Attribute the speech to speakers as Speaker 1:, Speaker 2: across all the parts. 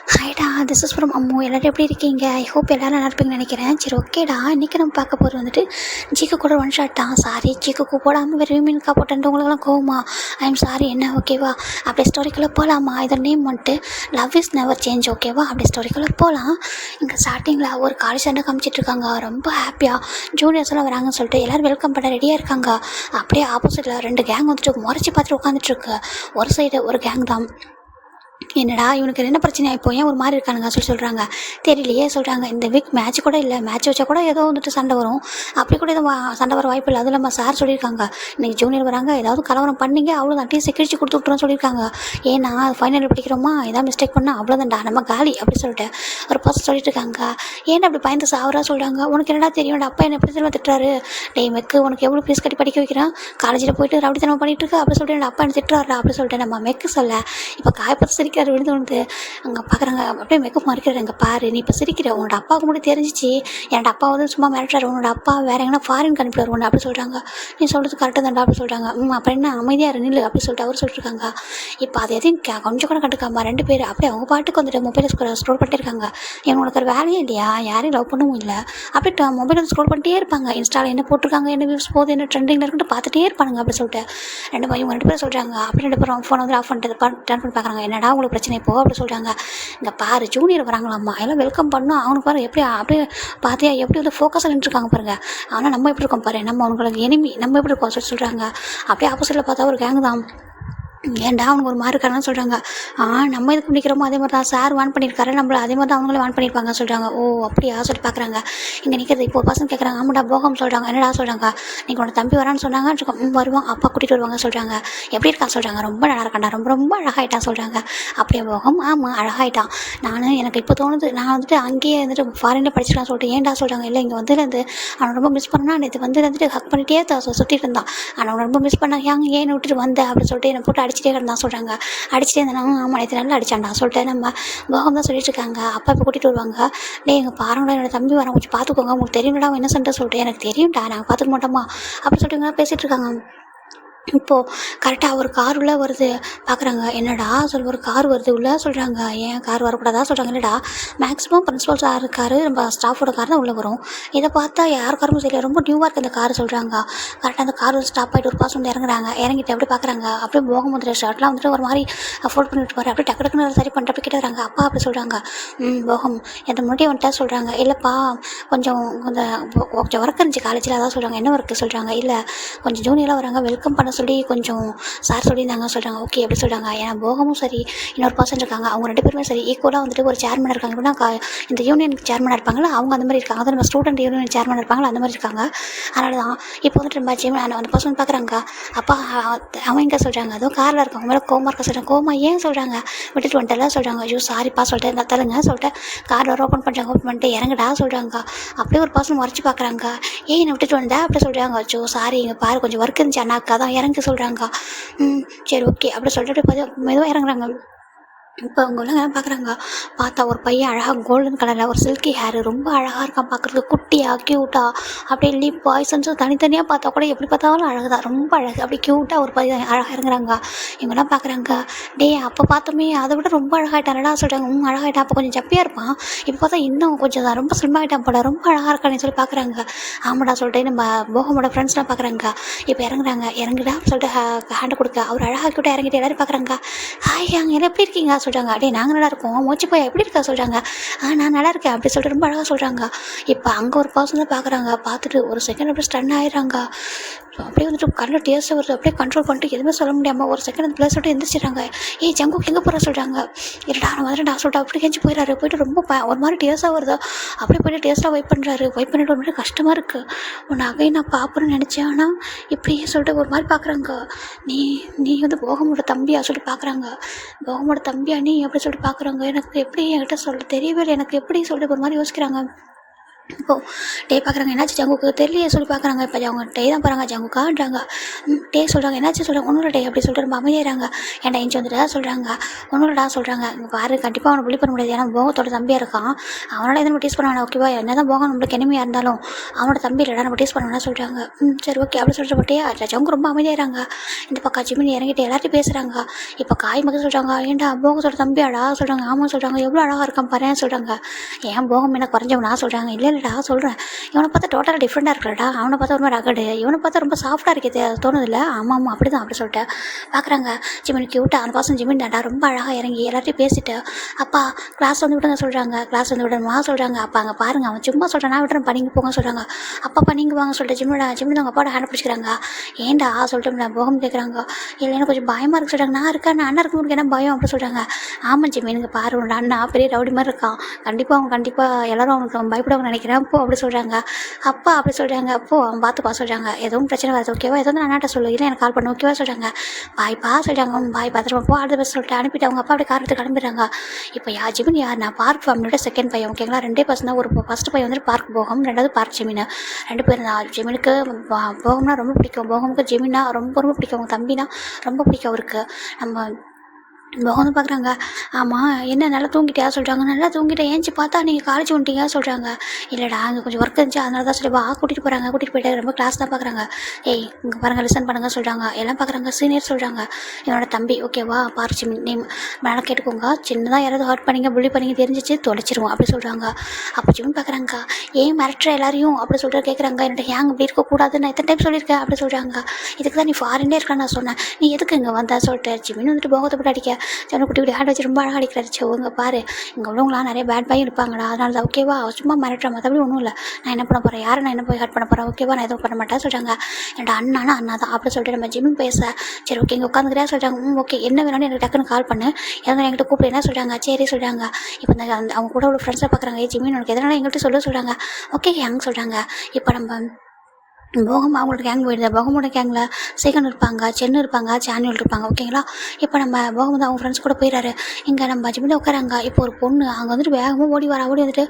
Speaker 1: ஹாய்டா, this is from Ammu. எல்லோரும் எப்படி இருக்கீங்க? ஐ ஹோப் எல்லோரும் நல்லா இருப்பீங்கன்னு நினைக்கிறேன். சரி, ஓகேடா. இன்றைக்கி நம்ம பார்க்க போகிறது வந்துட்டு ஜிக்கு கூட ஒன் ஷாட் தான். சாரி, ஜிக்குக்கு போடாமல் வெறும் மீனுக்கா போட்டேன்ட்டு உங்களுக்குலாம் கோவமா? I am sorry. என்ன ஓகேவா? அப்படியே ஸ்டோரிக்குள்ளே போகலாமா? இதோட நேம் வந்துட்டு லவ் இஸ் நெவர் சேஞ்ச். ஓகேவா? அப்படியே ஸ்டோரிக்குள்ளே போகலாம். இங்கே ஸ்டார்டிங்கில் ஒரு காலேஜ் சண்டை காமிச்சிட்ருக்காங்க. ரொம்ப ஹாப்பியாக ஜூனியர்ஸ் எல்லாம் வராங்கன்னு சொல்லிட்டு எல்லோரும் வெல்கம் பண்ண ரெடியாக இருக்காங்க. அப்படியே ஆப்போசிட்டில் 2 கேங் வந்துட்டு முறைச்சி பார்த்துட்டு உட்காந்துட்ருக்கு. ஒரு சைடு ஒரு கேங் தான். என்னடா இவனுக்கு என்ன பிரச்சனை? இப்போ ஏன் ஒரு மாதிரி இருக்கானுங்க சொல்கிறாங்க. தெரியலையே சொல்கிறாங்க. இந்த வீக் மேட்ச் கூட இல்லை. மேட்ச் வச்சா கூட ஏதோ வந்துட்டு சண்டை வரும். அப்படி கூட எதுவும் சண்டை வர வாய்ப்பு இல்லை. அதுவும் நம்ம சார் சொல்லியிருக்காங்க, இன்றைக்கி ஜூனியர் வராங்க, ஏதாவது கலவரம் பண்ணிங்க அவ்வளோ அட்லீஸ்ட் செக்யூரிட்டி கொடுத்து விட்டுறோன்னு சொல்லியிருக்காங்க. ஏன்னா ஃபைனல் படிக்கிறோமா, ஏதாவது மிஸ்டேக் பண்ணால் அவ்வளோதான்டா நம்ம காலி அப்படி சொல்லிட்டு ஒரு பர்சன் சொல்லிட்டு இருக்காங்க. ஏன்னா அப்படி பயந்து சாவரா சொல்கிறாங்க. உனக்கு என்னடா தெரியும்? அப்பா என்ன எப்படி திரும்ப திட்டுறாரு? டேய் மெக்கு, உனக்கு எவ்வளோ ஃபீஸ் கட்டி படிக்க வைக்கிறான், காலேஜில் போயிட்டு ரவுடித்தனமாக பண்ணிட்டு இருக்கு அப்படி சொல்லிட்டு அப்பா என்ன திட்டுறாரு அப்படி சொல்லிட்டு நம்ம மெக்கு சொல்ல இப்போ காயப்பத்து சிரிக்கிறார். விழுந்து வந்து அங்கே பார்க்குறாங்க. அப்படியே மேக்கப் மறுக்கிறாரு. இங்கே பாரு, நீ இப்போ சிரிக்கிற, உன்னோட அப்பாவுக்கு மட்டும் தெரிஞ்சிச்சு. என்னோட அப்பா வந்து சும்மா மிரட்டுறாரு, உன்னோட அப்பா வேறு எங்கன்னா ஃபாரின் அனுப்பிடுவார் ஒன்று அப்படி சொல்கிறாங்க. நீ சொல்கிறது கரெக்டாக தான்டா அப்படி சொல்கிறாங்க. அப்புறம் என்ன அமைதியாக நில்லு அப்படி சொல்லிட்டு அவர் சொல்லிட்டுருக்காங்க. இப்போ அது எதையும் கொஞ்சம் கூட கண்டுக்காம 2 பேர் அப்படியே அவங்க பாட்டுக்கு வந்துட்டு மொபைலை ஸ்க்ரோல் பண்ணிட்டே இருக்காங்க. இவங்களுக்கு ஒரு வேலையே இல்லையா? யாரையும் லவ் பண்ணவும் இல்லை. அப்படியே மொபைல் வந்து ஸ்க்ரோல் பண்ணிட்டே இருப்பாங்க. இன்ஸ்டாவில் என்ன போட்டிருக்காங்க, என்ன வியூஸ் போகுது, என்ன ட்ரெண்டிங்கில் இருக்குன்னு பார்த்துட்டே இருப்பாங்க அப்படி சொல்லிட்டு இவங்க 2 பேரும் சொல்கிறாங்க. அப்படி 2 பேரும் ஃபோனை வந்து ஆஃப் பண்ணிட்டு டர்ன் பண்ணி பார்க்குறாங்க. என்னடா உங்களுக்கு பிரச்சனை இப்போ அப்படி சொல்கிறாங்க. இந்த பாரு, ஜூனியர் வராங்களாம்மா, எல்லாம் வெல்கம் பண்ணணும். அவனுக்கு பாரு எப்படி அப்படியே பார்த்தியா எப்படி வந்து ஃபோக்கஸாக நின்றுருக்காங்க பாருங்க. ஆனால் நம்ம எப்படி இருக்கோம் பாரு, நம்ம அவங்களுக்கு எனிமி, நம்ம எப்படி இருக்கோம் சொல்கிறாங்க. அப்படியே ஆப்போசிட்டில் பார்த்தா ஒரு கேங் தான். ஏன்டா அவனுக்கு ஒரு மாதிரி இருக்காங்கன்னு சொல்கிறாங்க. நம்ம எதுக்கு பிடிக்கிறோமோ அதே மாதிரி தான் சார் வான் பண்ணியிருக்காரு, நம்மள அதே மாதிரி தான் அவங்களும் வான் பண்ணியிருப்பாங்க சொல்கிறாங்க. ஓ அப்படியா சொல்லிட்டு பார்க்குறாங்க. இங்கே நிற்கிறது இப்போ பசங்க கேட்குறாங்க. ஆமாடா போகம் சொல்கிறாங்க. என்னடா சொல்கிறாங்க. நீங்கள் உன்னோட தம்பி வரான்னு சொன்னாங்க. வருவாங்க, அப்பா கூட்டிகிட்டு வருவாங்க சொல்கிறாங்க. எப்படி இருக்கான்னு சொல்கிறாங்க. ரொம்ப நல்லா இருக்காண்டா, ரொம்ப ரொம்ப அழகாயிட்டான் சொல்கிறாங்க. அப்படியே போகம், ஆமாம் அழகாயிட்டான். எனக்கு இப்போ தோணுது, நான் வந்துட்டு அங்கேயே வந்துட்டு ஃபாரினில் படிச்சிருக்கான்னு சொல்லிட்டு ஏன்டா சொல்கிறாங்க. இல்லை இங்கே வந்துலேருந்து அவனை ரொம்ப மிஸ் பண்ணா, நேற்று வந்துட்டு ஹக் பண்ணிகிட்டே சுற்றிட்டு இருந்தான். ஆனால் அவனை ரொம்ப மிஸ் பண்ணா, ஏன் விட்டுட்டு வந்தேன் அப்படின்னு சொல்லிட்டு என்னை போட்டு அடிச்சுட்டே கிடந்தான் சொல்கிறாங்க. அடிச்சுட்டே இருந்தாங்க. ஆமாம் நேற்று நல்லா அடிச்சான்டா சொல்லிட்டு நம்ம போகம் தான் சொல்லிட்டு இருக்காங்க. அப்பா இப்போ கூட்டிகிட்டு வருவாங்க. எங்கள் பாருங்களா, என்னோட தம்பி வர கொஞ்சம் பார்த்துக்கோங்க, உங்களுக்கு தெரியும்டா அவன் என்ன சொல்லிட்டு சொல்லிட்டு எனக்கு தெரியும்டா, நாங்கள் பார்த்துக்க மாட்டோமா அப்படி சொல்லிட்டு பேசிகிட்டு இருக்காங்க. இப்போது கரெக்டாக ஒரு கார் உள்ளே வருது. பார்க்குறாங்க. என்னடா ஒரு கார் வருது உள்ளே சொல்கிறாங்க. ஏன் கார் வரக்கூடாதா சொல்கிறாங்க. இல்லைடா, மேக்ஸிமம் பிரின்ஸிபல் சார் கார், நம்ம ஸ்டாஃபோட கார் தான் உள்ளே வரும். இதை பார்த்தா யார் காரும் தெரியல, ரொம்ப நியூவாக இருக்குது இந்த கார் சொல்கிறாங்க. கரெக்டாக அந்த கார் வந்து ஸ்டாப் ஆகிட்டு ஒரு பாஸ் வந்து இறங்குறாங்க. இறங்கிட்டு அப்படி பார்க்குறாங்க. அப்படியே போகம் வந்துட்டு ஷர்ட்லாம் வந்துட்டு ஒரு மாதிரி ஃபோல்ட் பண்ணிட்டு பாரு, அப்படியே டக்கு டக்குன்னு சரி பண்ணிட்டு அப்படி கிட்ட வராங்க. அப்பா அப்படி சொல்கிறாங்க. போகம் என் முன்னாடியே வந்துட்டா சொல்கிறாங்க. இல்லைப்பா கொஞ்சம் கொஞ்சம் ஒர்க் இருந்துச்சு காலேஜில், அதான் சொல்கிறாங்க. என்ன ஒர்க்கு சொல்கிறாங்க. இல்லை கொஞ்சம் ஜூனியராக வராங்க, வெல்கம் பண்ண சொல்லி கொஞ்சம் சார் சொல்லியிருந்தாங்க சொல்கிறாங்க. ஓகே அப்படி சொல்கிறாங்க. ஏன்னா போகமும் சரி, இன்னொரு பர்சன் இருக்காங்க, அவங்க 2 பேருமே சரி ஈக்குவலாக வந்துட்டு ஒரு சேர்மன் இருக்காங்க. எப்படின்னா இந்த யூனியனுக்கு சேர்மனாக இருப்பாங்களா அவங்க அந்த மாதிரி இருக்காங்க. அது நம்ம ஸ்டூடெண்ட் யூனியன் சேர்மன் இருப்பாங்களா அந்த மாதிரி இருக்காங்க. அதனால தான் இப்போ வந்துட்டு நம்ம அந்த பர்சன் பார்க்குறாங்க. அப்பா அவன் எங்கே சொல்கிறாங்க. அதுவும் காரில் இருக்காங்க. மேலே கோமா இருக்க சொல்கிறாங்க. கோமா ஏன் சொல்கிறாங்க. விட்டுட்டு வந்துட்டெல்லாம் சொல்கிறாங்க. ஐயோ சாரிப்பா சொல்லிட்டு இந்த தருங்க சொல்லிட்டு கார் டோர் ஓப்பன் பண்ணுறாங்க. ஓப்பன் பண்ணிட்டு இறங்கடா சொல்கிறாங்க. அப்படியே ஒரு பர்சன் மறைச்சி பார்க்குறாங்க. ஏன் என்னை விட்டுட்டு வந்தா அப்படி சொல்கிறாங்க. அச்சோ சாரி, இங்கே பாரு கொஞ்சம் ஒர்க் இருந்துச்சு அண்ணாக்கா தான் இறங்க சொல்கிறாங்க. சரி ஓகே அப்படி சொல்லிட்டு மெதுவாக இறங்குறாங்க. இப்போ அவங்க உள்ள பார்க்குறாங்க. பார்த்தா ஒரு பையன் அழகாக கோல்டன் கலரில் ஒரு சில்கி ஹேர், ரொம்ப அழகாக இருக்கான் பார்க்குறதுக்கு, குட்டியாக க்யூட்டாக. அப்படியே லிப் பாய்ஸன்ஸும் தனித்தனியாக பார்த்தா கூட எப்படி பார்த்தாலும் அழகு தான், ரொம்ப அழகு. அப்படி க்யூட்டாக ஒரு பையன் அழகாக இறங்குறாங்க. இவங்கெல்லாம் பார்க்குறாங்க. அப்போ பார்த்தோமே அதை விட ரொம்ப அழகாயிட்டான்டா சொல்கிறாங்க. அழகாயிட்டான். அப்போ கொஞ்சம் ஜப்பியாக இருப்பான், இப்போ பார்த்தா இன்னும் கொஞ்சம் தான் ரொம்ப ஸ்லிம்மாகிட்டான் போல, ரொம்ப அழகாக இருக்கானே சொல்லி பார்க்குறாங்க. ஆமாடா சொல்லிட்டு நம்ம போகமோட ஃப்ரெண்ட்ஸ்லாம் பார்க்குறாங்க. இப்போ இறங்குறாங்க. இறங்குடா சொல்லிட்டு ஹேண்டை கொடுக்க அவர் அழகாக க்யூட்டாக இறங்கிட்டு எல்லோரும் பார்க்குறாங்க. ஹாய் அங்கே எப்படி இருக்கீங்க சொல்கிறாங்க. நாங்கள் நல்லா இருக்கோம். மோச்சு போய் எப்படி இருக்கா சொல்கிறாங்க. நான் நல்லா இருக்கேன் அப்படி சொல்லிட்டு ரொம்ப அழகாக சொல்கிறாங்க. இப்போ அங்கே ஒரு பர்சன் தான் பார்க்குறாங்க. பார்த்துட்டு ஒரு செகண்ட் அப்படியே ஸ்டன் ஆகிடுறாங்க. அப்படியே வந்துட்டு கண்ணில் டேஸ்ட்டாக வருது. அப்படியே கண்ட்ரோல் பண்ணிட்டு எதுவுமே சொல்ல முடியாமல் ஒரு செகண்ட் அந்த பிளேஸ் விட்டு எந்திரிச்சிடுறாங்க. ஜங்குக்கு எங்கே போகிற சொல்கிறாங்க. இல்லைடா நான் வந்துட்டு நான் சொல்லிட்டு அப்படி கெஞ்சி போயிடறாரு. போயிட்டு ரொம்ப ஒரு மாதிரி டேஸ்ட்டாக வருது. அப்படியே போய்ட்டு டேஸ்ட்டாக வெயிட் பண்ணுறாரு. வெயிட் பண்ணிட்டு ஒரு மாதிரி கஷ்டமாக இருக்குது. உன்னை அகைன் நான் பார்ப்பேன்னு நினச்சேன், ஆனால் இப்படியே சொல்லிட்டு ஒரு மாதிரி பார்க்குறாங்க. நீ வந்து போகமோட தம்பியா சொல்லிட்டு பார்க்குறாங்க. போகமோட தம்பியா நீ அப்படி சொல்லிட்டு பார்க்குறாங்க. எனக்கு எப்படி என்கிட்ட சொல்ல தெரியவே இல்லை, எனக்கு எப்படி சொல்லிட்டு ஒரு மாதிரி யோசிக்கிறாங்க. இப்போ டே பார்க்குறாங்க, என்னாச்சு ஜங்குக்கு தெரியலையே சொல்லி பார்க்குறாங்க. இப்போ அவங்க டே தான் போகிறாங்க, ஜங்குக்கான்றாங்க. டே சொல்கிறாங்க, என்னாச்சு சொல்கிறாங்க, ஒன்றும் இல்லை டே அப்படி சொல்லிட்டு ரொம்ப அமைதியாகிறாங்க. ஏன்டா எஞ்சி வந்துட்டா சொல்கிறாங்க, ஒன்றும் இல்லடா சொல்கிறாங்க. இங்கே பாரு, கண்டிப்பாக அவனை புள்ளி பண்ண முடியாது, ஏன்னா போகத்தோட தம்பியாக இருக்கான், அவனால் எதுவும் டீஸ் பண்ண வேணாம் ஓகேவா, என்ன தான் போக நம்மளுக்கு எனிமையாக இருந்தாலும் அவனோட தம்பி இல்லைடா, நம்ம டீஸ் பண்ண வேணாம் சொல்கிறாங்க. சரி ஓகே அப்படி சொல்லிட்டு போட்டே ஜங்கு ரொம்ப அமைதியாகிறாங்க. இந்த பக்கம் ஜிமினி இறங்கிட்டு எல்லாத்தையும் பேசுகிறாங்க. இப்போ காய் மக்கள் சொல்கிறாங்க, ஏன்டா போகத்தோட தம்பியாடா சொல்கிறாங்க. ஆமாம் சொல்கிறாங்க, எவ்வளோ அழகாக இருக்கான் பாரு சொல்கிறாங்க. ஏன் போகம் என்ன குறைஞ்சவனா சொல்கிறாங்க. இல்லை இல்லைடா சொல்கிறேன், இவனை பார்த்தா டோட்டலாக டிஃப்ரெண்ட்டாக இருக்கிறடா, அவனை பார்த்தா ரொம்ப ரகடு, இவனை பார்த்தா ரொம்ப சாஃப்டாக இருக்கே தோணுதில்ல. ஆமாம் ஆமாம் அப்படி தான் அப்படி சொல்லிட்டு பார்க்குறாங்க. ஜிமின் க்யூட்டாக அந்த பசங்க ஜிமின் தாண்டா ரொம்ப அழகாக இறங்கி எல்லாத்தையும் பேசிட்டு அப்பா கிளாஸ் வந்து விடுங்க சொல்கிறாங்க. கிளாஸ் வந்து விடணுமா சொல்கிறாங்க. அப்பா அங்கே பாருங்கள் அவன் சும்மா சொல்கிறேன், நான் விட்டுறேன் பண்ணிங்க போங்க சொல்கிறாங்க. அப்பா நீங்கள் வாங்க சொல்லிட்டு ஜிமின் அவங்க அப்பாவோட ஹேண்ட் பிடிச்சிக்கிறாங்க. ஏன்டா சொல்லிட்டு நான் போகம் கேட்குறாங்க. இல்லை எனக்கு கொஞ்சம் பயமாக இருக்கு சொல்கிறாங்க. நான் இருக்கேன், அண்ணா இருக்கு என்ன பயம் அப்படி சொல்கிறாங்க. ஆமாம் ஜிமினுக்கு பாரு உன்னோட அண்ணா பெரிய ரவுடி மாதிரி இருக்கான், கண்டிப்பாக எல்லோரும் அவனுக்கு பயப்படுவாங்க நினைக்கிறேன் அப்போ அப்படி சொல்கிறாங்க. அப்பா அப்படி சொல்கிறாங்க. அப்போது அவன் பார்த்துப்பா சொல்கிறாங்க, எதுவும் பிரச்சனை வருது ஓகேவா, எதுவும் வந்து அண்ணாட்ட சொல்லு, இல்லை எனக்கு கால் பண்ணு ஓகேவா சொல்கிறாங்க. பாய்ப்பா சொல்கிறாங்க. பாய் பத்திரமா போ அடுத்த பஸ் சொல்லிட்டு அனுப்பிட்டு அவங்க அப்பா அப்படியே கார் எடுத்து கிளம்பிடுறாங்க. இப்போ ஜிமின் யார், நான் பார்க் ஃபேமிலியோட செகண்ட் பையன் ஓகேங்களா. 2 பசங்க தான். ஒரு ஃபஸ்ட்டு பையன் வந்துட்டு பார்க் போகம், 2வது பார்க் ஜிமின், 2 பேர் தான். ஜிமினுக்கு போகம்னா ரொம்ப பிடிக்கும், போகமுக்கு ஜிமின்னா ரொம்ப ரொம்ப பிடிக்கும், அவங்க தம்பினா ரொம்ப பிடிக்கும் அவருக்கு. நம்ம வந்து பார்க்குறாங்க. ஆமாம் என்ன நல்லா தூங்கிட்டியா சொல்கிறாங்க. நல்லா தூங்கிட்டேன், ஏஞ்சி பார்த்தா நீங்கள் காலேஜ் வந்துட்டீங்க சொல்கிறாங்க. இல்லைடா அங்கே கொஞ்சம் ஒர்க் இருந்துச்சு அதனால தான் சொல்லி கூட்டிகிட்டு போயிட்டு ரொம்ப கிளாஸ் தான் பார்க்குறாங்க. ஏய் இங்கே பாருங்கள் லிசன் பண்ணுங்க சொல்கிறாங்க. எல்லாம் பார்க்குறாங்க. சீனியர் சொல்கிறாங்க, என்னோட தம்பி ஓகேவா பார்ச்சி நேம் மேலே கேட்டுக்கோங்க, சின்னதாக யாராவது ஹர்ட் பண்ணிங்க புள்ளி பண்ணிங்க தெரிஞ்சிச்சு தொலைச்சிருவோம் அப்படி சொல்கிறாங்க. அப்போ ஜிமின் பார்க்குறாங்க, ஏன் மிரட்டுற எல்லாரையும் அப்படி சொல்கிற கேட்குறாங்க. என்னோட ஹேங் இப்படி இருக்கக்கூடாது, நான் எத்தனை டைம் சொல்லியிருக்கேன் அப்படி சொல்கிறாங்க. இதுக்கு தான் நீ ஃபாரின்லே இருக்கான்னு நான் சொன்னேன், நீ எதுக்கு இங்கே வந்தா சொல்லிட்டு ஜிமின் வந்துட்டு போகத்தை போட்டு அடிக்க. சின்ன குட்டி குட்டி ஹேண்ட் வச்சு ரொம்ப அழகாக அடிக்கிறாச்சு. உங்க பாரு இங்கே உள்ளவங்களாம் நிறைய பேட் பாயும் இருப்பாங்கடா, அதனால தான் ஓகேவா சும்மா மிரட்டுற மற்றபடி ஒன்றும் இல்லை, நான் என்ன பண்ண போகிறேன், யாரை நான் என்ன போய் ஹர்ட் பண்ண போகிறேன் ஓகேவா, நான் எதுவும் பண்ண மாட்டேன் சொல்கிறாங்க. என்னோட அண்ணா தான் அப்படி சொல்லிட்டு நம்ம ஜிமின் பேச. சரி ஓகே இங்கே உட்காந்துக்கிட்டே சொல்கிறாங்க. ஓகே என்ன வேணும்னு எனக்கு டக்குன்னு கால் பண்ணு, எதாவது என்கிட்ட கூப்பிடு என்ன சொல்கிறாங்க. சரி சொல்கிறாங்க. இப்போ அவங்க கூட உள்ள ஃப்ரெண்ட்ஸை பார்க்குறாங்க. ஜிமின் உனக்கு எதனால எங்கள்கிட்ட சொல்கிறாங்க. ஓகே அங்கே சொல்கிறாங்க. இப்போ நம்ம போகம் அவங்களோட கேங் போயிடுது. போகமோட கேங்கில் சேகன் இருப்பாங்க, சென்னு இருப்பாங்க, சானுவல் இருப்பாங்க ஓகேங்களா. இப்போ நம்ம போகம் வந்து அவங்க ஃப்ரெண்ட்ஸ் கூட போயிடாரு. இங்கே நம்ம ஜிமின் உட்காராங்க. இப்போ ஒரு பொண்ணு அங்கே வந்துட்டு வேகமாக ஓடி வந்துட்டு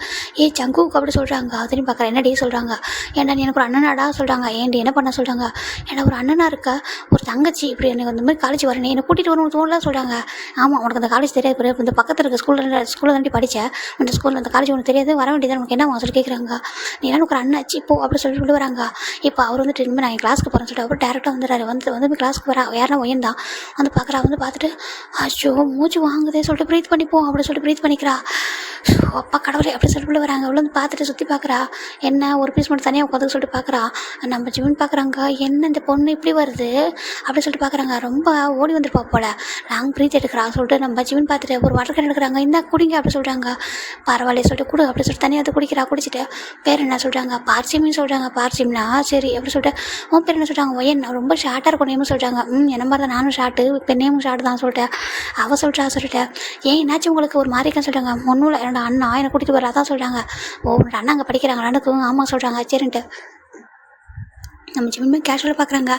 Speaker 1: ஜங்குக்கு அப்படி சொல்கிறாங்க. அதுன்னு பார்க்குறேன் என்னடி சொல்கிறாங்க. ஏன்டா நீ எனக்கு ஒரு அண்ணனாடா சொல்கிறாங்க. ஏன்டி என்ன பண்ண சொல்கிறாங்க. ஏன்னா ஒரு அண்ணனாக இருக்க ஒரு தங்கச்சி இப்படி எனக்கு இந்த மாதிரி காலேஜ் வரணும் என்னை கூட்டிகிட்டு வரணும் தோணலாம் சொல்கிறாங்க. ஆமாம் உனக்கு அந்த காலேஜ் தெரியாது, இந்த பக்கத்தில் இருக்க ஸ்கூலில் தாண்டி படித்தேன், அந்த ஸ்கூலில் அந்த காலேஜ் உனக்கு தெரியாது, வர வேண்டியது உனக்கு என்ன சொல்லி கேட்குறாங்க. நீ என்ன ஒரு அண்ணாச்சி இப்போ அப்படி சொல்லிட்டு வராங்க. இப்போ அவர் வந்துட்டு இனிமேல் நான் என் கிளாஸ்க்கு போகிறேன்னு சொல்லிட்டு அவர் டேரெக்டாக வந்துடுறாரு. வந்து கிளாஸ்க்கு வரா யாருன்னா ஒயன் தான் வந்து பார்க்குறா. வந்து பார்த்துட்டு அச்சோ மூச்சு வாங்குதே சொல்லிட்டு ப்ரீத் பண்ணிப்போம் அப்படி சொல்லிட்டு ப்ரீத் பண்ணிக்கிறா. அப்பா கடவுளே அப்படி சொல்லிட்டு வராங்க. அவ்வளோ வந்து பார்த்துட்டு சுற்றி பார்க்குறா. என்ன ஒரு பீஸ் மட்டும் தனியாக உட்காந்து சொல்லிட்டு பார்க்குறா. நம்ம ஜிமின் பார்க்குறாங்க, என்ன இந்த பொண்ணு இப்படி வருது அப்படி சொல்லிட்டு பார்க்குறாங்க. ரொம்ப ஓடி வந்துருப்பா போல, லாங் ப்ரீத் எடுக்கிறா சொல்லிட்டு நம்ம ஜிமின் பார்த்துட்டு ஒரு வாட்டர் கேன் எடுக்கிறாங்க. இந்த குடிங்க அப்படி சொல்கிறாங்க. பரவாயில்ல சொல்லிட்டு கொடு அப்படி சொல்லிட்டு தனியாக குடிக்கிறா. குடிச்சிட்டு பேர் என்ன சொல்கிறாங்க. பார்சிமின்னு சொல்கிறாங்க. பார்சிம்னா சரி அப்படி சொல்லிட்டு உன் பேர் என்ன சொல்கிறாங்க. ஒயன் ரொம்ப ஷார்ட்டாக இருக்கும் நேமும் சொல்கிறாங்க. என்ன மாதிரி தான் நானும் ஷார்ட்டு இப்போ நேமும் ஷார்ட் தான் சொல்லிட்டேன். அவள் சொல்லிட்டேன். ஏன் என்னாச்சும் உங்களுக்கு ஒரு மாதிரி இருக்கான்னு சொல்கிறாங்க. ஒன்றும் இல்லை என்னோட அண்ணா என்னை கூட்டிகிட்டு வர அதான் சொல்கிறாங்க. ஓ உன்னோட அண்ணா அங்கே படிக்கிறாங்களான்னு ஆமாம் சொல்கிறாங்க. சரின்ட்டு நம்ம ஜிம்மே கேஷுவலாக பார்க்குறாங்க.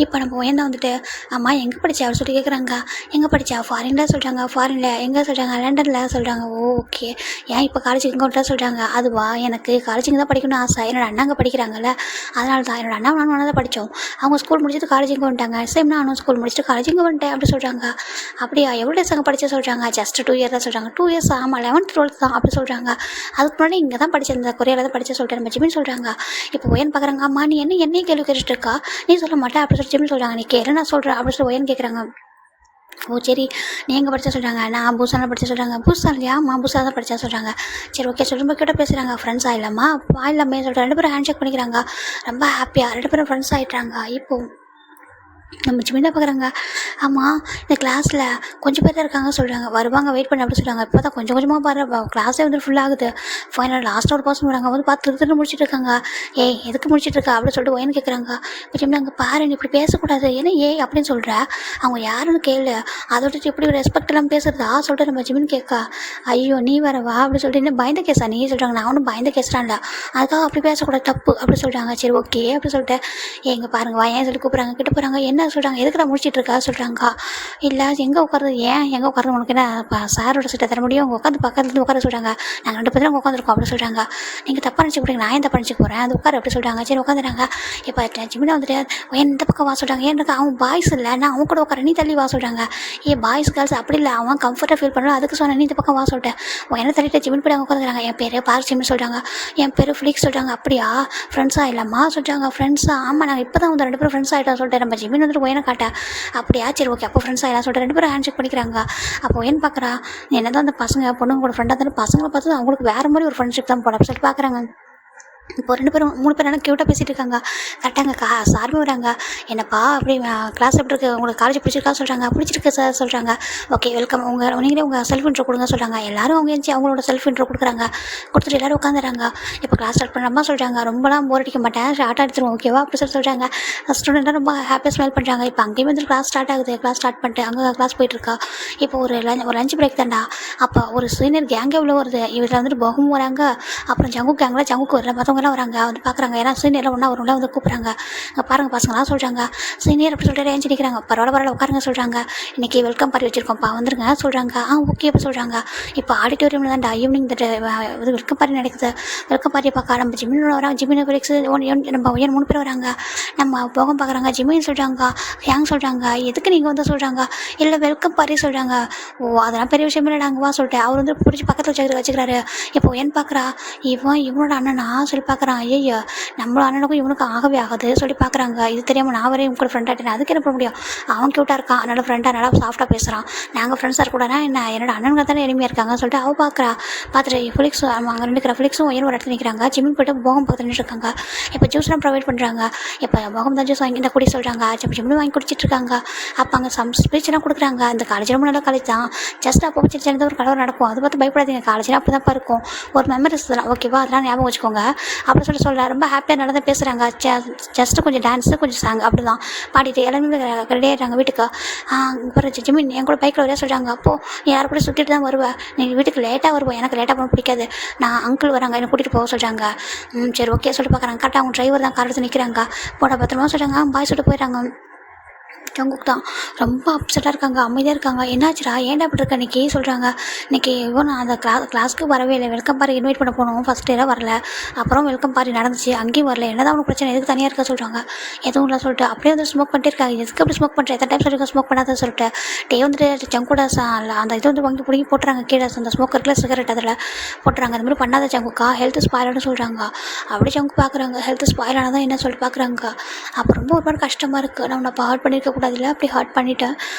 Speaker 1: இப்போ நம்ம ஒயன் தான் வந்துட்டு அம்மா எங்கே படித்தா அவர் சொல்லி கேட்குறாங்க. எங்கே படித்தா ஃபாரின்ல சொல்கிறாங்க. ஃபாரினில் எங்கே சொல்கிறாங்க. லண்டனில் சொல்கிறாங்க. ஓகே ஏன் இப்போ காலேஜுக்கு இங்கே வந்துட்டா சொல்கிறாங்க. அதுவா எனக்கு காலேஜுக்கு தான் படிக்கணும்னு ஆசை, என்னோட அண்ணா அங்கே படிக்கிறாங்கல்ல அதனால தான் என்னோட அண்ணா நானும் ஒன்றா தான் படித்தோம். அவங்க ஸ்கூல் முடிச்சுட்டு காலேஜ் இங்கே வந்துட்டாங்க. சேம் நானும் ஸ்கூல் முடிச்சுட்டு காலேஜ் இங்கே வந்துட்டேன் அப்படி சொல்கிறாங்க. அப்படியா எவ்வளோ டேஸ் அங்கே படித்தா சொல்கிறாங்க. ஜஸ்ட் 2 இயர் தான் சொல்கிறாங்க. 2 இயர்ஸ் ஆமாம் 11th 12th தான் அப்படி சொல்கிறாங்க. அதுக்கு முன்னாடி இங்கே தான் படித்தேன், இந்த கொரியாவில் தான் படித்தேன் சொல்லிட்டு நம்ம ஜிமின் சொல்கிறாங்க. இப்போ ஒயன் பார்க்குறாங்க. அம்மா நீ என்னையே கேள்வி கேட்டுட்டு இருக்கா, நீ சொல்ல மாட்டேன் அப்படி சொல்லி ஜிமின் சொல்கிறாங்க. நீ கேளு நான் சொல்கிறேன் அப்படி சொல்லி ஒயன் கேட்குறாங்க. ஓ சரி நீ எங்கே படித்தா சொல்கிறாங்க. நான் பூசான படித்தா சொல்கிறாங்க. பூசா இல்லையா பூசா தான் படித்தா சொல்கிறாங்க. சரி ஓகே சொல்லி ரொம்ப கிட்ட பேசுகிறாங்க. ஃப்ரெண்ட்ஸ் ஆகிடலாமா ஆயிடலாமே சொல்லிட்டு 2 பேரும் ஹேண்ட் ஷேக் பண்ணிக்கிறாங்க. ரொம்ப ஹாப்பியாக 2 பேரும் ஃப்ரெண்ட்ஸ் ஆகிட்டாங்க. இப்போ நம்ம ஜிமினா பார்க்குறாங்க. ஆமாம் இந்த கிளாஸில் கொஞ்சம் பேர் தான் இருக்காங்க சொல்கிறாங்க. வருவாங்க வெயிட் பண்ணி அப்படி சொல்கிறாங்க. இப்போ தான் கொஞ்சம் கொஞ்சமாக பாரு கிளாஸே வந்து ஃபுல் ஆகுது. ஃபைனல் லாஸ்ட்டாக ஒரு பர்சன் வராங்க. வந்து பார்த்து திருத்து முடிச்சுட்டு இருக்காங்க. ஏய் எதுக்கு முடிச்சுட்டு இருக்கா அப்படின்னு சொல்லிட்டு ஒயன்னு கேட்குறாங்க. இப்போ ஜிமினா அங்கே பாரு நீ இப்படி பேசக்கூடாது, ஏன்னா ஏய் அப்படின்னு சொல்கிற, அவங்க யாருன்னு கேளு, அதோட இப்படி ரெஸ்பெக்ட் எல்லாம் பேசுறதா சொல்லிட்டு நம்ம ஜிமின் கேட்கா. ஐயோ நீ வரவா அப்படி சொல்லிட்டு என்ன பயந்த கேஸா நீ சொல்கிறாங்க. நான் ஒன்றும் பயந்த கேஸ்டான்ல அதுக்காக அப்படி பேசக்கூடாது தப்பு அப்படி சொல்கிறாங்க. சரி ஓகே அப்படி சொல்லிட்டு எங்கே பாருங்க வா ஏன் சொல்லி கூப்பிட்றாங்க. கிட்ட போகிறாங்க. என்ன என்ன சொல்கிறாங்க, எதுக்குடா முடிச்சிட்டு இருக்கா சொல்கிறாங்க. இல்லை எங்கே உட்காருது, ஏன் எங்கே உட்காருது உனக்கு என்ன சாரோட சீட்டை தர முடியும், அவங்க உட்காந்து பக்கத்துலேருந்து உட்கார சொல்கிறாங்க. நாங்கள் 2 பேரும் உட்காந்துருக்கோம் அப்படி சொல்கிறாங்க. நீங்கள் தப்பாக நினச்சி போடுங்க, நான் ஏன் தப்பாக நினச்சி போகிறேன், அது உட்காரு அப்படி சொல்கிறாங்க. சரி உட்காந்துறாங்க. இப்போ ஜிமினா வந்துட்டு எந்த பக்கம் வா சொல்கிறாங்க. எனக்கு அவன் பாய்ஸ் இல்லை, நான் அவன் கூட உட்கார, நீ தள்ளி வா சொல்கிறாங்க. பாய்ஸ் கேர்ள்ஸ் அப்படி இல்லை, அவன் கம்ஃபர்ட்டாக ஃபீல் பண்ணுறான், அதுக்கு சொன்னேன் நீ இந்த பக்கம் வா சொல்லிட்டேன். என்ன தள்ளிட்டு ஜிமின் போய் அவங்க உட்காந்துறாங்க. என் பேர் பார்க் ஜிமின் சொல்கிறாங்க. என் பேர் ஃப்ளிக்ஸ் சொல்கிறாங்க. அப்படியா ஃப்ரெண்ட்ஸாக இல்லைம்மா சொல்கிறாங்க. ஃப்ரெண்ட்ஸாக ஆமாம், நாங்கள் இப்போ தான் வந்து 2 பேரும் ஃப்ரெண்ட்ஸ் ஆகிட்டோம் சொல்லிட்டு நம்ம ஜிமின் வந்துட்டு ஒயனை காட்டா. அப்படியா சரி ஓகே அப்போ ஃப்ரெண்ட்ஸ் ஆகிடலாம் சொல்லிட்டு 2 பேரும் ஹேண்ட் ஷேக் பண்ணிக்கிறாங்க. அப்போ ஒயன் பார்க்குறா, என்ன தான் அந்த பசங்க பொண்ணுங்க கூட ஃப்ரெண்டாக இருந்தாலும் பசங்களை பார்த்து அவங்களுக்கு வேறு மாதிரி ஒரு ஃப்ரெண்ட்ஷிப் தான் போட சொல்லிட்டு பார்க்குறாங்க. இப்போ 2 பேரும் 3 பேர் என்ன க்யூட்டாக பேசிகிட்டு இருக்காங்க. கரெக்டாங்க சார்பு வராங்க. என்னப்பா அப்படி கிளாஸ் எப்படி இருக்குது, உங்களுக்கு காலேஜ் பிடிச்சிருக்கா சொல்கிறாங்க. பிடிச்சிருக்கு சார் சொல்கிறாங்க. ஓகே வெல்கம், நீங்களே உங்கள் செல்ஃப் இன்ட்ரோ கொடுங்க சொல்கிறாங்க. எல்லோரும் அவங்க எழுந்துச்சி அவங்களோட செல்ஃப் இன்ட்ரோ கொடுக்குறாங்க. கொடுத்துட்டு எல்லோரும் உட்காந்துறாங்க. இப்போ கிளாஸ் ஸ்டார்ட் பண்ணுறமா சொல்கிறாங்க. ரொம்பலாம் போர் அடிக்க மாட்டேன், ஷார்ட்டாக எடுத்துருவோம் ஓகேவா அப்படி சொல்கிறாங்க. ஸ்டூடெண்ட்டாக ரொம்ப ஹாப்பியாக ஸ்மைல் பண்ணுறாங்க. இப்போ அங்கேயும் வந்து கிளாஸ் ஸ்டார்ட் ஆகுது. கிளாஸ் ஸ்டார்ட் பண்ணிட்டு அங்கே கிளாஸ் போயிட்டுருக்கா. இப்போ ஒரு லஞ்ச் பிரேக் தான்டா. அப்போ ஒரு சீனியர் கேங்கே எவ்வளோ வருது, இதில் வந்துட்டு பகும் வராங்க. அப்புறம் ஜங்கு கேங்கில் ஜங்குக்கு வரல, மற்றவங்கலாம் வராங்க வந்து பார்க்குறாங்க. ஏன்னா சீனியரில் ஒன்றா வரும்ல வந்து கூப்பிட்றாங்க. பாருங்கள் பசங்களாம் சொல்கிறாங்க. சீனியர் அப்படி சொல்லிட்டு ஏஞ்சி நிற்கிறாங்க. பரவாயில்ல உட்காருங்க சொல்கிறாங்க. இன்றைக்கி வெல்கம் பார்ட்டி வச்சுருக்கோம்ப்பா வந்துருங்க சொல்கிறாங்க. ஓகே அப்போ சொல்கிறாங்க. இப்போ ஆடிட்டோரியமில் தான்டா ஈவினிங் இது வெல்கம் பார்ட்டி நடக்குது. வெல்கம் பார்ட்டியை பார்க்க நம்ம ஜிமின் வராங்க. ஜிமின் ஃபிலிக்ஸ் நம்ம ஒயன் 3 பேர் வராங்க. நம்ம போகம் பார்க்குறாங்க. ஜிமின் சொல்கிறாங்க. ஹேங் சொல்கிறாங்க. எதுக்கு நீங்கள் வந்து சொல்கிறாங்க. இல்லை வெல்கம் பார்ட்டி சொல்கிறாங்க. அதெல்லாம் பெரிய விஷயம் இல்லை, நாங்கள் வா சொல்லிட்டு அவர் வந்து பிடிச்சி பக்கத்தில் வச்சுக்கிறாரு. இப்போ ஒயன் பார்க்குறா, இவனோட அண்ணனா சொல்லி பார்க்குறான். ஐயோ நம்மளோட அண்ணனுக்கும் இவனுக்கும் ஆகவே ஆகுது சொல்லி பார்க்குறாங்க. இது தெரியாமல் நான் வரையும் கூட ஃப்ரெண்ட் ஆகிட்டேன், அதுக்கு என்ன பண்ண முடியும், அவன் க்யூட்டாக இருக்கான் அதனால் ஃப்ரெண்டாக நல்லா சாஃப்டாக பேசுகிறான், நாங்கள் ஃப்ரெண்ட்ஸாக இருக்கக்கூடாதுனா என்ன, என்னோட அண்ணனுங்க தானே எளிமையாக இருக்காங்க சொல்லிட்டு அவள் பார்க்குறா. பார்த்துட்டு ஃபிலிக்ஸும் அங்கே 2 இருக்கிற ஃபிலிக்ஸும் ஒயன் ஒரு இடத்துல நிற்கிறாங்க. ஜிமின் போய்ட்டு போகம் பக்கத்தில் நின்றுருக்காங்க. இப்போ ஜூஸ்லாம் ப்ரொவைட் பண்ணுறாங்க. இப்போ போகம் தான் ஜூஸ் வாங்கி இந்த குடி சொல்கிறாங்க. ஜிமின் வாங்கி குடிச்சிட்டு இருக்காங்க. அப்போ அங்கே ஸ்பீச்லாம் கொடுக்குறாங்க. அந்த காலேஜ் ரொம்ப நல்ல காலேஜ் தான், ஜஸ்ட் அப்போ சின்ன ஒரு கலவர் நடக்கும், அதை பார்த்து பயப்படாதீங்க, காலேஜ்லாம் அப்படி தான் இருக்கும், ஒரு மெமரிஸ் தான் ஓகேவா, அதெல்லாம் ஞாபகம் வச்சுக்கோங்க அப்படி சொல்கிறேன். ரொம்ப ஹாப்பியாக நடந்து பேசுகிறாங்க. ஜஸ்ட்டு கொஞ்சம் டான்ஸு கொஞ்சம் சாங் அப்படி தான் பாடிட்டு எல்லாருமே ரெடி ஆகிட்டாங்க வீட்டுக்கு. அப்புறம் ஜிமின் என் கூட பைக்கில் வரையா சொல்கிறாங்க. அப்போது நீ யாரை கூட சுற்றிட்டு தான் வருவேன், நீ வீட்டுக்கு லேட்டாக வருவேன், எனக்கு லேட்டாக போக பிடிக்காது, நான் அங்கிள் வராங்க என்னை கூட்டிகிட்டு போக சொல்கிறாங்க. சரி ஓகே சொல்லிட்டு பார்க்குறாங்க. கரெக்டாக அவங்க டிரைவர் தான் கார் எடுத்து நிற்கிறாங்க. போட பத்திரமா சொல்கிறாங்க. பாய் சொல்லிட்டு போயிடுறாங்க. ஜங்குக் தான் ரொம்ப அப்செட்டாக இருக்காங்க, அமைதியாக இருக்காங்க. என்னாச்சுடா ஏன்டா அப்படி இருக்க இன்றைக்கி சொல்கிறாங்க. இன்றைக்கி இவன் நான் அந்த கிளாஸ்க்கு வரவே இல்லை, வெல்கம் பார்ட்டி இன்வைட் பண்ண போனோம், ஃபஸ்ட் டேலாம் வரல, அப்புறம் வெல்கம் பார்ட்டி நடந்துச்சு அங்கேயும் வரல, என்ன தான் உனக்கு பிரச்சனை, எதுக்கு தனியாக இருக்க சொல்கிறாங்க. எதுவும் இல்லை சொல்லிட்டு அப்படியே வந்து ஸ்மோக் பண்ணிட்டு இருக்காங்க. எதுக்கு அப்படி ஸ்மோக் பண்ணுறேன், எத்தனை டைம் சொல்லியிருக்கேன் ஸ்மோக் பண்ணாத சொல்லிட்டு டே வந்துட்டு ஜங்கூட அந்த இது வந்து வாங்கி பிடிங்கி போட்டுறாங்க கீழே, அந்த ஸ்மோக் இருக்குல்ல சிகரெட் அதில் போட்டுறாங்க. அந்த மாதிரி பண்ணாத ஜங்குக்கா, ஹெல்த் ஸ்பாயில்னு சொல்கிறாங்க. அப்படி ஜங்கு பார்க்குறாங்க, ஹெல்த் ஸ்பாயில் ஆனால் தான் என்ன சொல்லிட்டு பார்க்குறாங்க. அப்போ ரொம்ப ஒரு மாதிரி கஷ்டமாக இருக்குது, நான் உன்னை ஹர்ட் பண்ணியிருக்க கூடாதுல்ல, அப்படி ஹர்ட் பண்ணிட்டேன்,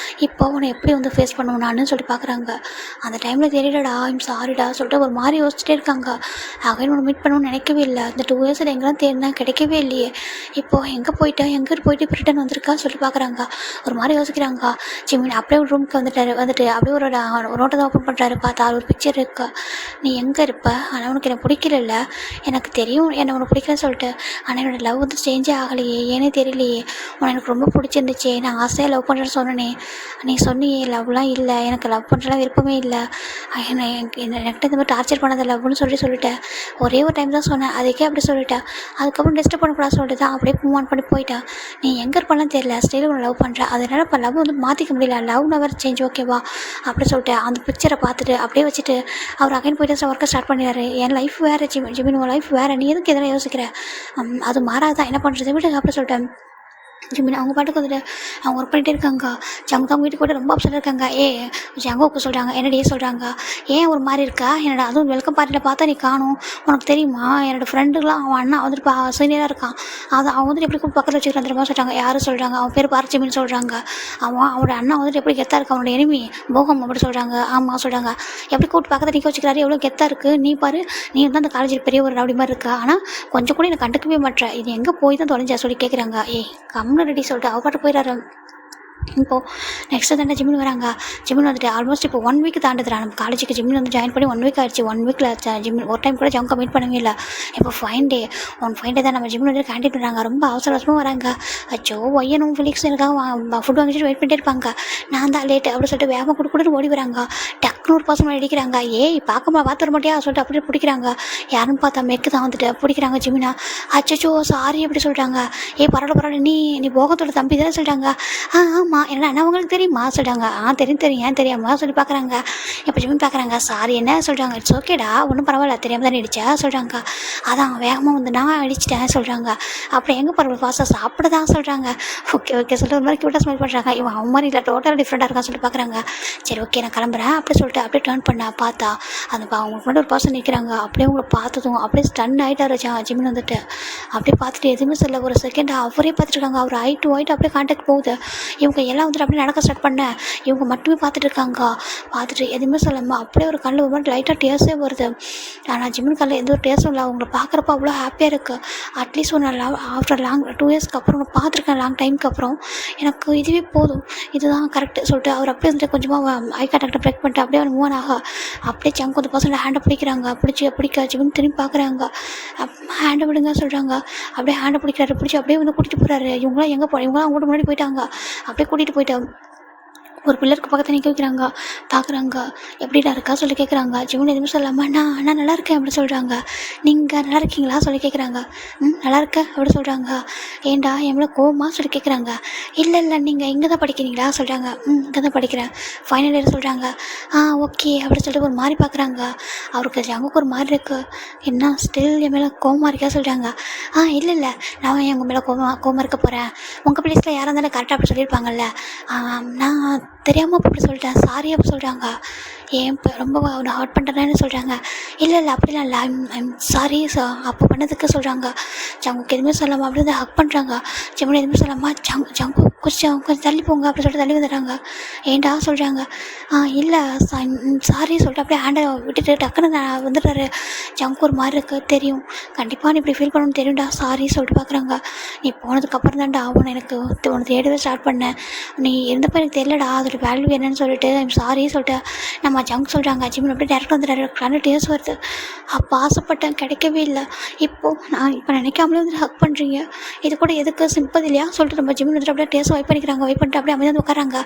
Speaker 1: இப்போ உன்னை எப்படி வந்து ஃபேஸ் பண்ணுவேன் நான் சொல்லி பார்க்குறாங்க. அந்த டைமில் தெரியலடா ஐம் சாரிடா சொல்லிட்டு ஒரு மாதிரி யோசிச்சுட்டே இருக்காங்க. அகைன் ஒன்று மீட் பண்ணணும்னு நினைக்கவே இல்லை, இந்த 2 இயர்ஸில் எங்கெல்லாம் தேடினா கிடைக்கவே இல்லையே, இப்போது எங்கே போயிட்டேன், எங்கே போயிட்டு இப்போ ரிட்டன் வந்திருக்கா சொல்லி பார்க்குறாங்க. ஒரு மாதிரி யோசிக்கிறாங்க. ஜிமின் அப்படியே ஒரு ரூமுக்கு வந்துட்டு அப்படியே ஒரு நோட்டை தான் ஓப்பன் பண்ணுறாரு. பார்த்தா ஒரு பிக்சர் இருக்கா. நீ எங்கே இருப்ப, ஆனால் உனக்கு எனக்கு பிடிக்கல, எனக்கு தெரியும் என்ன உனக்கு பிடிக்கலன்னு சொல்லிட்டு, ஆனால் என்னோடய லவ் வந்து சேஞ்சே ஆகலையே, ஏனே தெரியலையே, உனக்கு எனக்கு ரொம்ப பிடிச்சிருந்துச்சு, நான் ஆசையாக லவ் பண்ணுறேன்னு சொன்னேனே, நீ சொன்னியே லவ்லாம் இல்லை, எனக்கு லவ் பண்ணுறலாம் விருப்பமே இல்லை, எனக்கு இந்த மாதிரி டார்ச்சர் பண்ணாத லவ்னு சொல்லிட்டேன், ஒரே ஒரு டைம் தான் சொன்னேன், அதுக்கே அப்படி சொல்லிட்டேன், அதுக்கப்புறம் டிஸ்டர்ப் பண்ணக்கூடாது சொல்லிட்டு தான் அப்படியே மூவ் ஆன் பண்ணி போயிட்டேன். நீ எங்கே இருப்பாலும் தெரியல, ஸ்டைல் உன்னை லவ் பண்ணுறேன், அதனால் இப்போ லவ் வந்து மாற்றிக்க முடியல, லவ் நவர் சேஞ்ச் ஓகேவா அப்படி சொல்லிட்டு அந்த பிக்சரை பார்த்துட்டு அப்படியே வச்சுட்டு அவர் அகைன் போயிட்டு ஒர்க்கை ஸ்டார்ட் பண்ணிடுறாரு. என் லைஃப் வேறு ஜிமின் உன் லைஃப் வேறு, நீ எதுக்கு எதனா யோசிக்கிற, அது மாறாதான் என்ன பண்ணுறது விட்டு அப்படி சொல்லிட்டேன். ஜிமின் அவங்க பாட்டுக்கு வந்துட்டு அவங்க ஒர்க் பண்ணிகிட்டே இருக்காங்க. ஜங்கு அவங்க வீட்டுக்கு போய்ட்டு ரொம்ப அப்செட்டாக இருக்காங்க. ஜங்குக்கு சொல்கிறாங்க, என்னடியே சொல்கிறாங்க, ஏன் ஒரு மாதிரி இருக்கா, என்னோட அதுவும் வெல்கம் பார்ட்டியில் பார்த்தா நீ காணும், உனக்கு தெரியுமா என்னோடய ஃப்ரெண்டுலாம் அவன் அண்ணா வந்துட்டு சீனியராக இருக்கான், அவன் வந்துட்டு எப்படி பக்கத்தில் வச்சுக்கிறான் தெரியுமா சொல்கிறாங்க. யாரும் சொல்கிறாங்க, அவன் பேர் பார்க் ஜிமின் சொல்கிறாங்க. அவனோட அண்ணா வந்துட்டு எப்படி கெத்தாக இருக்கா, அவனோட எனிமி போகம் அப்படி சொல்கிறாங்க. ஆமாம் சொல்கிறாங்க, எப்படி கூப்பிட்டு பக்கத்தில் நிற்க வச்சுக்கிறாரு, எவ்வளோ கெத்தாக இருக்குது, நீ பாரு நீ வந்து அந்த காலேஜில் பெரிய ஒரு ரவுடி மாதிரி இருக்கா, ஆனால் கொஞ்சம் கூட எனக்கு கண்டுக்கவே மாட்டேன், இது எங்கே போய் தான் தொலைஞ்சா சொல்லி கேட்குறாங்க. கம்னு ரெடி சொல்லிட்டு அவ பாட்டு போயிடாரு. இப்போது நெக்ஸ்ட்டு தாண்டா ஜிம்முன்னு வராங்க. ஜிம்முன்னு வந்துட்டு ஆல்மோஸ்ட் இப்போ 1 வீக் தாண்டுதுடா நம்ம காலேஜுக்கு ஜிம்மில் வந்து ஜாயின் பண்ணி 1 வீக் ஆயிடுச்சு. 1 வீக்கில் ஜிம் ஒரு டைம் கூட ஜங்க் மீட் பண்ணவே இல்லை. இப்போ ஃபைன் டே தான் நம்ம ஜிம்மில் வந்து கேண்டீன் பண்ணுறாங்க. ரொம்ப அவசர அவசரமாக வராங்க. அச்சோ ஒய்யனும் ஃபிலிக்ஸ் எனக்காக ஃபுட் வாங்கிட்டு வெயிட் பண்ணிட்டே இருப்பாங்க. நான் தான் லேட்டு அப்படின்னு சொல்லிட்டு வேகமாக கொடுத்து ஓடி வராங்க. டக்குனு ஒரு பசங்க அடிக்கிறாங்க. ஏய் பார்த்து வர மாட்டியா சொல்லிட்டு அப்படியே பிடிக்கிறாங்க. யாருன்னு பார்த்தா மெக்கு தான் வந்துட்டு பிடிக்கிறாங்க ஜிமினா. அச்சோ சாரி எப்படி சொல்கிறாங்க. பரவாயில்ல நீ போகத்தோட தம்பி தானே சொல்கிறாங்க. ஆமாம் என்ன அண்ணா உங்களுக்கு தெரியுமா சொல்கிறாங்க. தெரியும் ஏன் தெரியாமா சொல்லி பார்க்குறாங்க. இப்போ ஜிமின் பார்க்குறாங்க. சாரி என்ன சொல்கிறாங்க. இட்ஸ் ஓகேடா ஒன்றும் பரவாயில்ல தெரியாமல் தானே அடிச்சா சொல்கிறாங்க. அதான் வேகமாக வந்து நான் அடிச்சிட்டேன் சொல்கிறாங்க. அப்புறம் எங்கே பரவாயில்ல ஃபாஸ்ட்டாக சாப்பிட தான் சொல்கிறாங்க. ஓகே சொல்லிட்டு ஒரு மாதிரி க்யூட்டாக ஸ்மெல் பண்ணுறாங்க. இவன் அவன் மாதிரி இல்லை டோட்டலாக டிஃப்ரெண்ட்டாக இருக்கான்னு சொல்லிட்டு பார்க்குறாங்க. சரி ஓகே நான் கிளம்புறேன் அப்படி சொல்லிட்டு அப்படியே டர்ன் பண்ண பார்த்தா அந்த அவங்களுக்கு முன்னாடி ஒரு பர்சன் நிற்கிறாங்க. அப்படியே உங்களை பார்த்ததும் அப்படியே ஸ்டன் ஆகிட்டாரு ஜிமின் வந்துட்டு. அப்படியே பார்த்துட்டு எதுவுமே சொல்ல ஒரு செகண்ட் அவரே பார்த்துருக்காங்க. அவர் ஐ டு ஒயிட் அப்படியே கான்டாக்ட் போகுது. இவங்க எல்லாம் வந்துட்டு அப்படியே நடக்க ஸ்டார்ட் பண்ணேன். இவங்க மட்டுமே பார்த்துட்டு இருக்காங்க. பார்த்துட்டு எதுவுமே சொல்லாமல் அப்படியே ஒரு கண்ணில் ஒரு மாதிரி லைட்டாக டேஸ்ட்டே வருது. ஆனால் ஜிம்மின் கண்ணில் எந்த ஒரு டேஸ்ட்டும் இல்லை. அவங்கள பார்க்குறப்ப அவ்வளோ ஹாப்பியாக இருக்குது. அட்லீஸ்ட் ஒரு நான் ஆஃப்டர் லாங் 2 இயர்ஸ்க்கு அப்புறம் நான் பார்த்துருக்கேன். லாங் டைமுக்கு அப்புறம் எனக்கு இதுவே போதும், இதுதான் கரெக்டு சொல்லிட்டு அவர் அப்படியே வந்துட்டு கொஞ்சமாக ஐ கான்டாக்டை பிரேக் பண்ணிட்டு அப்படியே அவர் மூவ் ஆக அப்படியே ஜங்க் வந்து பசங்களை ஹேண்டை பிடிக்கிறாங்க. பிடிக்க ஜிம்மின் திரும்பி பார்க்குறாங்க. ஹேண்டை விடுங்க சொல்கிறாங்க. அப்படியே ஹேண்டை பிடிக்கிறாரு. பிடிச்சி அப்படியே வந்து கூட்டிகிட்டு போகிறாரு. இவங்களாம் எங்கே இவங்களாம் அவங்கள்ட்ட முன்னாடி போயிட்டாங்க. அப்படியே கூட்டிகிட்டு போயிட்டு ஒரு பில்லருக்கு பக்கத்தில் நிற்க வைக்கிறாங்க. பார்க்குறாங்க. எப்படிடா இருக்கா சொல்லி கேட்குறாங்க. ஜிம்மின் எதுவுமே சொல்லாமல் நான் நல்லா இருக்கேன் அப்படி சொல்கிறாங்க. நீங்கள் நல்லா இருக்கீங்களா சொல்லி கேட்குறாங்க. நல்லா இருக்கேன் அப்படி சொல்கிறாங்க. ஏண்டா எவ்வளோ கோவமாக சொல்லி கேட்குறாங்க. இல்லை நீங்கள் இங்கே தான் படிக்கிறீங்களா சொல்கிறாங்க. இங்கே தான் படிக்கிறேன் ஃபைனல் இயர் சொல்கிறாங்க. ஓகே அப்படி சொல்லிட்டு ஒரு மாதிரி பார்க்குறாங்க. அவருக்கு ஜங்குக்கு ஒரு மாதிரி இருக்குது. என்ன ஸ்டில் என் மேலே கோவமாக இருக்கா சொல்கிறாங்க. இல்லை நான் உங்கள் மேலே கோவமாக இருக்க போகிறேன். உங்கள் பிளேஸில் யாராக இருந்தாலும் கரெக்டாக அப்படி சொல்லியிருப்பாங்கல்ல. நான் தெரியாமல் அப்படி சொல்லிட்டேன் சாரி அப்படி சொல்கிறாங்க. இப்போ ரொம்ப அவனை ஹர்ட் பண்ணுறேன்னு சொல்கிறாங்க. இல்லை அப்படிலாம் இல்லை ஐம் சாரி அப்போ பண்ணதுக்கு சொல்கிறாங்க. ஜங்குக்கு எதுவுமே சொல்லாமல் அப்படி வந்து ஹக் பண்ணுறாங்க. ஜிம்மின் எதுவுமே சொல்லாமல் ஜங்கு கொஞ்சம் தள்ளி போங்க அப்படி சொல்லிட்டு தள்ளி வந்துடுறாங்க. ஏண்டா சொல்கிறாங்க. இல்லை சாரி சொல்லிட்டு அப்படியே ஹேண்டை விட்டுட்டு டக்குன்னு நான் வந்துடுறாரு. ஜங்கு ஒரு மாதிரி இருக்குது தெரியும். கண்டிப்பாக நீ இப்படி ஃபீல் பண்ணணும்னு தெரியும்டா சாரி சொல்லிட்டு பார்க்குறாங்க. நீ போனதுக்கப்புறம் தான்டா உனக்கு தேடவே ஸ்டார்ட் பண்ணேன். நீ இருந்தப்போ எனக்கு தெரியலடா அதோட வேல்யூ என்னன்னு சொல்லிட்டு ஐம் சாரி சொல்லிட்டு நம்ம ஜங்க் சொல்கிறாங்க. ஜிம்மின் அப்படியே டேரக்டாக வந்துடுறாரு. கண்ணு டேஸ் வருது. அப்போ ஆசைப்பட்டேன் கிடைக்கவே இல்லை. இப்போ நினைக்காமலே வந்து ஹக் பண்ணுறீங்க. இது கூட எதுக்கு சிம்பதி இல்லையா சொல்லிட்டு நம்ம ஜிம்மின் வந்துட்டு அப்படியே டேஸ் வைப் பண்ணிட்டு அப்படியே அமைதி வந்து உட்காராங்க.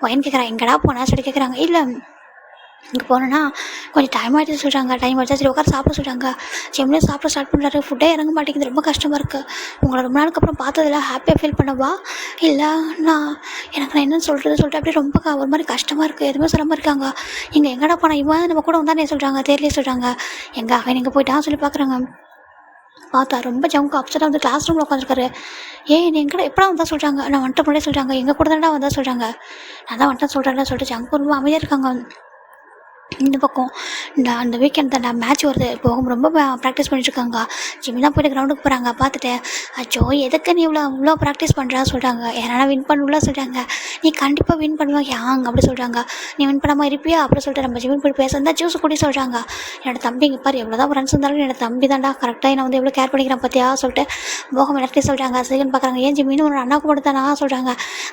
Speaker 1: ஒயன் கேட்குறாங்க எங்கடா போனா சொல்லி கேட்குறாங்க. இல்லை இங்கே போனோன்னா கொஞ்சம் டைம் ஆகிடுச்சு சொல்கிறாங்க. டைம் ஆகிடுச்சா சரி உட்கார சாப்பிட சொல்கிறாங்க. ஜிம்மில் சாப்பிட ஸ்டார்ட் பண்ணுறாரு. ஃபுட்டே இறங்க மாட்டேங்குது. ரொம்ப கஷ்டமாக இருக்குது. உங்களை ரொம்ப நாளுக்கு அப்புறம் பார்த்ததில்ல ஹாப்பியாக ஃபீல் பண்ணவா இல்லை நான் என்னென்னு சொல்லிட்டு அப்படியே ரொம்ப ஒரு மாதிரி கஷ்டமாக இருக்குது. எதுவுமே சொல்லாமல் இருக்காங்க. எங்கடா போனால் இவன் நம்ம கூட வந்தானே சொல்கிறாங்க. தெரியலையே சொல்கிறாங்க. அவன் எங்கே போயிட்டான்னு சொல்லி பார்க்குறாங்க. பார்த்தா ரொம்ப ஜங்கு அப்செட்டாக வந்து கிளாஸ் ரூமில் உட்காந்துருக்காரு. நீ எங்கடா எப்படா வந்தால் சொல்கிறாங்க. நான் வந்துட்டு முன்னாடியே சொல்கிறாங்க. எங்கள் கூட தானடா வந்தால் சொல்கிறாங்க. நான் தான் வந்துட்டேன் சொல்கிறேன்ல சொல்லிட்டு ஜங்கு ரொம்ப அமைதியாக இருக்காங்க. இந்த பக்கம் அந்த வீக்கெண்ட் தான் மேட்ச் வருது. இப்போ ரொம்ப ப்ராக்டிஸ் பண்ணிட்டுருக்காங்க. ஜிம்மிலாம் போய்ட்டு கிரவுண்டுக்கு போகிறாங்க. பார்த்துட்டு அச்சோ எதுக்கு நீ இவ்வளோ ப்ராக்டிஸ் பண்ணுறா சொல்கிறாங்க. யாரானா வின் பண்ணல சொல்கிறாங்க. நீ கண்டிப்பாக வின் பண்ணுவா யாங் அப்படி சொல்கிறாங்க. நீ வின் பண்ணாமல் இருப்பியா அப்படி சொல்லிட்டு நம்ம ஜிம்மின் போய் பேசுறதா ஜூஸ் குடி சொல்கிறாங்க. என்னோட தம்பி இங்கே பாரு எவ்வளோ தான் ஃப்ரெண்ட்ஸ் இருந்தாலும் என்னோட தம்பி தான்டா கரெக்டாக என்னை வந்து எவ்வளோ கேர் பண்ணிக்கிறேன் பார்த்தியா சொல்லிட்டு போகம் எல்லாத்தையும் சொல்கிறாங்க. சரின்னு பார்க்குறாங்க. ஏன் ஜிம்மின்னு ஒரு அண்ணாவுக்கு மட்டும் தானா சொல்கிறாங்க.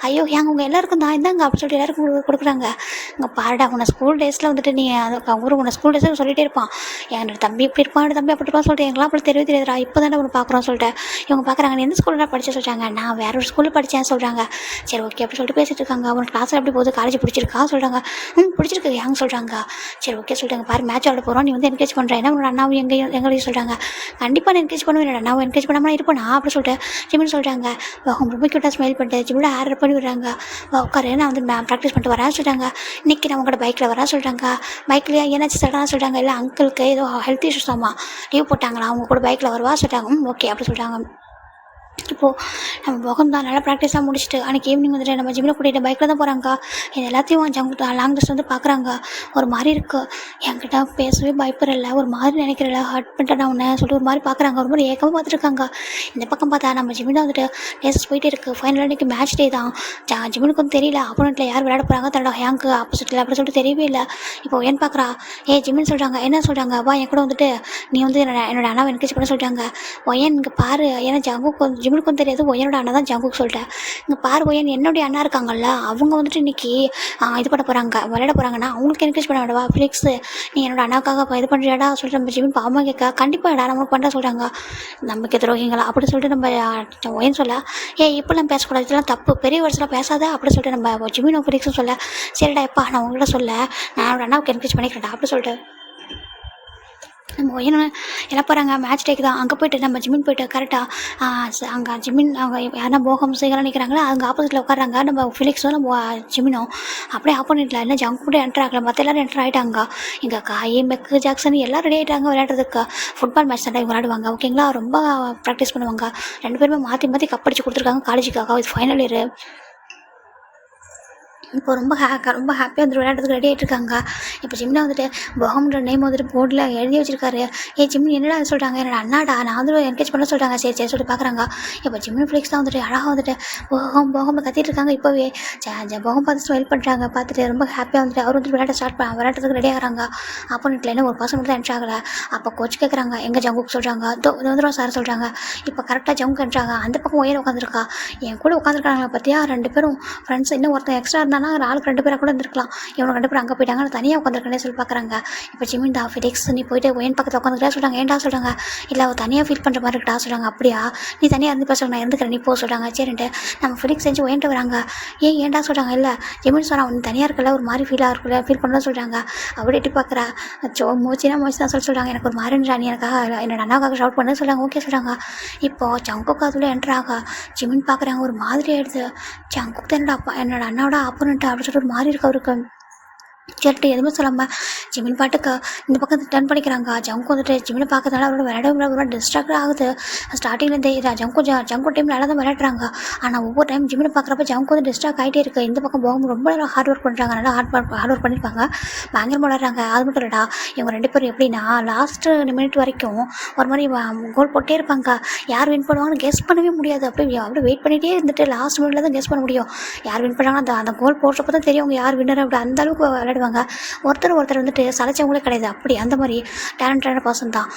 Speaker 1: ஐயோ உங்கள் எல்லாருக்கும் தான் இருந்தாங்க அப்படி சொல்லிட்டு எல்லாருக்கும் கொடுக்குறாங்க. இங்கே பாருடா உன்னை ஸ்கூல் டேஸில் வந்துட்டு நீ அவரு உன்னை ஸ்கூல் டேஸில் சொல்லிகிட்டே இருப்பான். என்னோட தம்பி இப்படி இருப்பான் என்னோட தம்பி அப்படி இருப்பான் சொல்லிட்டு எங்களாம் அப்படி தெரியாதுடா இப்போ தானே ஒன்று பார்க்குறோம் சொல்லிட்டு இவங்க பார்க்குறாங்க. நீ எந்த ஸ்கூலில் படிச்சு சொல்கிறாங்க. நான் வேற ஒரு ஸ்கூலில் படித்தேன் சொல்கிறாங்க. சரி ஓகே அப்படி சொல்லிட்டு பேசிட்டு இருக்காங்க. அவனுக்கு கிளாஸில் எப்படி போகுது காலேஜ் பிடிச்சிருக்கா சொல்கிறாங்க. பிடிச்சிருக்கு யாங்க சொல்கிறாங்க. சரி ஓகே சொல்லிட்டாங்க. பாரு மேட்ச் ஆட போகிறோம் நீ வந்து என்கரேஜ் பண்ணுறேன். ஏன்னா உன்னோட அண்ணாவும் எங்களையும் சொல்கிறாங்க. கண்டிப்பாக நான் என்கரேஜ் பண்ணுவேன். என்னோட அண்ணாவும் என்கரேஜ் பண்ணாமல் இருப்பேன் நான் அப்படி சொல்லிட்டு ஜிம்மின் சொல்கிறாங்க. ரொம்ப க்யூட்டாக ஸ்மைல் பண்ணிட்டு ஜிம்மில் ஹேர் பண்ணி விடுறாங்க. உட்காரு நான் வந்து ப்ராக்டிஸ் பண்ணிட்டு வரேன் சொல்கிறாங்க. இன்றைக்கி நான் உங்களோட பைக்கில் வரேன் சொல்கிறாங்க. பைக்லையா ஏன்னாச்சு சடனாக சொல்கிறாங்க. இல்லை அங்கிளுக்கு ஏதோ ஹெல்த் இஷ்யூஸ் ஆமாம் லீவ் போட்டாங்களா அவங்க கூட பைக்கில் வருவா சொல்லிட்டாங்க. ஓகே அப்படி சொல்கிறாங்க. இப்போது நம்ம முகம் தான் நல்லா ப்ராக்டிஸாக முடிச்சுட்டு அன்றைக்கி ஈவினிங் வந்துட்டு நம்ம ஜிம்மில் கூட்டிகிட்டு பைக்கில் தான் போகிறாங்க. இது எல்லாத்தையும் லாங் டிஸ்டன்ஸ் வந்து பார்க்குறாங்க. ஒரு மாதிரி இருக்குது. என்கிட்ட பேசவே பயப்படல ஒரு மாதிரி நினைக்கிறல ஹர்ட் பண்ணிட்டேன் உன்னை சொல்லிட்டு ஒரு மாதிரி பார்க்குறாங்க. ஒரு மாதிரி ஏக்கமாக பார்த்துருக்காங்க. இந்த பக்கம் பார்த்தா நம்ம ஜிம்மில் வந்துட்டு டேஸஸ் போயிட்டே இருக்குது. ஃபைனல் அன்றைக்கி மேட்ச் டே தான். ஜிம்மினுக்கு வந்து தெரியல ஆப்போனண்ட்டில் யார் விளையாட போகிறாங்க தன்னோட ஹேங்க்கு ஆப்போசிட்டில் அப்படி சொல்லிட்டு தெரியவே இல்லை. இப்போ ஏன்னு பார்க்குறா ஜிம்மின்னு சொல்கிறாங்க. என்ன சொல்கிறாங்க வா என் கூட வந்துட்டு நீ வந்து என்னோட அண்ணாவை என்கரேஜ் பண்ண சொல்கிறாங்க. ஒயன் இங்கே பாரு ஏன்னா ஜிம்மில் ஜிமினுக்கும் தெரியாது ஒயனோட அண்ணா தான் ஜங்குக்கு சொல்லிட்டேன். இங்கே பாரு ஒயன் என்னுடைய அண்ணா இருக்காங்கல்ல, அவங்க வந்துட்டு இன்னைக்கு இது பண்ண போகிறாங்க, விளையாட போகிறாங்கன்னா அவங்களுக்கு என்கரேஜ் பண்ண வேண்டவா ஃபிலிக்ஸ், நீ என்னோட அண்ணாக்காக இது பண்ணுறியாடா சொல்லிட்டு நம்ம ஜிமின் பாவமாக கேட்க, கண்டிப்பாக இடா நம்மளுக்கு பண்ணுற சொல்கிறாங்க, நமக்கு துரோகிங்களா அப்படி சொல்லிட்டு நம்ம ஒயன் சொல்ல, இப்படிலாம் பேசக்கூடாது, இதெல்லாம் தப்பு, பெரிய வருஷத்தில் பேசாத அப்படி சொல்லிட்டு நம்ம ஜிமின் ஃபிலிக்ஸும் சொல்ல, சரிடா எப்பா நான் உங்கள்கிட்ட சொல்ல, நான் என்னோட அண்ணாவுக்கு என்கரேஜ் பண்ணிக்கிறேன்டா அப்படி சொல்லிட்டு நம்ம ஒயனை எல்லாம் போகிறாங்க. மேட்ச் டேக்கு தான் அங்கே போய்ட்டு நம்ம ஜிமின் போய்ட்டு கரெக்டாக அங்கே ஜிமின் அவங்க யாரா போகம் சீக்கிரம் நிற்கிறாங்களோ அங்கே ஆப்போசிட்டில் உட்காராங்க. நம்ம ஃபிலிக்ஸும் நம்ம ஜிமினும் அப்படியே ஆப்போனண்ட்டில் என்ன ஜங்க் கூட என்ட்ரு ஆகல, மற்ற எல்லோரும் என்ட்ரு ஆகிட்டாங்க. இங்கே காய் மெக்கு ஜாக்சன் எல்லாம் ரெடி ஆகிட்டாங்க விளையாடுறதுக்கு. ஃபுட்பால் மேட்ச் தான் விளையாடுவாங்க ஓகேங்களா, ரொம்ப ப்ராக்டிஸ் பண்ணுவாங்க. 2 பேருமே மாற்றி மாற்றி கப்படிச்சு கொடுத்துருக்காங்க காலேஜுக்காக. இது ஃபைனல் இயர். இப்போ ரொம்ப ஹாப்பியாக வந்துட்டு விளையாடுறதுக்கு ரெடி ஆகிட்டு இருக்காங்க. இப்போ ஜிம்னா வந்துட்டு பொஹம்ன்ற நேம் வந்துட்டு போர்டில் எழுதி வச்சிருக்காரு. ஜிம்னி என்னடா சொல்கிறாங்க, என்னோட அண்ணாடா, நான் வந்து என்கரேஜ் பண்ண சொல்கிறாங்க. சரி சொல்லிட்டு பார்க்குறாங்க. இப்போ ஜிம்னி ஃபிலிக்ஸ் தான் வந்துட்டு அழகாக வந்துட்டு பொஹம் கத்திட்டு இருக்காங்க. இப்போவே பொஹம் பார்த்து ஸ்மைல் பண்ணுறாங்க. பார்த்துட்டு ரொம்ப ஹாப்பியாக வந்துட்டு அவர் வந்துட்டு விளையாடுறதுக்கு ரெடி ஆகிறாங்க. அப்போ நெட்டில் என்ன ஒரு பசங்க மட்டும் தான் என்ட்ரு ஆகலை. அப்போ கோச் கேட்குறாங்க, எங்கே ஜங்குக்கு சொல்கிறாங்க, வந்துடும் சார் சொல்கிறாங்க. இப்போ கரெக்டாக ஜங்கு என்ட்ராங்க. அந்த பக்கம் ஒயர் உட்காந்துருக்கா, என் கூட உட்காந்துருக்காங்க பார்த்தியா 2 பேரும் ஃப்ரெண்ட்ஸ், இன்னும் ஒருத்தன் எக்ஸ்ட்ரா இருந்தானா ஆளுக்கு 2 பேராக கூட இருந்திருக்கலாம். இவங்க 2 பேரும் அங்கே போயிட்டாங்க, தனியாக உட்காந்துருக்கேன்னு சொல்லி பார்க்குறாங்க. இப்போ ஜிமின் தான் ஃபிலிக்ஸ் நீ போயிட்டு ஒயன் பக்கத்தில் உட்காந்துக்கிட்டா சொல்கிறாங்க. ஏன்டா சொல்கிறாங்க, இல்லை அவள் தனியாக ஃபீல் பண்ணுற மாதிரி இருக்கா சொல்கிறாங்க. அப்படியா, நீ தனியாக இருந்து பேச நான் இருந்துக்கிறேன் நீ போ சொல்கிறாங்க. சரின்ட்டு நம்ம ஃபிலிக்ஸ் செஞ்சு ஒயன்ட்டு வராங்க. ஏன்டா சொல்கிறாங்க, இல்லை ஜிமின் சொன்னா நீ தனியாக இருக்கல ஒரு மாதிரி ஃபீல் பண்ணலாம் சொல்கிறாங்க. அப்படி எட்டி பார்க்குறா, மூச்சு தான் சொல்கிறாங்க. எனக்கு ஒரு மாதிரி நீ எனக்காக என்னோட அண்ணாவுக்காக ஷவுட் பண்ண சொல்கிறாங்க. ஓகே சொல்கிறாங்க. இப்போது ஜங்குக்கு அதில் என்ட்ராக ஜிமின் பார்க்குறாங்க. ஒரு மாதிரி ஆயிடுது. ஜங்குக்கு தான் என்னோட அண்ணாவோட ஆப்போனண்ட் அப்படி சொல்லிட்டு ஒரு மாதிரி இருக்கு அவருக்கு. சரிட்டு எதுவுமே சொல்லாமல் ஜிமின் பாட்டுக்கு இந்த பக்கம் டர்ன் பண்ணிக்கிறாங்க. ஜங்கு வந்துட்டு ஜிமினை பார்க்கறதுனால அவரோட விளையாட ரொம்ப டிஸ்ட்ராக்ட் ஆகுது. ஸ்டார்டிங்லேருந்தே ஜங்கு டைமில் நல்லா தான் விளையாடுறாங்க. ஆனால் ஒவ்வொரு டைம் ஜிமினை பார்க்குறப்ப ஜங்கு வந்து டிஸ்ட்ராக்ட் ஆகிட்டே இருக்குது. இந்த பக்கம் போகும் ரொம்ப நல்லா ஹார்ட் ஒர்க் பண்ணுறாங்க. நல்லா ஹார்ட் ஒர்க் பண்ணியிருப்பாங்க. பயங்கரமாக விளையாடுறாங்க. அது மட்டும் இல்லைடா, இவங்க 2 பேரும் எப்படின்னா லாஸ்ட்டு மினிட் வரைக்கும் ஒரு மாதிரி கோல் போட்டே இருப்பாங்க. யார் வின் பண்ணுவாங்கன்னு கெஸ் பண்ணவே முடியாது. அப்படியே வெயிட் பண்ணிகிட்டே இருந்துட்டு லாஸ்ட் மினிட்ல தான் கெஸ் பண்ண முடியும் யார் வின் பண்ணாங்கன்னா. அந்த கோல் போடுறப்ப தான் தெரியும் அவங்க யார் வின்னர். அப்படி அந்த அளவுக்கு விளையாடுவாங்க. ஒருத்தர் வந்துட்டு சலைச்சவங்களே கிடையாது. அப்படி அந்த மாதிரி டேலண்டான பர்சன் தான்.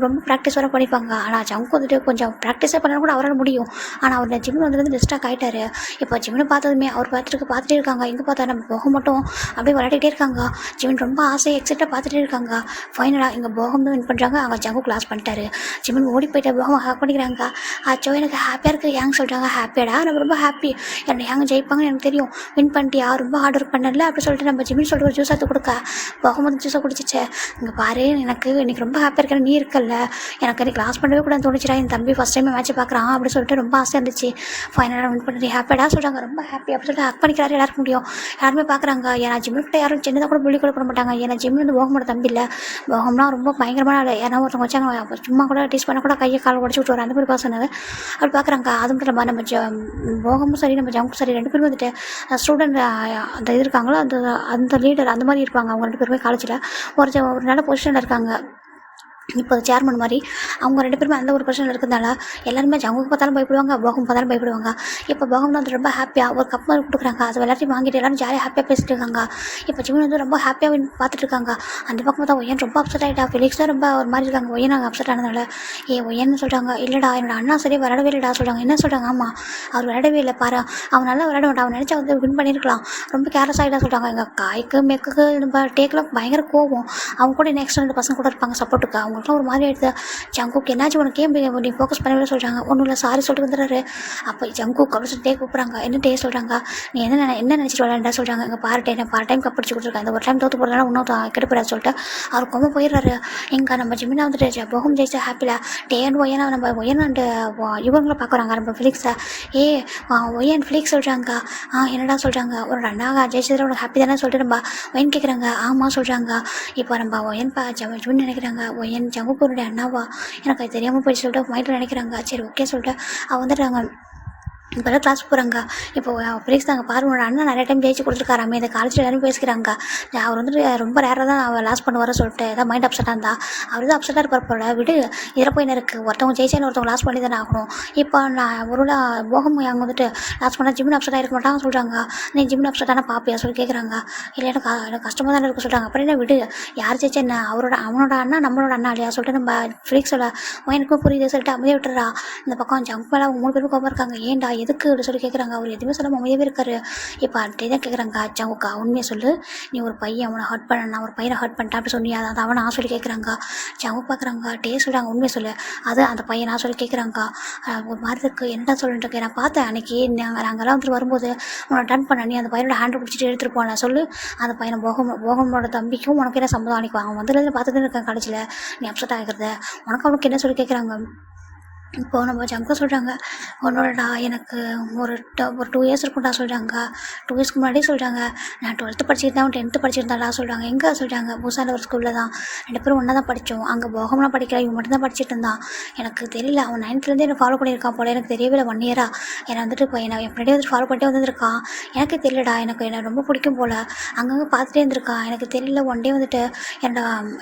Speaker 1: ரொம்ப ப்ராக்டிஸ் வர பண்ணிப்பாங்க. ஆனால் ஜங்கு வந்துட்டு கொஞ்சம் ப்ராக்டிஸே பண்ணாலும் கூட அவரால் முடியும். ஆனால் அவர் ஜிமின் வந்து டிஸ்ட்ராக்ட் ஆகிட்டாரு. இப்போ ஜிமினை பார்த்ததுமே அவர் பார்த்துட்டே இருக்காங்க. எங்கே பார்த்தா நம்ம போகம் மட்டும் அப்படியே விளையாடிட்டே இருக்காங்க. ஜிமின் ரொம்ப ஆசை எக்ஸைட்டாக பார்த்துட்டே இருக்காங்க. ஃபைனலாக இங்கே போகம் தான் வின் பண்ணுறாங்க. அங்கே ஜங்கு கிளாஸ் பண்ணிட்டாரு. ஜிமின் ஓடி போயிட்டு போகம் ஹேக் பண்ணிக்கிறாங்க. அச்சோ எனக்கு ஹாப்பியாக இருக்குது ஏங்க சொல்கிறாங்க. ஹாப்பியாடா, நம்ம ரொம்ப ஹாப்பி, என்னை ஏங்க ஜெயிப்பாங்கன்னு எனக்கு தெரியும், வின் பண்ணிட்டியா, ரொம்ப ஹார்ட் ஒர்க் பண்ணல அப்படி சொல்லிட்டு நம்ம ஜிமின் சொல்லிட்டு ஒரு ஜூஸ் எடுத்து கொடுக்க போகும்போது ஜூஸை குடிச்சிச்சு. இங்கே பாரு, எனக்கு இன்றைக்கி ரொம்ப ஹாப்பியாக இருக்கிற நீ இருக்கல, எனக்கு இன்றைக்கி கிளாஸ் பண்ணவே கூட தோணுச்சுடா, என் தம்பி ஃபஸ்ட் டைம் மேட்ச் பார்க்குறான் அப்படி சொல்லிட்டு ரொம்ப ஆசையாக இருந்துச்சு. ஃபைனலாக வின் பண்ணிட்டு ஹாப்பியாடா சொல்கிறாங்க. ரொம்ப ஹாப்பி அப்படி சொல்லிட்டு ஹக் பண்ணிக்கிறாரு. எல்லாருக்கும் முடியும், யாருமே பார்க்குறாங்க. ஏன்னா ஜிம்மிட்ட யாரும் சின்னதாக கூட புள்ளி கூட பண்ண மாட்டாங்க. ஏன்னா ஜிம் வந்து போகமோட தம்பி இல்லை. போகம்னா ரொம்ப பயங்கரமான ஆள். ஏன்னா ஒருத்தவங்க வச்சாங்க சும்மா கூட டீஸ் பண்ண கூட கையை கால் உடச்சி விட்டு வர அந்த மாதிரி பர்சன் அப்படி பார்க்குறாங்க. அது மட்டும் இல்லாமல் நம்ம போகமும் சரி நம்ம ஜங்கும் சரி 2 பேரும் வந்துட்டு ஸ்டூடெண்ட் அந்த இது இருக்காங்களோ அந்த லீடர் அந்த மாதிரி இருப்பாங்க. அவங்க 2 பேருமே காலேஜில் ஒரு நல்ல பொசிஷனில் இருக்காங்க. இப்போ சேர்மன் மாதிரி அவங்க 2 பேருமே அந்த ஒரு பொசிஷனில் இருக்கிறதால எல்லாருமே ஜங்குக்கு பார்த்தாலும் பயப்படுவாங்க, போகம் பார்த்தாலும் பயப்படுவாங்க. இப்போ போகம் வந்து ரொம்ப ஹாப்பியாக ஒரு கப் மாதிரி கொடுக்குறாங்க. அது எல்லாத்தையும் வாங்கிட்டு எல்லாரும் ஜாலியாக ஹாப்பியாக பேசிட்டு இருக்காங்க. இப்போ ஜிமின் வந்து ரொம்ப ஹாப்பியாக பார்த்துட்டு இருக்காங்க. அந்த பக்கம் தான் ஒயன் ரொம்ப அப்செட் ஆகிட்டா. ஃபிலிக்ஸ் தான் ரொம்ப ஒரு மாதிரி இருக்காங்க. ஒயன் நாங்கள் அப்செட் ஆனதால ஒயன்னு சொல்கிறாங்க. இல்லைடா என்னோட அண்ணா சரியாக விளையாடவே இல்லைடா சொல்கிறாங்க. என்ன சொல்கிறாங்க, ஆமாம் அவர் விளையாடவே இல்லை பாரு, அவன் நல்லா விளையாட மாட்டான், அவன் நினச்சா வந்து வின் பண்ணியிருக்கலாம், ரொம்ப கேர்லெஸ் ஆகிட்டா சொல்கிறாங்க. எங்கள் காய்க்கு மெக்குக்கு நம்ம டேக்கில் பயங்கர கோவம். அவங்க கூட நெக்ஸ்ட் 2 பசங்க கூட இருப்பாங்க சப்போர்ட்டுக்கு. அவங்க ஒரு மாதிரி ஆயிடுது. ஜங்குக்கு என்னாச்சு உனக்கு ஏன் நீ ஃபோக்கஸ் பண்ணவே சொல்கிறாங்க. ஒன்றும் இல்லை சாரி சொல்லிட்டு வந்துடுறாரு. அப்போ ஜங்குக்கு அப்படி சொல்லிட்டு கூப்பிட்றாங்க. என்ன டே சொல்கிறாங்க, நீ என்ன நினச்சிட்டு விளையாண்டா சொல்கிறாங்க. எங்கள் பார்ட் டைம் கப் அடிச்சு கொடுத்துருக்கேன், இந்த ஒரு டைம் தோற்று போகிறதுனால இன்னும் கெடுப்படாது சொல்லிட்டு அவர் கொம்ப போயிடுறாரு. எங்கே நம்ம ஜிமினா வந்துட்டு போகம் ஜெயிச்சா ஹாப்பியில் டேன் ஒயனா நம்ம ஒயன் அண்டு இவங்களை பார்க்குறாங்க. நம்ம ஃபிலிக்ஸை ஒயன் ஃபிலிக்ஸ் சொல்கிறாங்க. என்னடா சொல்கிறாங்க, ஒரு அண்ணா ஜெயிச்சதில் உனக்கு ஹாப்பி தானே சொல்லிட்டு நம்ம ஒயன் கேட்குறாங்க. ஆமாம் சொல்கிறாங்க. இப்போ நம்ம ஒயன் ஜிமின் நினைக்கிறாங்க ஒயன் ஜங்குக்கு அண்ணாவா, எனக்கு அது தெரியாமல் போய் சொல்லிட்டு மைண்டில் நினைக்கிறாங்க. சரி ஓகே சொல்லிட்டு அவள் வந்துடுறாங்க. இப்போல்லாம் கிளாஸ் போகிறாங்க. இப்போ ப்ரைஸ் தாங்க பாரு, உன்னோட அண்ணன் நிறைய டைம் ஜெயிச்சு கொடுத்துருக்காராமே, இந்த காலேஜில் எல்லாரும் பேசிக்கிறாங்க. அவர் வந்துட்டு ரொம்ப ரேராக தான் அவர் லாஸ் பண்ணுவார சொல்லிட்டு ஏதாவது மைண்ட் அப்செட்டாக இருந்தா அவர் தான் அப்செட்டாக இருப்பார் போல. விடு, இதில் போய் என்ன இருக்குது, ஒருத்தவங்க ஜெயிச்சா ஒருத்தவங்க லாஸ் பண்ணி தானே ஆகணும். இப்போ நான் ஒரு போகம் அங்கே வந்துட்டு லாஸ் பண்ணால் ஜிம்மின் அப்செட்டாக இருக்க மாட்டாங்க சொல்கிறாங்க. நீ ஜிம்மின் அப்செட்டான பாப்பியா சொல்லி கேட்குறாங்க. இல்லை எனக்கு கஷ்டமாக தானே இருக்க சொல்கிறாங்க. அப்புறம் என்ன விடு, யார் ஜெயிச்சா என்ன, அவனோட அண்ணா நம்மளோட அண்ணா இல்லையா சொல்லிட்டு நம்ம ஃப்ரீக்ஸோட எனக்கும் புரியுது சொல்லிட்டு அமைதியாக விட்டுறா. இந்த பக்கம் ஜங்க் மேலே அவங்க 3 பேரும் கோபம் இருக்காங்க. ஏன்டா எதுக்கு அப்படி சொல்லி கேட்குறாங்க. அவர் எதுவுமே சொல்லாமல் அமைதியாகவே இருக்காரு. இப்போ அதே தான் கேட்குறாங்க, ஜங்குக்கா உண்மையை சொல்லு, நீ ஒரு பையன் அவனை ஹர்ட் பண்ண, நான் ஒரு பையனை ஹர்ட் பண்ணிட்டேன் அப்படி சொன்னியா, அது அவனை நான் சொல்லி கேட்குறாங்க. ஜங்கு பார்க்குறாங்க, சொல்கிறாங்க உண்மையை சொல்லு, அது அந்த பையன் நான் சொல்லி கேட்குறாங்க. ஒரு மாதிரி இருக்குது, என்னடா சொல்லிட்டு நான் பார்த்தேன் அன்றைக்கி நாங்கள்லாம் வந்துட்டு வரும்போது உன்னை டன் பண்ண, நீ அந்த பையனோட ஹேண்டை பிடிச்சிட்டு எடுத்துகிட்டு போனேன் சொல்லு, அந்த பையனை போகமோட தம்பிக்கும் உனக்கு என்ன சம்மதம், அன்றைக்கி அவன் வந்துருந்து பார்த்துட்டு இருக்கேன் காலேஜில், நீ அப்செட் ஆகிக்கிறத, உனக்கு அவனுக்கு என்ன சொல்லி கேட்குறாங்க. இப்போது நம்ம ஜங்கு சொல்கிறாங்க, உன்னோடடா எனக்கு ஒரு 2 இயர்ஸ் இருக்கும்டா சொல்கிறாங்க. 2 இயர்ஸ்க்கு முன்னாடியே சொல்கிறாங்க, நான் 12th படிச்சிருந்தேன், அவன் 10th படிச்சிருந்தாடா சொல்கிறாங்க. எங்கே சொல்கிறாங்க, பூசால ஒரு ஸ்கூலில் தான் 2 பேரும் ஒன்றா தான் படித்தோம். அங்கே போகம்லாம் படிக்கல, இவன் மட்டும் தான் படிச்சுட்டு இருந்தான். எனக்கு தெரியல, அவன் 9th என்னை ஃபாலோ பண்ணியிருக்கான் போல, எனக்கு தெரியவே இல்லை. 1 இயராக என்னை வந்துட்டு இப்போ என்னை எப்படியே வந்துட்டு ஃபாலோ பண்ணிட்டே வந்துருக்கான். எனக்கு தெரியலடா, என்னை ரொம்ப பிடிக்கும் போல், அங்கங்கே பார்த்துட்டே இருந்திருக்கான். எனக்கு தெரியல. ஒன் டே வந்துட்டு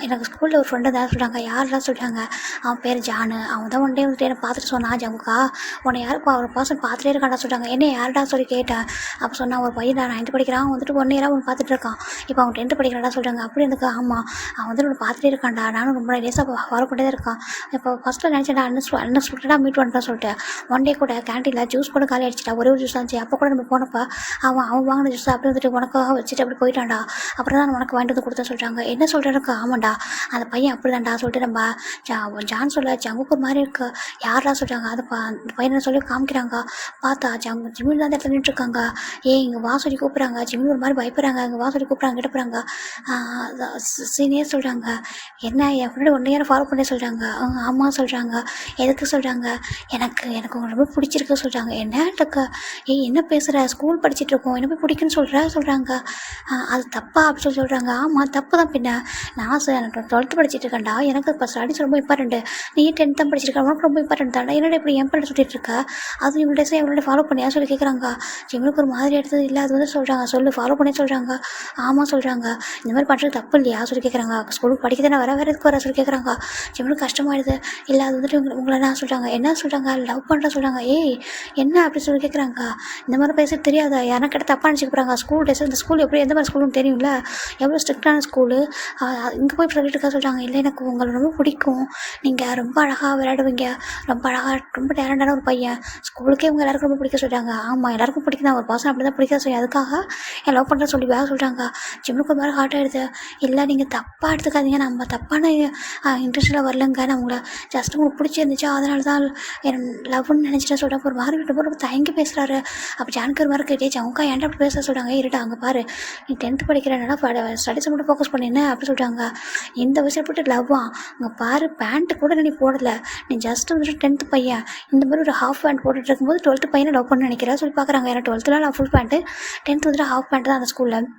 Speaker 1: எனக்கு ஸ்கூலில் ஒரு ஃப்ரெண்டு தான் சொல்கிறாங்க. யாரெல்லாம் சொல்கிறாங்க, அவன் பேர் ஜானு, அவன் தான் ஒன் டே வந்துட்டு பார்த்துட்டு சொன்னா, ஜங்குக்கா உன்னை யாருப்பா ஒரு பர்சன் பார்த்துட்டே இருக்காண்டா சொல்கிறாங்க. என்ன யார்டா சொல்லி கேட்டேன். அப்போ சொன்னால் ஒரு பையன் 9th படிக்கிறான், அவன் வந்துட்டு 1 இயராக அவன் பார்த்துட்டு இருக்கான். இப்போ அவன் 10th படிக்கிறாடா சொல்கிறாங்க. அப்படி எனக்கு ஆமாம், அவன் வந்துட்டு ஒன்று பார்த்துட்டே இருக்காண்டா, நானும் ரொம்ப டேஸாக ஃபாலோ பண்ணிட்டே தான் இருக்கான். இப்போ ஃபஸ்ட்டில் நினச்சேன்டா அன்எக்ஸ்பெக்டடாக மீட் பண்ணிட்டான் சொல்லிட்டு ஒன் டே கூட கேன்டீனில் ஜூஸ் கூட காலி அடிச்சிட்டா, ஒரே ஒரு ஜூஸ் இருந்துச்சு. அப்போ கூட நம்ம போனப்போ அவன் வாங்கின ஜூஸ் அப்படி வந்துட்டு உனக்காக வச்சுட்டு அப்படி போயிட்டான்டா. அப்புறம் தான் உனக்கு வாங்கிட்டு வந்து கொடுத்தா சொல்கிறாங்க. என்ன சொல்கிறேன்னு ஆமாண்டா, அந்த பையன் அப்படி தான்டா சொல்லிட்டு நம்ம ஜான் சொல்ல ஜங்குக்கு மாதிரி இருக்குது. யாரா சொல்கிறாங்க, அது அந்த பையனை சொல்லி காமிக்கிறாங்க. பார்த்தா ஜிம்மின் தான் இடத்துல நின்றுருக்காங்க. இங்கே வா சொல்லி கூப்பிட்றாங்க. ஜிம்மின் ஒரு மாதிரி பயப்படுறாங்க. இங்கே வா சொல்லி கூப்பிட்றாங்க, கிட்ட போகிறாங்க. சீனியர் சொல்கிறாங்க, என்ன என் ஃப்ரெண்டு 1 இயர் ஃபாலோ பண்ணி சொல்கிறாங்க. ஆமாம் சொல்கிறாங்க. எதுக்கு சொல்கிறாங்க, எனக்கு உங்களை ரொம்ப பிடிச்சிருக்கு சொல்கிறாங்க. என்னட்டுக்கு என்ன பேசுகிற, ஸ்கூல் படிச்சுட்டு இருக்கோம், என்ன போய் பிடிக்குன்னு சொல்கிறாங்க. அது தப்பா அப்படி சொல்கிறாங்க. ஆமாம் தப்பு தான், பின்ன நான் 12th படிச்சுட்டு இருக்கேன்டா, எனக்கு இப்போ ஸ்டடிஸ் ரொம்ப இம்பார்ட்டண்ட்டு, நீ 10th தான் படிச்சிருக்கேன், உனக்கு ரொம்ப இம்பார்ட்டன்ட் தான்டா, என்னடா இப்படி என் பண்ண சொல்லிட்டு இருக்கா, அது இவங்க டேஸாக இவங்களோட ஃபாலோ பண்ணியா சொல்லி கேட்குறாங்க. ஜிம்முக்கு ஒரு மாதிரி எடுத்தது இல்லை, அது வந்து சொல்கிறாங்க, சொல்லு ஃபாலோ பண்ணி சொல்கிறாங்க. ஆமாம் சொல்கிறாங்க. இந்த மாதிரி பண்ணுறது தப்பு இல்லையா சொல்லி கேட்குறாங்க. ஸ்கூலுக்கு படிக்க தானே வேறு எதுக்கு வர சொல்லி கேட்குறாங்க. ஜிம்முக்கு கஷ்டமாயிடுது. இல்லை அது வந்துட்டு உங்களை என்ன சொல்கிறாங்க, லவ் பண்ணுற சொல்கிறாங்க. என்ன அப்படி சொல்லி கேட்குறாங்க. இந்த மாதிரி பேச தெரியாதா, யாரும் கிட்ட தப்பாக நினச்சிக்க போகிறாங்க. ஸ்கூல் டேஸ் இந்த ஸ்கூல் எப்படி எந்த மாதிரி ஸ்கூலுன்னு தெரியும்ல, எவ்வளோ ஸ்ட்ரிக்டான ஸ்கூலு, இங்கே போய் சொல்லிட்டு இருக்கா சொல்கிறாங்க. இல்லை எனக்கு உங்களை ரொம்ப பிடிக்கும், நீங்கள் ரொம்ப அழகாக விளையாடுவீங்க, ரொம்ப அழகாக ரொம்ப டேலண்டான ஒரு பையன், ஸ்கூலுக்கே இவங்க எல்லாருக்கும் ரொம்ப பிடிக்க சொல்கிறாங்க. ஆமாம் எல்லாருக்கும் பிடிக்கும் தான், ஒரு பர்சன் அப்படி தான் பிடிக்க சொல்லி அதுக்காக என் லவ் பண்ணுற சொல்லி வேக சொல்கிறாங்க. ஜிம்முக்கு ஒரு மாதிரி ஹார்ட் ஆகிடுது. இல்லை நீங்கள் தப்பாக எடுத்துக்காதீங்க, நம்ம தப்பான இன்ட்ரெஸ்ட்டில் வரலங்க, நான் உங்களை ஜஸ்ட் உங்களுக்கு பிடிச்சிருந்துச்சா அதனால தான் என் லவ்னு நினச்சிட்டு சொல்கிறேன். ஒரு மாதிரி விட்டு ரொம்ப தயங்கி பேசுகிறாரு. அப்போ ஜானுக்கு ஒரு மாதிரி கேட்டே ஜவுக்கா ஏன்டா அப்படி பேச சொல்கிறாங்க. இருட்டா அங்கே பாரு, நீ 10th படிக்கிறனால ஸ்டடீஸை மட்டும் ஃபோக்கஸ் பண்ணின்னு அப்படி சொல்கிறாங்க. இந்த விஷயம் போட்டு லவ்வா அங்கே பாரு, பேண்ட்டு கூட நீ போடலை, நீ ஜஸ்ட் வந்துட்டு 10th பையன் இந்த மாதிரி ஒரு ஹாஃப் பேண்ட் போட்டுட்டு இருக்கும்போது 12th பையனை லவ் பண்ண நினைக்கிறேன் சொல்லி பார்க்குறாங்க. ஏன்னா 12th ஃபுல் பேண்ட்டு, 10th வந்துட்டு ஹாஃப் பேண்ட் தான் அந்த ஸ்கூலில்.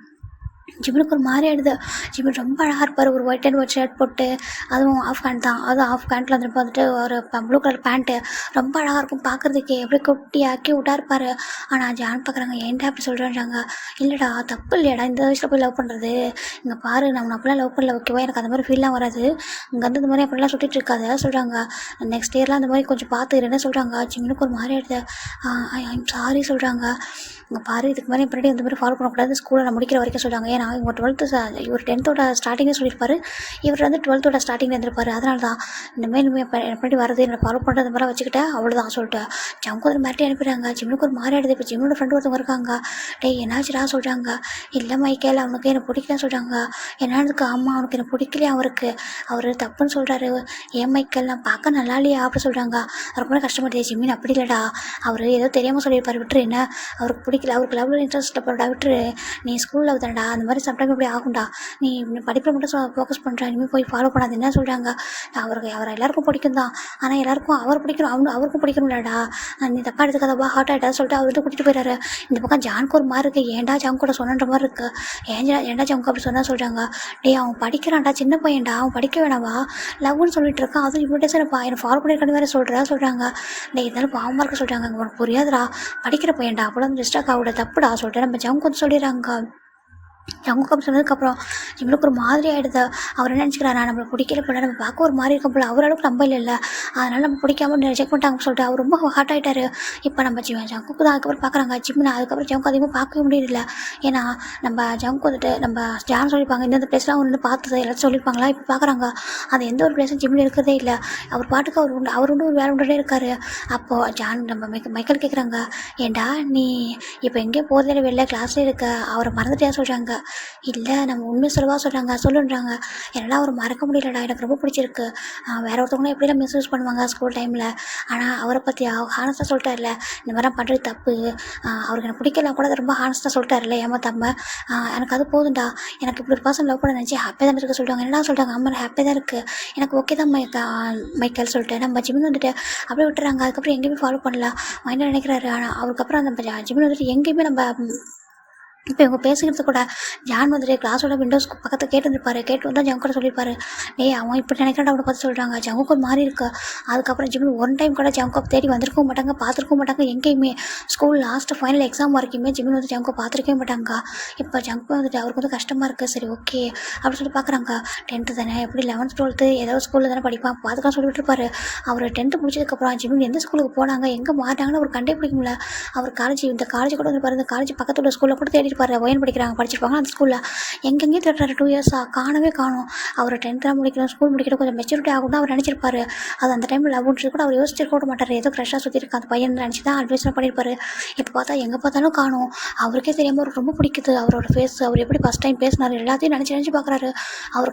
Speaker 1: ஜிம்முக்கு ஒரு மாதிரி ஆகிடுது. ஜிம்மு ரொம்ப அழகாக இருப்பார், ஒரு ஒயிட் அண்ட் ஒயிட் ஷர்ட் போட்டு, அதுவும் ஆஃப் பேண்ட் தான், அதுவும் ஆஃப் பேண்ட்டில் வந்துட்டு ஒரு ப்ளூ கலர் பேண்ட்டு ரொம்ப அழகாக இருக்கும் பார்க்குறதுக்கே, எப்படி குட்டியாக க்யூட்டாக இருப்பார். ஆனால் ஜான் பார்க்குறாங்க, ஏன்டா அப்படி சொல்கிறாங்க. இல்லைடா தப்பு இல்லையாடா இந்த வயசில் போய் லவ் பண்ணுறது, இங்கே பாரு நான் அப்படிலாம் லவ் பண்ணல ஓகேவா, எனக்கு அந்த மாதிரி ஃபீல்லாம் வராது, இங்கே வந்து இந்த மாதிரி அப்படிலாம் சுட்டிகிட்டு இருக்காது சொல்கிறாங்க. நெக்ஸ்ட் இயர்லாம் அந்த மாதிரி கொஞ்சம் பார்த்துக்கிறேன்னு சொல்கிறாங்க. ஜிம்முக்கு ஒரு மாதிரி ஆகிடுது. ஐம் சாரி சொல்கிறாங்க. இங்கே பாரு, இதுக்கு மாதிரி எப்படி இந்த மாதிரி ஃபாலோ பண்ணக்கூடாது, ஸ்கூலில் நான் முடிக்கிற வரைக்கும் சொல்கிறாங்க. ஏன்னா இவங்க 12th இவர் 10th ஸ்டார்டிங்கே சொல்லியிருப்பார், இவர் வந்து 12th ஸ்டார்டிங்கில் இருந்திருப்பார். அதனால தான் இந்தமாதிரி எப்படி வரது என்னை ஃபாலோ பண்ணுறது மாதிரிலாம் வச்சுக்கிட்டேன் அவ்வளோதான் சொல்லிட்டு ஜம்முக்கு ஒரு மிரட்டி அனுப்பிடுறாங்க. ஜிம்முக்கு ஒரு மாதிரி ஆகிடுது. இப்போ ஜிம்மோட ஃப்ரெண்டு ஒருத்தவங்க இருக்காங்க. என்னாச்சுடா சொல்கிறாங்க. இல்லை மைக்கேல் அவனுக்கு என்னை பிடிக்கலன்னு சொல்கிறாங்க. என்னதுக்கு, ஆமாம் அவனுக்கு என்னை பிடிக்கலையே, அவர் தப்புன்னு சொல்கிறாரு. ஏன் மைக்கேல் நான் பார்க்க நல்லா இல்லையா அப்படி சொல்கிறாங்க. ரொம்ப கஷ்டப்படுது. ஜிம்மின் அப்படி இல்லைடா, அவர் ஏதோ தெரியாமல் சொல்லியிருப்பார், விட்டுரு, என்ன அவருக்கு பிடிக்கல, அவருக்கு லவ்ல இன்ட்ரெஸ்ட் போடா, விட்டுரு, நீ ஸ்கூலில் தானடா அந்த மாதிரி சம்டைம் இப்படி ஆகும்டா, நீ படிப்பில் மட்டும் ஃபோக்கஸ் பண்ணுற, இனிமேல் போய் ஃபாலோ பண்ணாது என்ன சொல்கிறாங்க. அவரை எல்லாருக்கும் பிடிக்கும் தான், ஆனால் எல்லாருக்கும் அவர் பிடிக்கணும், அவருக்கும் பிடிக்கணும்லடா, நீ தப்பாக எடுத்துக்காதப்பா ஹார்ட் ஆகிட்டா சொல்லிட்டு அவர் வந்து கூட்டிகிட்டு போயிடாரு. இந்த பக்கம் ஜான்க்கு ஒரு மாதிரி இருக்குது, ஏன்டா ஜான் கூட சொன்னன்ற மாதிரி இருக்குது. ஏன்டா ஜான்க்கு அப்படி சொன்னா சொல்கிறாங்க. டேய் அவன் படிக்கிறான்டா, சின்ன பையன்டா, அவன் படிக்க வேணாவா, லவ்னு சொல்லிட்டு இருக்கான், அதுவும் இன்விடேஷன் என்னை ஃபாலோ பண்ணியிருக்கான்னு வேறு சொல்கிறாங்க. டே இருந்தாலும் பாவமாக இருக்க சொல்கிறாங்க, உனக்கு புரியாதுடா, படிக்கிற பையன்டா, அப்போலாம் டிஸ்ட்ராக்ட் ஆகக்கூட தப்புடா சொல்லிட்டு நம்ம ஜான்க்கு வந்து சொல்லிடுறாங்க. ஜங்குக்கு அப்படி சொன்னதுக்கப்புறம் இவனுக்கு ஒரு மாதிரி ஆகிடுது. அவர் என்ன நினச்சிக்கிறாரா, நம்மளை பிடிக்கல போல, நம்ம பார்க்க ஒரு மாதிரி இருக்கும் போல, அவரளவுக்கு நம்ம இல்லை, அதனால் நம்ம பிடிக்காம ரிஜெக்ட் பண்ணிட்டாங்கன்னு சொல்லிட்டு அவர் ரொம்ப ஹார்ட் ஆகிட்டாரு. இப்போ நம்ம ஜங்குக்கு தான் அதுக்கப்புறம் பார்க்குறாங்க ஜிம்னு. அதுக்கப்புறம் ஜங்கு அதிகமாக பார்க்கவே முடியல, ஏன்னா நம்ம ஜங்கு வந்துட்டு நம்ம ஜான் சொல்லியிருப்பாங்க இந்த பிளேஸ்லாம் வந்து பார்த்தது எல்லாத்தையும் சொல்லியிருப்பாங்களா. இப்போ பார்க்குறாங்க அது எந்த ஒரு பிளேஸும் ஜிம்மில் இருக்கிறதே இல்லை, அவர் பாட்டுக்கு அவர் ஒரு வேலை உண்டே இருக்காரு. அப்போது ஜான் நம்ம மைக்கேல் கேட்குறாங்க, ஏண்டா நீ இப்போ எங்கேயும் போகிறதே வெளில கிளாஸ்லேயே இருக்க, அவரை மறந்துட்டே சொல்கிறாங்க. இல்லை நம்ம உண்மை சொல்லுன்றாங்க. என்னால் அவர் மறக்க முடியலடா, எனக்கு ரொம்ப பிடிச்சிருக்கு. வேற ஒருத்தவங்களும் எப்படிலாம் மிஸ்யூஸ் பண்ணுவாங்க ஸ்கூல் டைமில், ஆனால் அவரை பற்றி ஹானஸ்ட்டாக சொல்லிட்டார்ல, இந்த மாதிரிலாம் பண்ணுறது தப்பு, அவருக்கு எனக்கு பிடிக்கலாம் கூட ரொம்ப ஹானஸ்ட்டாக சொல்லிட்டார்ல ஏமாத்தாம, எனக்கு அது போதும்டா, எனக்கு இப்படி ஒரு பர்சன் லவ் பண்ண நினச்சி ஹாப்பியாக தான் இருக்க சொல்லிட்டாங்க. என்னடா சொல்கிறாங்க, அம்மா ஹாப்பியாக தான் இருக்குது, எனக்கு ஓகே தான் மைக்கேல் சொல்லிட்டு நம்ம ஜிம்மின் வந்துட்டு அப்படியே விட்டுறாங்க. அதுக்கப்புறம் எங்கேயுமே ஃபாலோ பண்ணல மைண்டில் நினைக்கிறாரு. ஆனால் அவருக்கப்புறம் அந்த ஜிம்மின் வந்துட்டு எங்கேயுமே நம்ம இப்போ இவங்க பேசிக்கிறது கூட ஜான் வந்துட்டு கிளாஸோட விண்டோஸ் பக்கத்தில் கேட்டு வந்தால் ஜங்கு கூட சொல்லியிருப்பாரு, அவன் இப்படி நினைக்கிறான் அவனை பார்த்து சொல்கிறாங்க. ஜங்குக்கு ஒரு மாதிரி இருக்குது. அதுக்கப்புறம் ஜிம்மின் ஒன் டைம் கூட ஜங்கு தேடி வந்திருக்கவும் மாட்டாங்க, பார்த்துருக்கவும் மாட்டாங்க. எங்கேயுமே ஸ்கூல் லாஸ்ட்டு ஃபைனல் எக்ஸாம் வரைக்குமே ஜிம்மின் வந்து ஜங்கு பார்த்துருக்கவே மாட்டாங்க. இப்போ ஜங்கு வந்துட்டு அவருக்கு வந்து கஷ்டமாக இருக்குது. சரி ஓகே அப்படின்னு சொல்லி பார்க்குறாங்க. 10th தானே, எப்படி 11th 12th ஏதாவது ஸ்கூலில் தானே படிப்பான், பார்த்துக்கலாம் சொல்லிட்டு இருப்பாரு. அவர் 10th முடிச்சதுக்கப்புறம் ஜிம்மின் எந்த ஸ்கூலுக்கு போனாங்க, எங்கே மாட்டாங்கன்னு அவர் கண்டே பிடிக்க முடியல. அவர் இந்த காலேஜ் கூட வந்து பாருங்க, காலேஜ் பக்கத்தில் உள்ள ஸ்கூலில் கூட தேடி ஒயன் படிச்சிருப்பாங்க அந்த ஸ்கூலில், எங்கெங்கேயும் தேடுறாரு 2 இயர்ஸாக காணும். அவர் 10th முடிக்கணும், ஸ்கூல் முடிக்கணும், கொஞ்சம் மெச்சூரிட்டி ஆகும் தான் அவர் நினச்சிருப்பாரு. அது அந்த டைமில் லவ்ன்றது கூட அவர் யோசிச்சிருக்க கூட மாட்டார், ஏதோ க்ரஷ்ஷாக சுற்றிருக்க அந்த பையன் நினச்சி தான் அட்வைஸ்லாம் பண்ணியிருப்பாரு. இப்போ பார்த்தா எங்கே பார்த்தாலும் காணும். அவருக்கே தெரியாமல் அவருக்கு ரொம்ப பிடிக்குது அவரோட ஃபேஸ், அவர் எப்படி ஃபஸ்ட் டைம் பேசினார் எல்லாத்தையும் நினச்சி பார்க்குறாரு.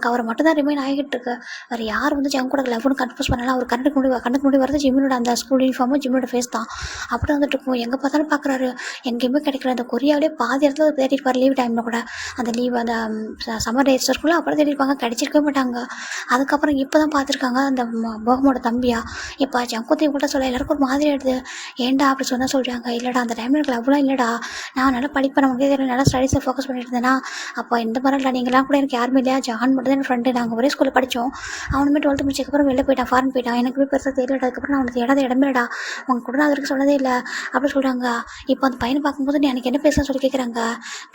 Speaker 1: அவரை மட்டும் தான் ரிமைன் ஆகிட்டு இருக்கு. அவர் யார் வந்து ஜங்கு கூட லவ்னு கன்ஃபியூஸ் பண்ணலாம், அவர் கண்ணுக்கு முன்னாடி வரது ஜிம்மினோட அந்த ஸ்கூல் யூனிஃபார்மும் ஜிம்மினோட ஃபேஸ் தான். அப்படி வந்துட்டு இருக்கும், எங்கே பார்த்தாலும் பார்க்குறாரு, எங்கேயுமே கிடைக்கல. அந்த கொரியாவிலே பாதி இடத்துல தேடிட்டு லீவ் டைமில் கூட, அந்த லீவ் அந்த சம்மர் டேஸ் இருக்குள்ள அப்புறம் தேடிருப்பாங்க, கிடைச்சிருக்கவே மாட்டாங்க. அதுக்கப்புறம் இப்போ தான் பார்த்துருக்காங்க அந்த போகமோட தம்பியா. இப்போ ஜங்குத்தையும் கூட சொல்ல எல்லாருக்கும் ஒரு மாதிரி ஆயிடுது. ஏன்டா அப்படி சொன்னால் சொல்கிறாங்க, இல்லைடா அந்த டைமில் எனக்கு லவ்லாம் இல்லைடா, நான் நல்லா படிப்பேன், நமக்கு தெரியல, நல்லா ஸ்டடீஸை ஃபோக்கஸ் பண்ணிட்டு இருந்தேன்னா. அப்போ இந்த மாதிரி இல்லை, நீங்களாம் கூட எனக்கு யாருமே இல்லையா, ஜான் மட்டும் தான் என் ஃப்ரெண்டு, நாங்கள் ஒரே ஸ்கூலில் படித்தோம். அவனுமே 12th முடிச்சதுக்கப்புறம் வெளில போயிட்டான், ஃபாரின் போயிட்டான், எனக்கு பெருசாக தெரியல. அதுக்கப்புறம் நான் அவனுக்கு இடமேடா, அவங்க கூட நான் அதற்கு சொன்னதே இல்லை அப்படி சொல்கிறாங்க. இப்போ அந்த பையனை பார்க்கும்போது நீ எனக்கு என்ன பேச சொல்லி கேட்குறாங்க.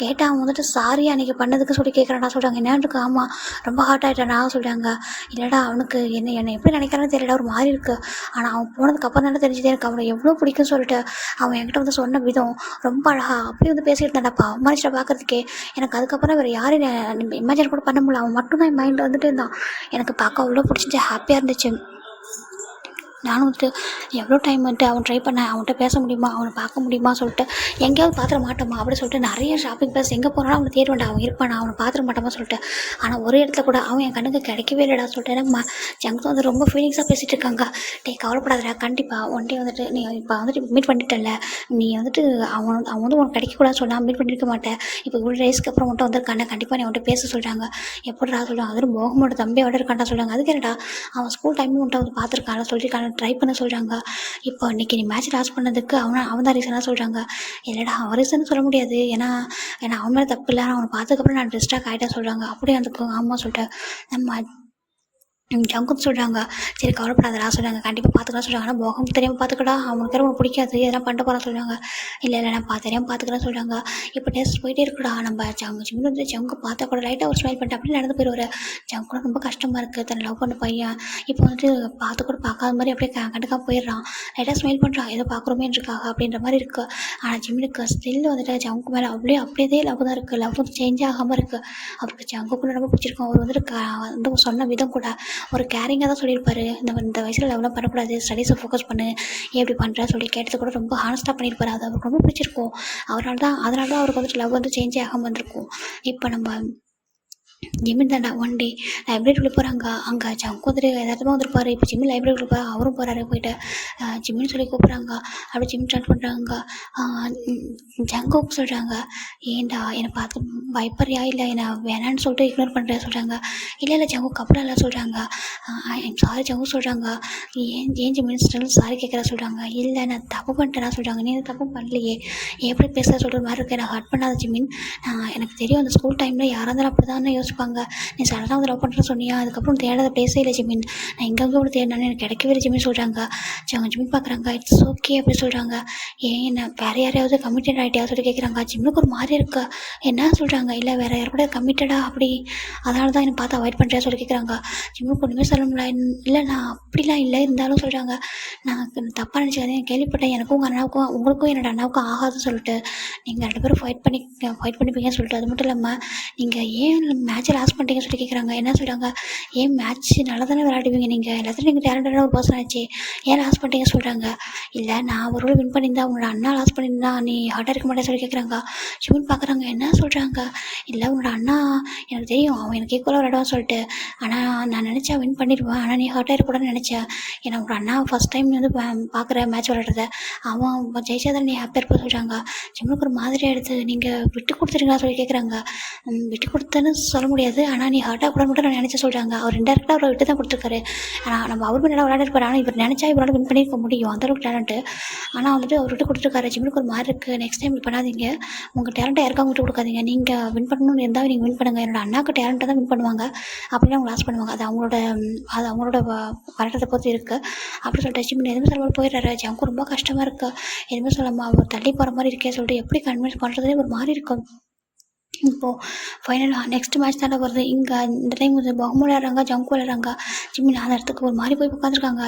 Speaker 1: கேட்டால் அவன் வந்துட்டு சாரி அன்றைக்கி பண்ணதுக்கு சொல்லி கேட்குறானா சொல்கிறாங்க. என்னன்னு இருக்கு, ஆமாம் ரொம்ப ஹார்ட் ஆகிட்டானா சொல்கிறாங்க. இல்லைடா அவனுக்கு என்னை எப்படி நினைக்கிறான்னு தெரியல, ஒரு மாதிரி இருக்குது, ஆனால் அவன் போனதுக்கு அப்புறம் தானே தெரிஞ்சதே எனக்கு அவனை எவ்வளோ பிடிக்கும்னு சொல்லிட்டு. அவன் என்கிட்ட வந்து சொன்ன விதம் ரொம்ப அழகா அப்படி வந்து பேசிட்டு இருந்தான்டாப்பா, அம்மாச்சிட்ட பார்க்குறதுக்கே எனக்கு. அதுக்கப்புறம் வேறு யாரும் இமேஜின் கூட பண்ண முடியல, அவன் மட்டும் தான் என் மைண்டில் வந்துட்டு இருந்தான். எனக்கு பார்க்க அவ்வளோ பிடிச்சிச்சு, ஹாப்பியாக இருந்துச்சு. நானும் வந்துட்டு எவ்வளோ டைம் வந்துட்டு அவன் ட்ரை பண்ணேன், அவன்கிட்ட பேச முடியுமா, அவனை பார்க்க முடியுமா சொல்லிட்டு, எங்கேயாவது பார்த்துட மாட்டோமா அப்படி சொல்லிட்டு நிறைய ஷாப்பிங் பிளேஸ் எங்கே போனாலும் அவனை தேடுவேன்டா, அவன் இருப்பானா, அவனை பார்த்துட மாட்டோமா சொல்லிட்டு. ஆனால் ஒரு இடத்துல கூட அவன் என் கண்ணுக்கு கிடைக்கவே இல்லைடா சொல்லிட்டு. எனக்கு ஜங்கு வந்து ரொம்ப ஃபீலிங்ஸாக பேசிகிட்டு இருக்காங்க. டே கவலைப்படாதடா, கண்டிப்பாக ஒன் டே வந்துட்டு நீ இப்போ வந்துட்டு மீட் பண்ணிட்டல, நீ வந்துட்டு அவன் வந்து உனக்கு கிடைக்கக்கூடாதுன்னு சொன்னால் மீட் பண்ணியிருக்க மாட்டேன். இப்போ இவ்வளோ டேஸ்க்கு அப்புறம் வந்துட்டு வந்திருக்கானே, கண்டிப்பாக நீ அவன்கிட்ட பேச சொல்கிறாங்க. எப்படிடா சொல்கிறாங்க, அதுவும் மோகமோட தம்பியோட இருக்கான்டா சொல்கிறாங்க. அதுக்கு என்னடா அவன் ஸ்கூல் டைமும் வந்துட்டு வந்து பார்த்துருக்கான சொல்லியிருக்கான, ட்ரை பண்ண சொல்கிறாங்க. இப்போ இன்றைக்கி நீ மேட்ச் லாஸ் பண்ணதுக்கு அவன் தான் ரீசனாக சொல்கிறாங்க. இல்லைடா அவன் ரீசன் சொல்ல முடியாது, ஏன்னா அவன் மேலே தப்பு இல்லை, அவனை பார்த்ததுக்கப்புறம் நான் டிஸ்ட்ராக்ட் ஆகிட்டேன் சொல்கிறாங்க. அப்படியே வந்துக்கும் ஆமாம் சொல்லிட்டு நம்ம ஜங்குன்னு சொல்கிறாங்க. சரி கவலைப்படாதடா சொல்கிறாங்க, கண்டிப்பாக பார்த்துக்கலாம் சொல்கிறாங்க. ஆனால் போகம் தெரியாமல் பார்த்துக்கடா, அவனுக்கு உனக்கு பிடிக்காது, எதெல்லாம் பண்ணிட்டு போகிறான் சொல்கிறாங்க. இல்லை நான் தெரியாமல் பார்த்துக்கலாம் சொல்கிறாங்க. இப்போ டேஸ்ட் போயிட்டே இருக்குடா, நம்ம ஜிம்மில் வந்து ஜங்கு பார்த்தா கூட லைட்டாக ஒரு ஸ்மைல் பண்ணிட்டு அப்படியே நடந்து போயிடுவார். ஜங்கு கூட ரொம்ப கஷ்டமாக இருக்குது, தன்னை லவ் பண்ண பையன் இப்போ வந்துட்டு பார்த்து கூட பார்க்காத மாதிரி அப்படியே கண்டுக்காம போயிடுறான். லைட்டாக ஸ்மைல் பண்ணுறான், ஏதோ பார்க்குறோமே இருக்காங்க அப்படின்ற மாதிரி இருக்குது. ஆனால் ஜிம்முக்கு ஸ்டில் வந்துட்டு ஜங்கு மேலே அப்படியே லவ் தான் இருக்குது, லவ் வந்து சேஞ்ச் ஆகாமல் இருக்குது. அவருக்கு ஜங்கு கூட ரொம்ப பிடிச்சிருக்கும். அவர் வந்துட்டு சொன்ன விதம் கூட ஒரு கேரிங்காக தான் சொல்லியிருப்பாரு, இந்த வயசில் லெவலாம் பண்ணக்கூடாது, ஸ்டடீஸை ஃபோக்கஸ் பண்ணு, ஏன் இப்படி பண்ணுற சொல்லி கேட்டது கூட ரொம்ப ஹானஸ்ட்டாக பண்ணியிருப்பாரு. அது அவருக்கு ரொம்ப பிடிச்சிருக்கும். அதனால தான் அவருக்கு வந்துட்டு லவ் வந்து சேஞ்ச் ஆகாமல் வந்திருக்கும். இப்போ நம்ம ஜிம்மின் தாண்டா ஒன் டே லைப்ரரிக்குள்ளே போகிறாங்க. அங்கே ஜங்கு வந்துட்டு எதார்த்தமாக வந்துருப்பாரு. இப்போ ஜிம்மி லைப்ரரிக்குள்ளே போய் அவரும் போகிறாரு. போயிட்டு ஜிம்மின்னு சொல்லி கூப்பிட்றாங்க. அப்படி ஜிம் ஸ்டார்ட் பண்ணுறாங்க. ஜங்குக்கு சொல்கிறாங்க, ஏன்டா என்னை பார்த்து பயப்படுறியா இல்லை என்னை வேணான்னு சொல்லிட்டு இக்னோர் பண்ணுறியா சொல்கிறாங்க. இல்லை இல்லை ஜங்குக்கு அப்படிலாம் இல்லை சொல்கிறாங்க. ஐம் சாரி ஜங்கு சொல்கிறாங்க. ஏன் ஜிம்மின்னு ஸ்டில் சாரி கேட்குறா சொல்கிறாங்க. இல்லை நான் தப்பு பண்ணிட்டேனா சொல்கிறாங்க. நீ தப்பு பண்ணலையே, எப்படி பேசுகிற சொல்கிற மாதிரி இருக்கு, நான் ஹர்ட் பண்ணாத ஜிம்மின். எனக்கு தெரியும் அந்த ஸ்கூல் டைமில் யாராக இருந்தாலும் அப்படி தான் யோசிப்பாங்க. நீ சடனாக வந்து லவ் பண்ணுறேன்னு சொன்னியா, அதுக்கப்புறம் தேடாத பிளேஸே இல்லை ஜிமின். நான் எங்கெங்கே கூட தேடினாலும் எனக்கு கிடைக்கவே இல்லை ஜிமின் சொல்கிறாங்க. ஜிமின் பார்க்குறாங்க. இட்ஸ் ஓகே அப்படி சொல்கிறாங்க. ஏன் என்ன வேறு யாரையாவது கமிட்டட் ஆகிட்டியா சொல்லி கேட்குறாங்க. ஜிம்முக்கு ஒரு மாதிரி இருக்கா என்ன சொல்கிறாங்க. இல்லை வேறு யார் கூட கமிட்டடா அப்படி அதனால தான் என்னை பார்த்து அவாய்ட் பண்ணுறியா சொல்லி கேட்குறாங்க. ஜிம்முக்கு ஒன்றுமே சொல்ல முடியல. இல்லை நான் அப்படிலாம் இல்லை, இருந்தாலும் சொல்கிறாங்க நான் தப்பாக நினச்சிக்காதே, கேள்விப்பட்டேன் எனக்கும் உங்கள் அண்ணாவுக்கும் உங்களுக்கும் என்னோட அண்ணாவுக்கும் ஆகாதுன்னு சொல்லிட்டு நீங்கள் 2 பேரும் ஃபைட் பண்ணிப்பீங்கன்னு சொல்லிட்டு. அது மட்டும் இல்லாமல் நீங்கள் ஏன் மேட்ச்சை லாஸ் பண்ணிட்டீங்கன்னு சொல்லி கேட்குறாங்க. என்ன சொல்கிறாங்க, ஏன் மேட்ச் நல்லா தானே விளையாடுவீங்க, நீங்கள் எல்லாத்தையும் நீங்கள் டேலண்டான ஒரு பர்சன் ஆச்சு, ஏன் லாஸ் பண்ணிட்டீங்க சொல்கிறாங்க. இல்லை நான் ஒரு ரோல் வின் பண்ணியிருந்தா உன்னோட அண்ணா லாஸ் பண்ணியிருந்தா நீ ஹார்ட்டாக இருக்க மாட்டேன்னு சொல்லி கேட்குறாங்க. சிவன் பார்க்குறாங்க. என்ன சொல்கிறாங்க. இல்லை உன்னோட அண்ணா எனக்கு தெரியும் அவன் எனக்கு ஈக்குவலாக விளையாடுவான்னு சொல்லிட்டு, ஆனால் நான் நினச்சா வின் பண்ணிடுவேன், ஆனால் நீ ஹார்ட்டாக இருக்கக்கூடாதுன்னு நினச்சேன். ஏன்னா உன்னோட அண்ணா ஃபஸ்ட் டைம் வந்து பார்க்குற மேட்ச் விளையாடுறத அவன் ஜெயிச்சா தான் நீ ஹாப்பியாக இருப்ப சொல்கிறாங்க. சிவனுக்கு ஒரு மாதிரியாக எடுத்து நீங்கள் விட்டு கொடுத்துருங்களா சொல்லி கேட்குறாங்க. விட்டு கொடுத்தேன்னு சொல்ல முடியாது, ஆனால் நீ ஹார்ட்டாக கூட மட்டும் நான் நினச்ச சொல்கிறாங்க. அவர் இன்டெரக்டாக அவரை விட்டு தான் கொடுத்துருக்காரு. ஆனால் நம்ம அவர் நல்லா விளையாடிருப்பாரு, ஆனால் இவர் நினச்சா இவரால் வின் பண்ணியிருக்க முடியும், அந்தளவுக்கு டேலண்ட்டு. ஆனால் வந்துட்டு அவர் விட்டு கொடுத்துருக்காரு. ஜிம்முக்கு ஒரு மாதிரி இருக்குது, நெக்ஸ்ட் டைம் பண்ணாதீங்க, உங்கள் டேலண்ட்டை யாருக்காக விட்டு கொடுக்காதீங்க, நீங்கள் வின் பண்ணணும்னு இருந்தால் நீங்கள் வின் பண்ணுங்கள். என்னோட அண்ணாக்கு டேலண்ட்டை தான் வின் பண்ணுவாங்க, அப்படின்னா அவங்க லாஸ் பண்ணுவாங்க, அது அவங்களோட வரட்டத்தை பொறுத்து இருக்குது அப்படி சொல்லிட்டு ஜிம்மு எதுவுமே சொல்ல போயிடுறாரு. ஜம்முக்கு ரொம்ப கஷ்டமாக இருக்குது, எதுவுமே சொல்லாமல் அவர் தள்ளி போகிற மாதிரி இருக்கே சொல்லிட்டு எப்படி கன்வின்ஸ் பண்ணுறதுனே ஒரு மாதிரி இருக்கும். இப்போது ஃபைனலாக நெக்ஸ்ட் மேட்ச் தானே வருது. இங்கே இந்த டைம் வந்து பொகம் விளையாடுறாங்க, ஜங்கு விளையாடுறாங்க. ஜிம்மி அந்த இடத்துக்கு ஒரு மாதிரி போய் உட்காந்துருக்காங்க.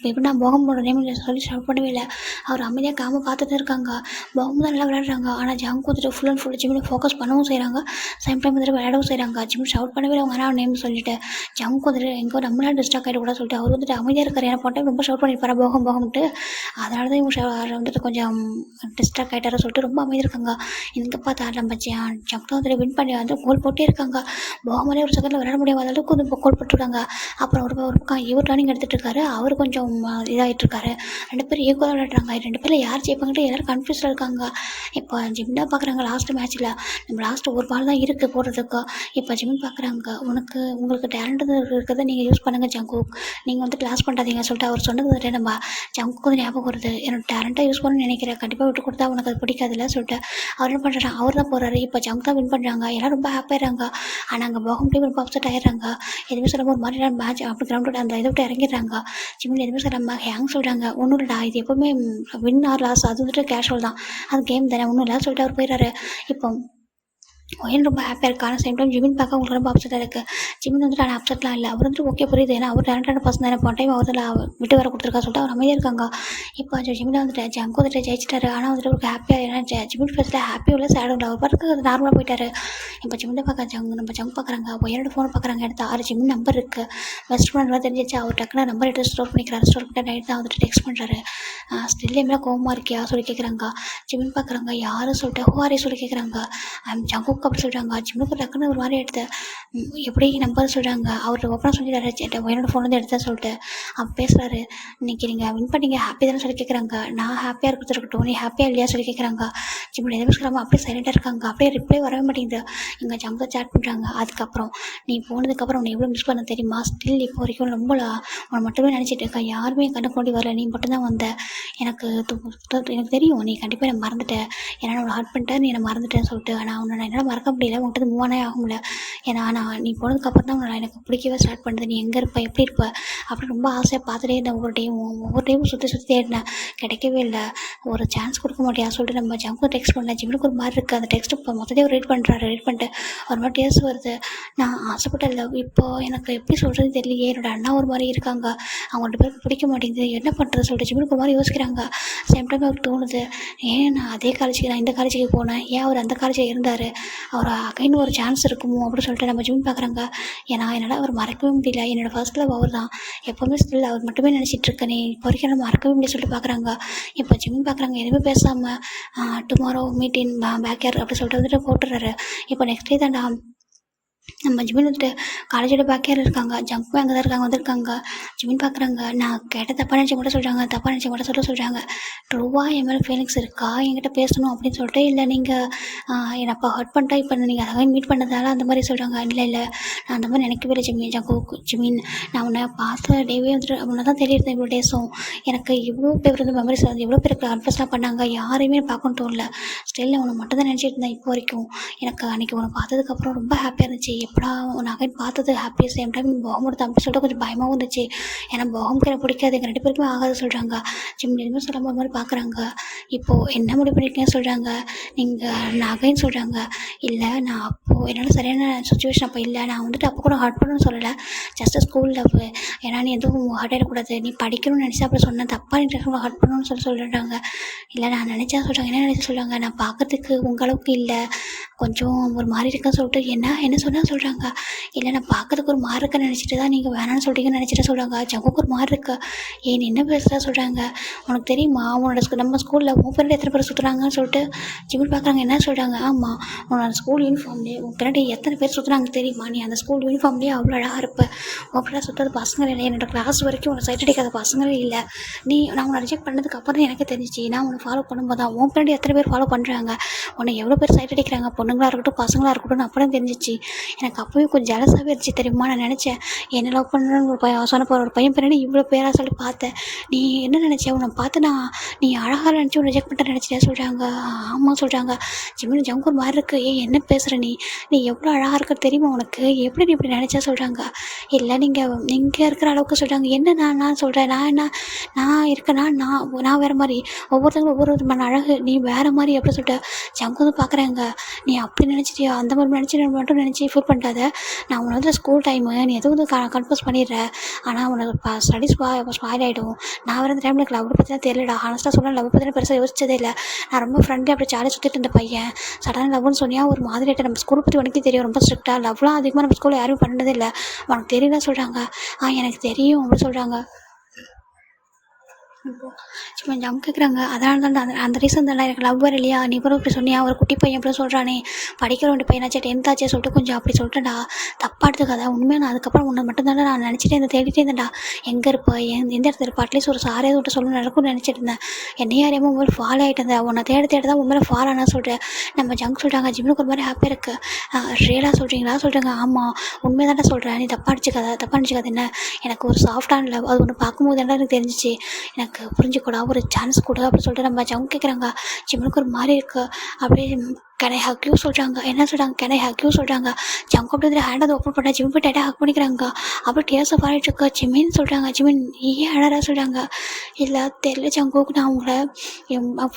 Speaker 1: எப்படின்னா பொகமோட நேம் சொல்லி ஸ்டார்ட் பண்ணவே இல்லை, அவர் அமைதியாக காம பார்த்துட்டு இருக்காங்க. பொகம் தான் நல்லா விளையாடுறாங்க, ஆனால் ஜங்கு வந்துட்டு ஃபுல் அண்ட் ஃபுல் ஜிம்மில் ஃபோக்கஸ் பண்ணவும் செய்கிறாங்க, சேம் டைம் வந்துட்டு விளையாடவும் செய்கிறாங்க. ஜிம்மி ஷவுட் பண்ணவே அவங்க ஆனால் நேம் சொல்லிட்டு ஜங்கு வந்துட்டு எங்கோ நம்மளால டிஸ்ட்ராக்ட் ஆகிட கூட சொல்லிட்டு அவர் வந்துட்டு அமைதியாக இருக்கார். ஏன்னா போன டைம் ரொம்ப ஷவுட் பண்ணியிருப்பாரு போகம்ட்டு, அதனால தான் இவங்க வந்துட்டு கொஞ்சம் டிஸ்ட்ராக்ட் ஆகிட்டார சொல்லிட்டு ரொம்ப அமைதியாக இருக்காங்க. எங்கே பார்த்தா நம்ம ஜங்கு வந்துட்டு வின் பண்ணி வந்து கோல் போட்டே இருக்காங்க. போகாமலே ஒரு செகண்டில் விளையாட முடியாத அளவுக்கு வந்து கோல் போட்டிருக்காங்க. அப்புறம் ஒரு பக்கம் இவர் டர்னிங் எடுத்துகிட்டு இருக்காரு, அவர் கொஞ்சம் இதாகிட்டு இருக்காரு. 2 பேரும் ஈக்குவலாக விளையாடுறாங்க. 2 பேரில் யார் ஜெயிப்பாங்கட்டு எல்லோரும் கன்ஃபியூஸில் இருக்காங்க. இப்போ ஜிம் தான் பார்க்குறாங்க லாஸ்ட்டு மேட்ச்சில் நம்ம லாஸ்ட்டு ஒரு பால் தான் இருக்குது போடுறதுக்கு. இப்போ ஜிம் பார்க்குறாங்க, உங்களுக்கு டேலண்ட் இருக்கிறத நீங்கள் யூஸ் பண்ணுங்கள் ஜங்கு, நீங்கள் வந்து கிளாஸ் பண்ணாதீங்க சொல்லிட்டு அவர் சொன்னது வந்துட்டு நம்ம ஜங்குக்கு வந்து ஞாபகம் வருது. என்னோட டேலண்ட்டாக யூஸ் பண்ணணும்னு நினைக்கிறேன், கண்டிப்பாக விட்டு கொடுத்தா உனக்கு அது பிடிக்காதுல்ல சொல்லிட்டு அவர் என்ன பண்ணுறாரு, அவர் தான் போகிறாரு. இப்போ ஜங்கு தான் வின் பண்ணுறாங்க, எல்லாம் ரொம்ப ஹாப்பியாகிறாங்க. ஆனால் அங்கே போகும் டீம் ரொம்ப அப்செட் ஆகிடுறாங்க. எதுவுமே சொல்லாமல் ஒரு மாதிரி மேட்ச் அப்படி கிரவுண்டோட அந்த இதை விட்டு இறங்கிடுறாங்க. ஜிம்மில் எதுவுமே சொல்லாமல் ஹேங் சொல்கிறாங்க. ஒன்றும் இல்லைடா, இது எப்போவுமே வின் ஆர் லாஸ் அது வந்துட்டு கேஷுவல் தான், அது கேம் தானே, ஒன்றும் இல்லை சொல்லிட்டு அவர் போயிடுறாரு. இப்போ ஒயன் ரொம்ப ஹாப்பியாக இருக்கா, ஆனால் சேம் டைம் ஜிமின் பார்க்க உங்களுக்கு ரொம்ப அப்செட்டாக இருக்குது. ஜிமின் வந்துட்டு ஆனால் அப்செட்லாம் இல்லை, அவர் வந்துட்டு ஓகே புரியுது, ஏன்னா அவர் டேலண்டான பர்சன் தானே, போன டைம் அவர் விட்டு வர கொடுத்துருக்கா சொல்லிட்டு அவர் அமைதியாக இருக்காங்க. இப்போ ஜிமின் வந்துட்டு ஜங்கு வந்துட்டு ஜெயிச்சிட்டாரு, ஆனால் வந்துட்டு அவருக்கு ஹாப்பியாக, ஏன்னா ஜிமின் ஃபேஸில் ஹாப்பியும் இல்லை சேடும் இல்லை, அவர் பார்க்க நார்மலாக போயிட்டாரு. இப்போ ஜிமின் பார்க்க நம்ம ஜங்கு பார்க்குறாங்க, ஒயனோட ஃபோனை பார்க்குறாங்க, எடுத்து 6 ஜிமின் நம்பர் இருக்குது, பெஸ்ட் ஃப்ரெண்ட் தெரிஞ்சிச்சு. அவர் டக்குனு நம்பர் எடுத்து ஸ்டோர் பண்ணிக்கிறாரு. ஸ்டோர் பண்ணிட்டு நைட் தான் வந்துட்டு டெக்ஸ்ட் பண்ணுறாரு. ஸ்டில் எல்லாம் கோவமாக இருக்கியா சொல்லி கேட்குறாங்க. ஜிமின் பார்க்குறாங்க, யாரும் சொல்லிட்டு ஹோவாரே சொல்லி கேட்குறாங்க. ஜங்கு அப்படி சொல்கிறாங்க. ஜிம்முக்கு டக்குன்னு ஒரு மாதிரி எடுத்து எப்படி நம்பர் சொல்கிறாங்க. அவர்கிட்ட ஓப்பனாக சொல்லிடுறாரு, என்னோட ஃபோன் வந்து எடுத்தா சொல்லிட்டு அவர் பேசுகிறாரு. இன்றைக்கி நீங்கள் வின் பண்ணீங்க, ஹாப்பி தானே சொல்லி கேட்குறாங்க. நான் ஹாப்பியாக இருக்கிறது இருக்கட்டும், நீ ஹாப்பியாக இல்லையா சொல்லி கேட்குறாங்க. ஜிம்மில் எதுவும் சொல்லாமல் அப்படியே சைலண்டாக இருக்காங்க, அப்படியே ரிப்ளை வரவே மாட்டேங்குது. இங்கே ஜங்கு சேட் பண்ணுறாங்க. அதுக்கப்புறம் நீ போனதுக்கப்புறம் உன்னை எவ்வளோ மிஸ் பண்ண தெரியுமா, ஸ்டில் இப்போ வரைக்கும் ரொம்ப உன்னை மட்டுமே நினச்சிட்டு இருக்கேன், யாருமே என் கண்ணு கொண்டு வரல, நீ மட்டும்தான் வந்த, எனக்கு தெரியும் நீ கண்டிப்பாக என்னை மறந்துட்டேன், ஏன்னா நான் ஹர்ட் பண்ணிட்டேன், நீ என்னை மறந்துட்டேன்னு சொல்லிட்டு. ஆனால் உன்னை என்னால் மறக்க முடியல, உன்கிட்ட மூவ் ஆனே ஆக முடியல, ஏன்னா நான் நீ போனதுக்கப்புறம் தான் உன்னை எனக்கு பிடிக்கவே ஸ்டார்ட் பண்ணுது, நீ எங்கே இருப்ப எப்படி இருப்ப அப்படின்னு ரொம்ப ஆசையாக பார்த்துட்டே இருந்தேன். ஒவ்வொரு டைமும் சுற்றி தேடினேன், கிடைக்கவே இல்லை, ஒரு சான்ஸ் கொடுக்க மாட்டியா சொல்லிட்டு நம்ம ஜங்கு டெக்ஸ்ட் பண்ணேன். ஜிம்முக்கு ஒரு மாதிரி இருக்குது, அந்த டெக்ஸ்ட் இப்போ மொத்தத்தையும் ரீட் பண்ணுறாரு. ரீட் பண்ணிட்டு ஒரு மாதிரி டேஸ் வருது, நான் ஆசைப்பட்ட லவ் இப்போது எனக்கு எப்படி சொல்கிறது தெரியலையே, என்னோட அண்ணா ஒரு மாதிரி இருக்காங்க, அவங்க 2 பேருக்கு பிடிக்க மாட்டேங்குது, என்ன பண்ணுறது சொல்லிட்டு ஜிம்முக்கு ஒரு மாதிரி யோசிக்கிறாங்க. சேம் டைம் அவருக்கு தோணுது, ஏன் நான் அதே காலேஜுக்கு நான் இந்த காலேஜுக்கு போனேன், ஏன் அவர் அந்த காலேஜில் இருந்தார், அவர் அகைன் ஒரு சான்ஸ் இருக்குமோ அப்படின்னு சொல்லிட்டு நம்ம ஜிம் பார்க்குறாங்க. ஏன்னா என்னால் அவர் மறக்கவே முடியல, என்னோடய ஃபர்ஸ்ட் லவ் அவர் தான், எப்போவுமே ஸ்டில் அவர் மட்டுமே நினச்சிட்டு இருக்கேன், நீ இப்போ வரைக்கும் நம்ம மறக்கவே முடியல சொல்லிட்டு பார்க்குறாங்க. இப்போ ஜிம் பார்க்குறாங்க, எதுவுமே பேசாமல் டுமாரோ மீட் இன் பேக் யார் அப்படி சொல்லிட்டு வந்துட்டு போட்டுறாரு. இப்போ நெக்ஸ்ட் டே தான்டா நம்ம ஜிமின் வந்துட்டு காலேஜோட பேக்கையார் இருக்காங்க, ஜங்கும் அங்கே தான் இருக்காங்க, வந்திருக்காங்க. ஜிமின் பார்க்குறாங்க. நான் கேட்ட தப்பாக நினச்சி மட்டும் சொல்கிறாங்க, தப்பாக நினச்சி மட்டும் சொல்கிறாங்க. ட்ரூவாக என் மேலே ஃபீலிங்ஸ் இருக்கா, என்கிட்ட பேசணும் அப்படின்னு சொல்லிட்டு, இல்லை நீங்கள் என்னை அப்போ ஹர்ட் பண்ணிட்டா இப்போ நீங்கள் அதை மீட் பண்ணதால அந்த மாதிரி சொல்கிறாங்க. இல்லை இல்லை, நான் அந்த மாதிரி நினைக்கவே இல்லை ஜிமின். ஜிமின், நான் உன்னை பார்த்த டேவே வந்துட்டு உன்னை தான் தெரியுது இவ்வளோ டேஸும். எனக்கு இவ்வளோ பேர் வந்து மெமரிஸ் வந்து எவ்வளோ பேருக்கு அட்வைஸ்லாம் பண்ணாங்க, யாரையுமே பார்க்கணும் தோணல. ஸ்டில் உன்னை மட்டும் தான் நினச்சிட்டு இருந்தேன் இப்போ வரைக்கும். எனக்கு அன்றைக்கி உன்னை பார்த்ததுக்கப்புறம் ரொம்ப ஹாப்பியாக இருந்துச்சு. எப்படா உன்னை அகைன் பார்த்தது ஹாப்பியாக சேம் டைம் போகமோட தம்பி சொல்லிட்டு கொஞ்சம் பயமாகவும் இருந்துச்சு. ஏன்னா போகமுக்கு எனக்கு பிடிக்காது, எங்கள் 2 பேருக்குமே ஆகாது சொல்கிறாங்க. ஜிமின் எதுவுமே சொல்லாமல் ஒரு மாதிரி பார்க்குறாங்க. இப்போது என்ன முடிவு பண்ணியிருக்கேன்னு சொல்கிறாங்க. நீங்கள் நகைன்னு சொல்கிறாங்க. இல்லை, நான் அப்போது என்னால் சரியான சுச்சுவேஷன் அப்போ இல்லை. நான் வந்துட்டு அப்போ கூட ஹர்ட் பண்ணணும்னு சொல்லலை, ஜஸ்ட்டு ஸ்கூல் லவ். ஏன்னா நீ எதுவும் ஹர்ட் ஆகிடக்கூடாது, நீ படிக்கணும்னு நினச்சா அப்படி சொன்னேன், தப்பாக நீ ஹர்ட் பண்ணணும்னு சொல்லிடுறாங்க. இல்லை நான் நினச்சா சொல்கிறாங்க. என்ன நினச்சி சொல்கிறாங்க, நான் பார்க்கறதுக்கு உங்களவுக்கு இல்லை, கொஞ்சம் ஒரு மாதிரி இருக்குன்னு சொல்லிட்டு என்ன சொன்னால் சொல்கிறாங்க. இல்லை நான் பார்க்கறதுக்கு ஒரு மாதிரி இருக்குன்னு நினச்சிட்டு தான் நீங்கள் வேணான்னு சொல்லிட்டீங்கன்னு நினச்சிட்டு சொல்கிறாங்க. ஜங்குக்கு ஒரு மாதிரி இருக்கு. ஏன் என்ன பேசுகிறா சொல்கிறாங்க. உனக்கு தெரியுமா உன்னோட நம்ம ஸ்கூலில் உன் ஃப்ரெண்டு எத்தனை பேர் சுற்றுறாங்கன்னு சொல்லிட்டு ஜிமின் பார்க்குறாங்க. என்ன சொல்கிறாங்க. ஆமாம், உன்னோட ஸ்கூல் யூனிஃபார்ம்லேயே உன் ஃப்ரெண்டு எத்தனை பேர் சுற்றுறாங்க தெரியுமா, நீ அந்த ஸ்கூல் யூனிஃபார்ம்லேயே அவ்வளோ அழகாக இருப்ப. உன் ஃப்ரெண்டாக சுற்றாத பசங்க இல்லை, என்னோட கிளாஸ் வரைக்கும் உன்னை சைட் அடிக்காத பசங்களே இல்லை. நான் உன்னை ரிஜெக்ட் பண்ணதுக்கு அப்புறம் எனக்கு தெரிஞ்சிச்சு. நான் உன்னை ஃபாலோ பண்ணும்போது தான் உன் ஃப்ரெண்டு எத்தனை பேர் ஃபாலோ பண்ணுறாங்க, உன்னை எவ்வளோ பேர் சைட் அடிக்கிறாங்க, பொண்ணுங்களாக இருக்கட்டும் பசங்களாக இருக்கட்டும். அப்புறம் தெரிஞ்சிச்சு. எனக்கு அப்போவே கொஞ்சம் ஜலசாகவே இருந்துச்சு தெரியுமா. நான் நினச்சேன் என்ன லவ் பண்ணணும்னு சொன்ன போகிற ஒரு பையன் பின்னாடி இவ்வளோ பேராக சொல்லி பார்த்தேன். நீ என்ன நினச்சேன், உன்னை பார்த்து நீ அழகாக நினச்சி உன்னை ரிஜெக்ட் பண்ணிட்டு நினச்சிட்டே சொல்கிறாங்க. ஆமாம் சொல்கிறாங்க. ஜிமின் ஜங்கூர் மாதிரி இருக்குது. என்ன பேசுகிற நீ எவ்வளோ அழகாக இருக்க தெரியுமா உனக்கு, எப்படி நீ இப்படி நினச்சா சொல்கிறாங்க. இல்லை நீங்கள் இருக்கிற அளவுக்கு சொல்கிறாங்க. என்ன நான் சொல்கிறேன், நான் இருக்கேன்னா நான் வேறு மாதிரி, ஒவ்வொருத்தங்களும் ஒவ்வொரு விதமான அழகு, நீ வேறு மாதிரி எப்படி சொல்லிட்டு ஜங்கூர் பார்க்குறாங்க. நீ அப்படி நினச்சிட்டியா, அந்த மாதிரி மட்டும் நினச்சி ஃபீல் பண்ணிட்டாத. நான் உன்னை வந்து ஸ்கூல் டைமு நீ எதுவும் வந்து கன்ஃபர்ஸ் பண்ணிடுறேன், ஆனால் உனக்கு ஸ்டடிஸ் ஸ்பாயில் ஆகிடும். நான் வர அந்த டைமில் எனக்கு லவ் பற்றி தான் தெரியலடா. ஹானஸ்ட்டாக சொல்ல லவ் பற்றி பெருசாக யோசிச்சதே இல்லை. நான் ரொம்ப ஃப்ரெண்ட்லி அப்படி ஜாலியாக சுற்றிட்டு இருந்த பையன். சடனாக லவ்னு சொன்னியா ஒரு மாதிரி ஆகிட்ட. நம்ம ஸ்கூலை பற்றி உனக்கே தெரியும், ரொம்ப ஸ்ட்ரிக்டாக லவ்லாம் அதிகமாக நம்ம ஸ்கூலில் யாரும் பண்ணதே இல்லை. உனக்கு தெரியல சொல்கிறாங்க. எனக்கு தெரியும் அப்படி சொல்கிறாங்க. சும்மா ஜம் கேட்குறாங்க. அதனால தான் அந்த ரீசன் தான் எனக்கு லவ் வர இல்லையா, நீ கூட இப்படி சொன்னியா, ஒரு குட்டி பையன் எப்படி சொல்கிறானே, படிக்கிற வேண்டிய பையனாச்சே 10th ஆச்சே சொல்லிட்டு கொஞ்சம் அப்படி சொல்லிட்டேன்டா, தப்பாக எடுத்துக்காத. உண்மையாக நான் அதுக்கப்புறம் உன்னை மட்டும் தானே நான் நினச்சிட்டே இருந்தேன், தேடிட்டே இருந்தேன்டா. எங்கே இருப்பா, எந்த இடத்துல இருப்பா, அட்லீஸ்ட் ஒரு சாரே விட்டு சொல்லணும் நடக்கும்னு நினச்சிட்டு இருந்தேன். என்னையே அறியாமல் உண்மையில ஃபாலோ ஆகிட்டு இருந்தேன். உன்னை தேட தான் உண்மையில ஃபாலோ ஆனால் சொல்கிறேன். நம்ம ஜங்க் சொல்கிறாங்க. ஜிம்னுக்கு ஒரு மாதிரி ஹாப்பியாக இருக்குது. ரியலாக சொல்கிறீங்களா சொல்கிறாங்க. ஆமாம் உண்மையாக தானே சொல்கிறேன், நீ தப்பாக நினச்சிக்காத என்ன. எனக்கு ஒரு சாஃப்டான லவ், அது ஒன்று பார்க்கும்போது என்ன எனக்கு தெரிஞ்சிச்சு, எனக்கு புரிஞ்சுக்கூடா, ஒரு சான்ஸ் கொடு அப்படின்னு சொல்லிட்டு நம்ம ஜங்க் கேட்குறாங்க. ஜிம்னுக்கு ஒரு மாதிரி இருக்குது. அப்படியே கேன் ஐ ஹக் யூ சொல்கிறாங்க. என்ன சொல்கிறாங்க, கேன் ஐ ஹக் யூ சொல்கிறாங்க. ஜங்க் அப்படி ஹேண்ட் அதை ஓப்பன் பண்ண ஜிம் போய் டைட்டாக ஹக் பண்ணிக்கிறாங்க. அப்படி டேர்ஸை பாடிட்டு இருக்கா. ஜிமின்னு சொல்கிறாங்க. ஜிமின் ஏன் அழகா சொல்கிறாங்க. இல்லை தெரியல ஜங்குக்கு, நான் உங்களை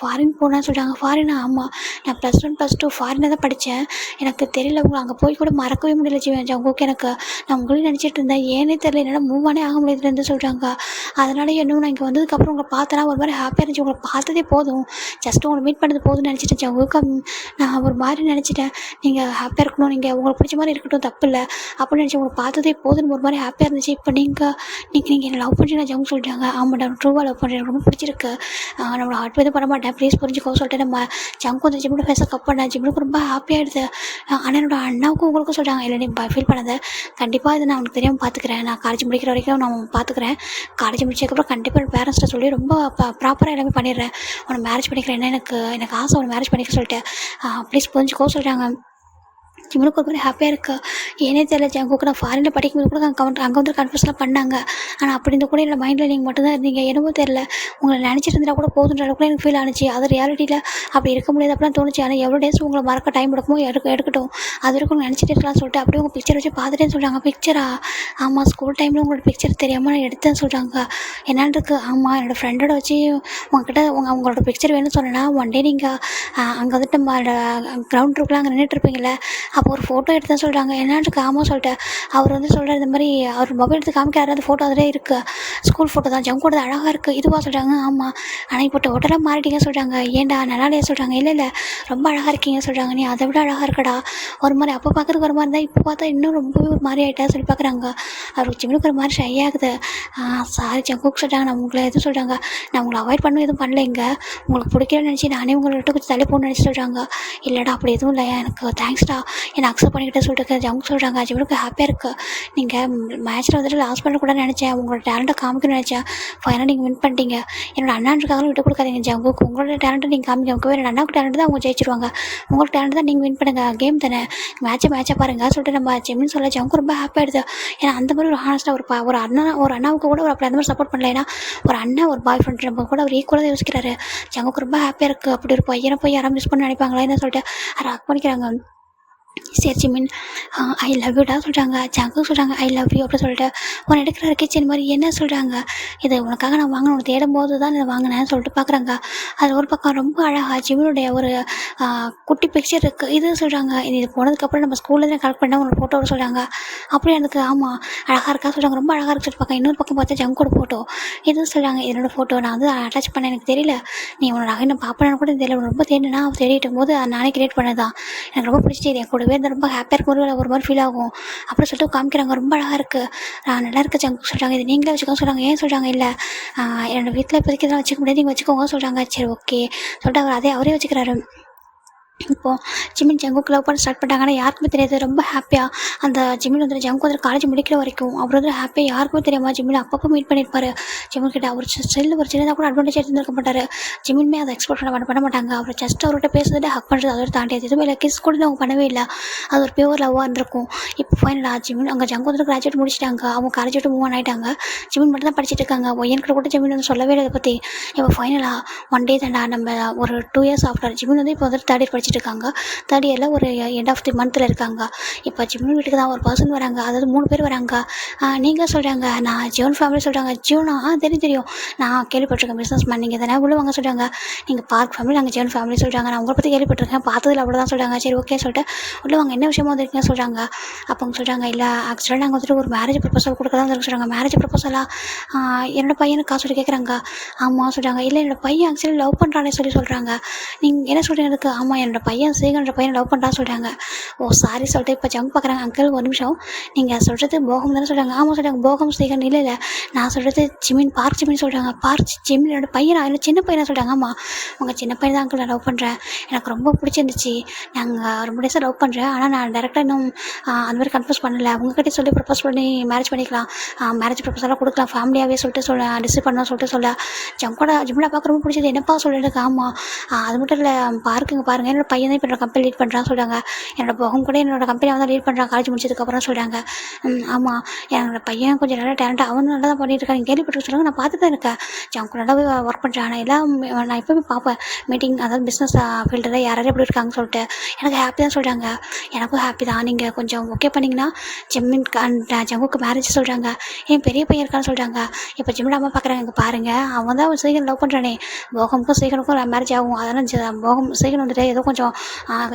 Speaker 1: ஃபாரின் போனேன்னு சொல்கிறாங்க. ஃபாரினா, ஆமாம் நான் +1 +2 ஃபாரினாக தான் படித்தேன். எனக்கு தெரியல, உங்களை அங்கே போய் கூட மறக்கவே முடியல ஜங்குக்கு. எனக்கு நான் உங்களையும் நினச்சிட்டு இருந்தேன், ஏன்னே தெரியல, என்னால் மூவ் ஆனே ஆக முடியாதுன்னு சொல்கிறாங்க. அதனால இன்னும் நான் இங்கே வந்ததுக்கப்புறம் உங்களை பார்த்தனா ஒரு மாதிரி ஹாப்பியாக இருந்துச்சு. உங்களை பார்த்ததே போதும், ஜஸ்ட்டு உங்களை மீட் பண்ணது போதும்னு நினச்சிட்டேன் ஜங்குக்கு. நான் ஒரு மாதிரி நினச்சிட்டேன், நீங்கள் ஹாப்பியாக இருக்கணும், நீங்கள் உங்களுக்கு பிடிச்ச மாதிரி இருக்கட்டும், தப்பு இல்லை அப்படின்னு நினச்சி உங்களை பார்த்ததே போதுன்னு ஒரு மாதிரி ஹாப்பியாக இருந்துச்சு. இப்போ நீங்கள் என்ன லவ் பண்ணுறீங்க ஜங்கு சொல்லிட்டாங்க. ஆமாம் நான் ட்ரூவாக லவ் பண்ணுறேன், எனக்கு ரொம்ப பிடிச்சிருக்கு, நம்மளை ஹார்ட் எதுவும் பண்ண மாட்டேன், ப்ளீஸ் புரிஞ்சுக்கோ சொல்லிட்டு நம்ம ஜங்கு வந்து ஜிம்முக்கு ஃபேஸை கப் பண்ணேன். ஜிம்முக்கு ரொம்ப ஹாப்பியாகிடுது. ஆனால் என்னோட அண்ணாவுக்கும் உங்களுக்கும் சொல்கிறாங்க. இல்லை நீ ஃபீல் பண்ணாத, கண்டிப்பாக இது நான் உனக்கு தெரியாமல் பார்த்துக்கிறேன், நான் காலேஜ் முடிக்கிற வரைக்கும் நான் பார்த்துக்கிறேன், காலேஜ் முடிச்சதுக்கப்புறம் கண்டிப்பாக என் பேரண்ட்ஸ்ட்டை சொல்லி ரொம்ப ப்ராப்பராக எல்லாமே பண்ணிடுறேன், உன்னை மேரேஜ் பண்ணிக்கிறேன், என்ன எனக்கு ஆசை உன்னை மேரேஜ் பண்ணிக்க சொல்லிட்டு ப்ளீஸ் புரிஞ்சுக்கோ சொல்கிறாங்க. ஜிம்முக்கு ஒரு மாதிரி ஹாப்பியாக இருக்கா. ஏனே தெரியல ஜங்குக்கு, நான் ஃபாரினில் படிக்கும்போது கூட அங்கே வந்து கன்ஃபர்ஸ்லாம் பண்ணாங்க. ஆனால் அப்படி இருந்த கூட என்னோட மைண்டில் நீங்கள் மட்டும்தான் இருந்தீங்க. என்னமோ தெரியல, உங்களை நினச்சிட்டு இருந்தால் கூட போதுன்ற அளவுக்கு எனக்கு ஃபீல் ஆனிச்சு. அது ரியாலிட்டியில் அப்படி இருக்க முடியாது அப்படிலாம் தோணுச்சு. ஆனால் எவ்வளோ டேஸ் உங்களை மறக்க டைம் எடுக்குமோ எடுக்கட்டும், அது வரைக்கும் நினச்சிட்டு இருக்கலாம்னு சொல்லிட்டு அப்படியே உங்கள் பிக்சர் வச்சு பார்த்துட்டேன்னு சொல்கிறாங்க. பிக்சரா? ஆமாம் ஸ்கூல் டைமில் உங்களோட பிக்சர் தெரியாமல் நான் எடுத்தேன்னு சொல்கிறாங்க. என்னான்னு இருக்குது. ஆமாம் என்னோடய ஃப்ரெண்டோட வச்சு உங்ககிட்ட அவங்களோட பிக்சர் வேணும்னு சொன்னேன்னா ஒன் டே நீங்கள் அங்கே வந்துட்டு நம்ம கிரவுண்ட் ரூக்கில் அங்கே நின்றுட்டுருப்பீங்களே, அப்போ ஒரு ஃபோட்டோ எடுத்து தான் சொல்கிறாங்க. என்னான்ட்டு ஆமாம் சொல்லிட்டேன். அவர் வந்து சொல்கிறார், இந்த மாதிரி அவர் மொபைல் எடுத்து காமிக்கிறாரு, அந்த ஃபோட்டோ அதிலே இருக்குது, ஸ்கூல் ஃபோட்டோ தான், ஜங்கோட அழகாக இருக்குது, இதுவாக சொல்கிறாங்க. ஆமாம் ஆனால் இப்போ டோட்டலாக மாறிட்டீங்கன்னு சொல்கிறாங்க. ஏன்டா நல்லாலையே சொல்கிறாங்க. இல்லை ரொம்ப அழகாக இருக்கீங்க சொல்கிறாங்க. நீ அதை விட அழகாக இருக்கடா, ஒரு மாதிரி அப்போ பார்க்குறதுக்கு ஒரு மாதிரி இருந்தால் இப்போ பார்த்தா இன்னும் ரொம்பவே ஒரு மாதிரி ஆகிட்டா சொல்லி பார்க்குறாங்க. அவருக்கு ஜிம்முக்கு ஒரு மாதிரி ஷை ஆகுது. சாரி ஜங்குக்கு சொல்கிறாங்க. நான் உங்களை எதுவும் சொல்கிறாங்க, நான் உங்களை அவாய்ட் பண்ண எதுவும் பண்ணல, இங்கே உங்களுக்கு பிடிக்கலன்னு நினச்சி நானே உங்களை விட்டு கொஞ்சம் தள்ளி போகணும்னு நினச்சி சொல்கிறாங்க. இல்லைடா அப்படி எதுவும் இல்லை, எனக்கு தேங்க்ஸ்டா, என்னை அக்செப்ட் பண்ணிக்கிட்டு சொல்லிட்டு அவங்க சொல்கிறாங்க ஜிம்முக்கு ஹாப்பியாக இருக்குது. நீங்கள் மேட்ச்சில் வந்துட்டு லாஸ் பண்ணக்கூடாதுன்னு நினச்சேன், உங்களோட டேலண்ட்டை காமிக்கணும்னு நினச்சேன், ஃபைனலாக நீங்கள் வின் பண்ணிட்டீங்க. என்னோட அண்ணான்றக்காக விட்டு கொடுக்காதீங்க ஜங்குக்கு. உங்களோட டேலண்ட்டை நீங்கள் காமிக்க உங்கள் என்னோட அண்ணாவுக்கு டேலண்ட் தான் அவங்க ஜெயிச்சிருவாங்க. உங்களுக்கு டேலண்ட் தான் நீங்கள் வின் பண்ணுங்கள், கேம் தானே, மேட்சை பாருங்கள் சொல்லிட்டு நம்ம ஜிம்மின்னு சொல்ல ஜங்கு ரொம்ப ஹாப்பியாகிடுது. ஏன்னா அந்த மாதிரி ஒரு ஹானஸ்ட்டாக ஒரு அண்ணாவுக்கு கூட ஒரு அப்படி அந்த மாதிரி சப்போர்ட் பண்ணல. ஏன்னா ஒரு அண்ணன் ஒரு பாய் ஃப்ரெண்ட் நம்ம கூட அவர் ஈக்குவலாக யோசிக்கிறாரு. ஜங்குக்கு ரொம்ப ஹாப்பியாக இருக்குது. அப்படி ஒரு பையனை போய் யாரும் மிஸ் பண்ண நினைப்பாங்களா என்ன சொல்லிட்டு அதை ஹக் பண்ணிக்கிறாங்க. சரி ஜிமின் ஐ லவ் யூடா சொல்கிறாங்க. ஜங்கு சொல்கிறாங்க ஐ லவ் யூ அப்படின்னு சொல்லிட்டு உன்னை எடுக்கிற கிச்சன் மாதிரி என்ன சொல்கிறாங்க, இது உனக்காக நான் வாங்கினேன், உனக்கு தேடும் போது தான் இதை வாங்கினேன்னு சொல்லிட்டு பார்க்குறாங்க. அது ஒரு பக்கம் ரொம்ப அழகாக ஜிமினுடைய ஒரு குட்டி பிக்சர் இருக்குது. இது சொல்கிறாங்க இது போனதுக்கப்புறம் நம்ம ஸ்கூலில் தான் கலெக்ட் பண்ணால் உன்னோட ஃபோட்டோ சொல்கிறாங்க. அப்படியே எனக்கு ஆமாம் அழகாக இருக்கா சொல்கிறாங்க. ரொம்ப அழகாக இருக்கு சொல்லிட்டு பார்க்க இன்னொரு பக்கம் பார்த்தா ஜங்கோட ஃபோட்டோ. இது சொல்கிறாங்க என்னோடய ஃபோட்டோ நான் வந்து அட்டாச் பண்ண எனக்கு தெரியல, நீ உன்னோட அகை நான் பார்ப்பேன்னு கூட தெரியல, ரொம்ப தேடினா தேடிட்டும் போது நானே கிரியேட் பண்ணதான் எனக்கு ரொம்ப பிடிச்சிட்டு என் கூடவே இருந்தால் ரொம்ப ஹாப்பியாக இருக்கும், ஒரு மாதிரி ஃபீல் ஆகும் அப்படின்னு சொல்லிட்டு காமிக்கிறாங்க. ரொம்ப அழகாக இருக்குது, நல்லா இருக்குது ஜங்கு சொல்கிறாங்க. இது நீங்களே வச்சுக்கோங்க சொல்கிறாங்க. ஏன் சொல்கிறாங்க இல்லை என்னோடய வீட்டில் இப்போதைக்கு இதெல்லாம் வச்சுக்க முடியாது, நீங்கள் வச்சுக்கோங்க சொல்கிறாங்க. சரி ஓகே சொல்லிட்டு அவரே வச்சுக்கிறாரு. இப்போது ஜிமின் ஜங்குக்கு லவ் பண்ண ஸ்டார்ட் பண்ணிட்டாங்கன்னா யாருக்குமே தெரியாது. ரொம்ப ஹாப்பியாக அந்த ஜிமின் வந்து ஜங்கு வந்து காலேஜ் முடிக்கிற வரைக்கும் அவர் வந்து ஹாப்பியாக யாருக்குமே தெரியாமல் ஜிமின் அப்பப்போ மீட் பண்ணியிருப்பார். ஜிமின் கிட்ட அவர் செல்லு ஒரு சின்னதாக கூட அட்வான்டேஜ் எடுத்துருக்க மாட்டார். ஜிமின்மே அதை எக்ஸ்போர்ட் பண்ண மாட்டாங்க. அவர் ஜஸ்ட் அவர்கிட்ட பேசுறதுட்டு ஹக் பண்ணுறது அதோட தாண்டி அது எதுவுமே இல்லை. கிஸ் கூட அவங்க பண்ணவே இல்லை. அது ஒரு பியூர் லவ்வாக இருந்திருக்கும். இப்போ ஃபைனலாக ஜிமின் அங்கே ஜங்கு வந்து கிராஜுவேட் முடிச்சிட்டாங்க. அவங்க காலேஜ் விட்டு மூவ் ஆகிட்டாங்க. ஜிமின் மட்டும் தான் படிச்சுட்டு இருக்காங்க. எனக்கு கூட ஜிமின் வந்து சொல்லவே இல்லை இதை பற்றி. இப்போ ஃபைனலாக ஒன் டே தாண்டா நம்ம ஒரு 2 years ஆஃப்டர் ஜிமின் வந்து இப்போ வந்து 3rd year படிச்சுட்டு இருக்காங்க. 3rd yearல ஒரு எண்ட் ஆஃப் தி மந்த்தில் இருக்காங்க. இப்போ ஜிமின் வீட்டுக்கு தான் ஒரு பர்சன் வராங்க, அதாவது 3 பேர் வராங்க. நீங்கள் சொல்கிறாங்க நான் ஜியோன் ஃபேமிலி சொல்கிறாங்க. ஜியோனா தெரியும் நான் கேள்விப்பட்டிருக்கேன், பிஸ்னஸ் மேன் நீங்கள் தானே உள்ள வாங்க சொல்கிறாங்க. நீங்கள் பார்க் ஃபேமிலி நாங்கள் ஜியோன் ஃபேமிலி சொல்கிறாங்க. நான் உங்களை பற்றி கேள்விப்பட்டிருக்கேன், பார்த்ததில் அவ்வளோதான் சொல்கிறாங்க. சரி ஓகே சொல்லிட்டு உள்ள வாங்க என்ன விஷயமா வந்துருக்கீங்க சொல்கிறாங்க. அப்போ அவங்க சொல்கிறாங்க இல்லை ஆக்சுவலாக நாங்கள் வந்துட்டு ஒரு மேரேஜ் ப்ரப்போசல் கொடுக்க தான் சொல்கிறாங்க. மேரேஜ் ப்ரப்போசலாக என்னோட பையனுக்கு காசு கேட்குறாங்க. ஆமாம் சொல்கிறாங்க. இல்லை என்னோட பையன் ஆக்சுவலி லவ் பண்ணுறானே சொல்கிறாங்க. நீங்கள் என்ன சொல்கிறீங்க எனக்கு? ஆமாம் என்னோட பையன் சேகன்ற பையனை லவ் பண்ணுறான்னு சொல்கிறாங்க. ஓ சாரி சொல்லிட்டு இப்போ ஜங்க் பார்க்குறாங்க. அங்கிள் ஒரு நிமிஷம், நீங்கள் சொல்கிறது போகம் தானே சொல்கிறாங்க. ஆமாம் சொல்கிறாங்க. போகம் சேகன் இல்லை நான் சொல்கிறது ஜிமின் பார்க் ஜிமின் சொல்கிறாங்க. பார்க் ஜிமின் என்னோட பையனா இல்லை சின்ன பையனா சொல்கிறாங்க. ஆமாம் உங்கள் சின்ன பையன் தான் அங்கிள் நான் லவ் பண்ணுறேன், எனக்கு ரொம்ப பிடிச்சிருந்துச்சு, நாங்கள் ரொம்ப டேஸாக லவ் பண்ணுறேன், ஆனால் நான் டேரெக்டாக இன்னும் அந்த மாதிரி கன்ஃபியூஸ் பண்ணலை, உங்கள்கிட்ட சொல்லி ப்ரப்போஸ் பண்ணி மேரேஜ் பண்ணிக்கலாம், மேரேஜ் ப்ரப்போஸெல்லாம் கொடுக்கலாம் ஃபேமிலியாகவே சொல்லிட்டு டிசைட் பண்ணலாம் சொல்லிட்டு ஜங்கோட ஜிம்மில் பார்க்க ரொம்ப பிடிச்சது என்னப்பா சொல்லிட்டு. ஆமாம் அது மட்டும் இல்லை பாருங்கள் என்னோட பையன் தான் இப்போ என்னோட கம்பெனி லீட் பண்ணுறான்னு சொல்கிறாங்க. என்னோட போகம் கூட என்னோட கம்பெனி வந்து லீட் பண்ணுறான் காலேஜ் முடிச்சதுக்கப்புறம் சொல்கிறாங்க. ஆமாம் என்னோட பையன் கொஞ்சம் நல்லா டேலண்ட், அவனும் நல்லா தான் பண்ணிட்டு இருக்காங்க, கேள்விப்பட்டு சொல்லுவாங்க. நான் பார்த்து தான் இருக்கேன் ஜங்கு நல்லாவே ஒர்க் பண்ணுறேன். ஆனால் எல்லாம் நான் எப்போவுமே பார்ப்பேன் மீட்டிங், அதாவது பிஸ்னஸ் ஃபீல்டில் யாரும் எப்படி இருக்காங்கன்னு சொல்லிட்டு எனக்கு ஹாப்பி தான் சொல்கிறாங்க. எனக்கும் ஹாப்பி தான், நீங்கள் கொஞ்சம் ஓகே பண்ணிங்கன்னா ஜிம்மின் அண்ட் ஜங்குக்கு மேரேஜ் சொல்கிறாங்க. என் பெரிய பையன் இருக்கான்னு சொல்கிறாங்க. இப்போ ஜிம்மில் அம்மா பார்க்குறாங்க. இங்கே பாருங்கள் அவன் தான் சீக்கிரம் லவ் பண்ணுறானே, போகமுக்கும் சீக்கிரமுக்கும் மேரேஜ் ஆகும், அதெல்லாம் போகம் சீக்கிரம் வந்துட்டு ஏதோ கொஞ்சம்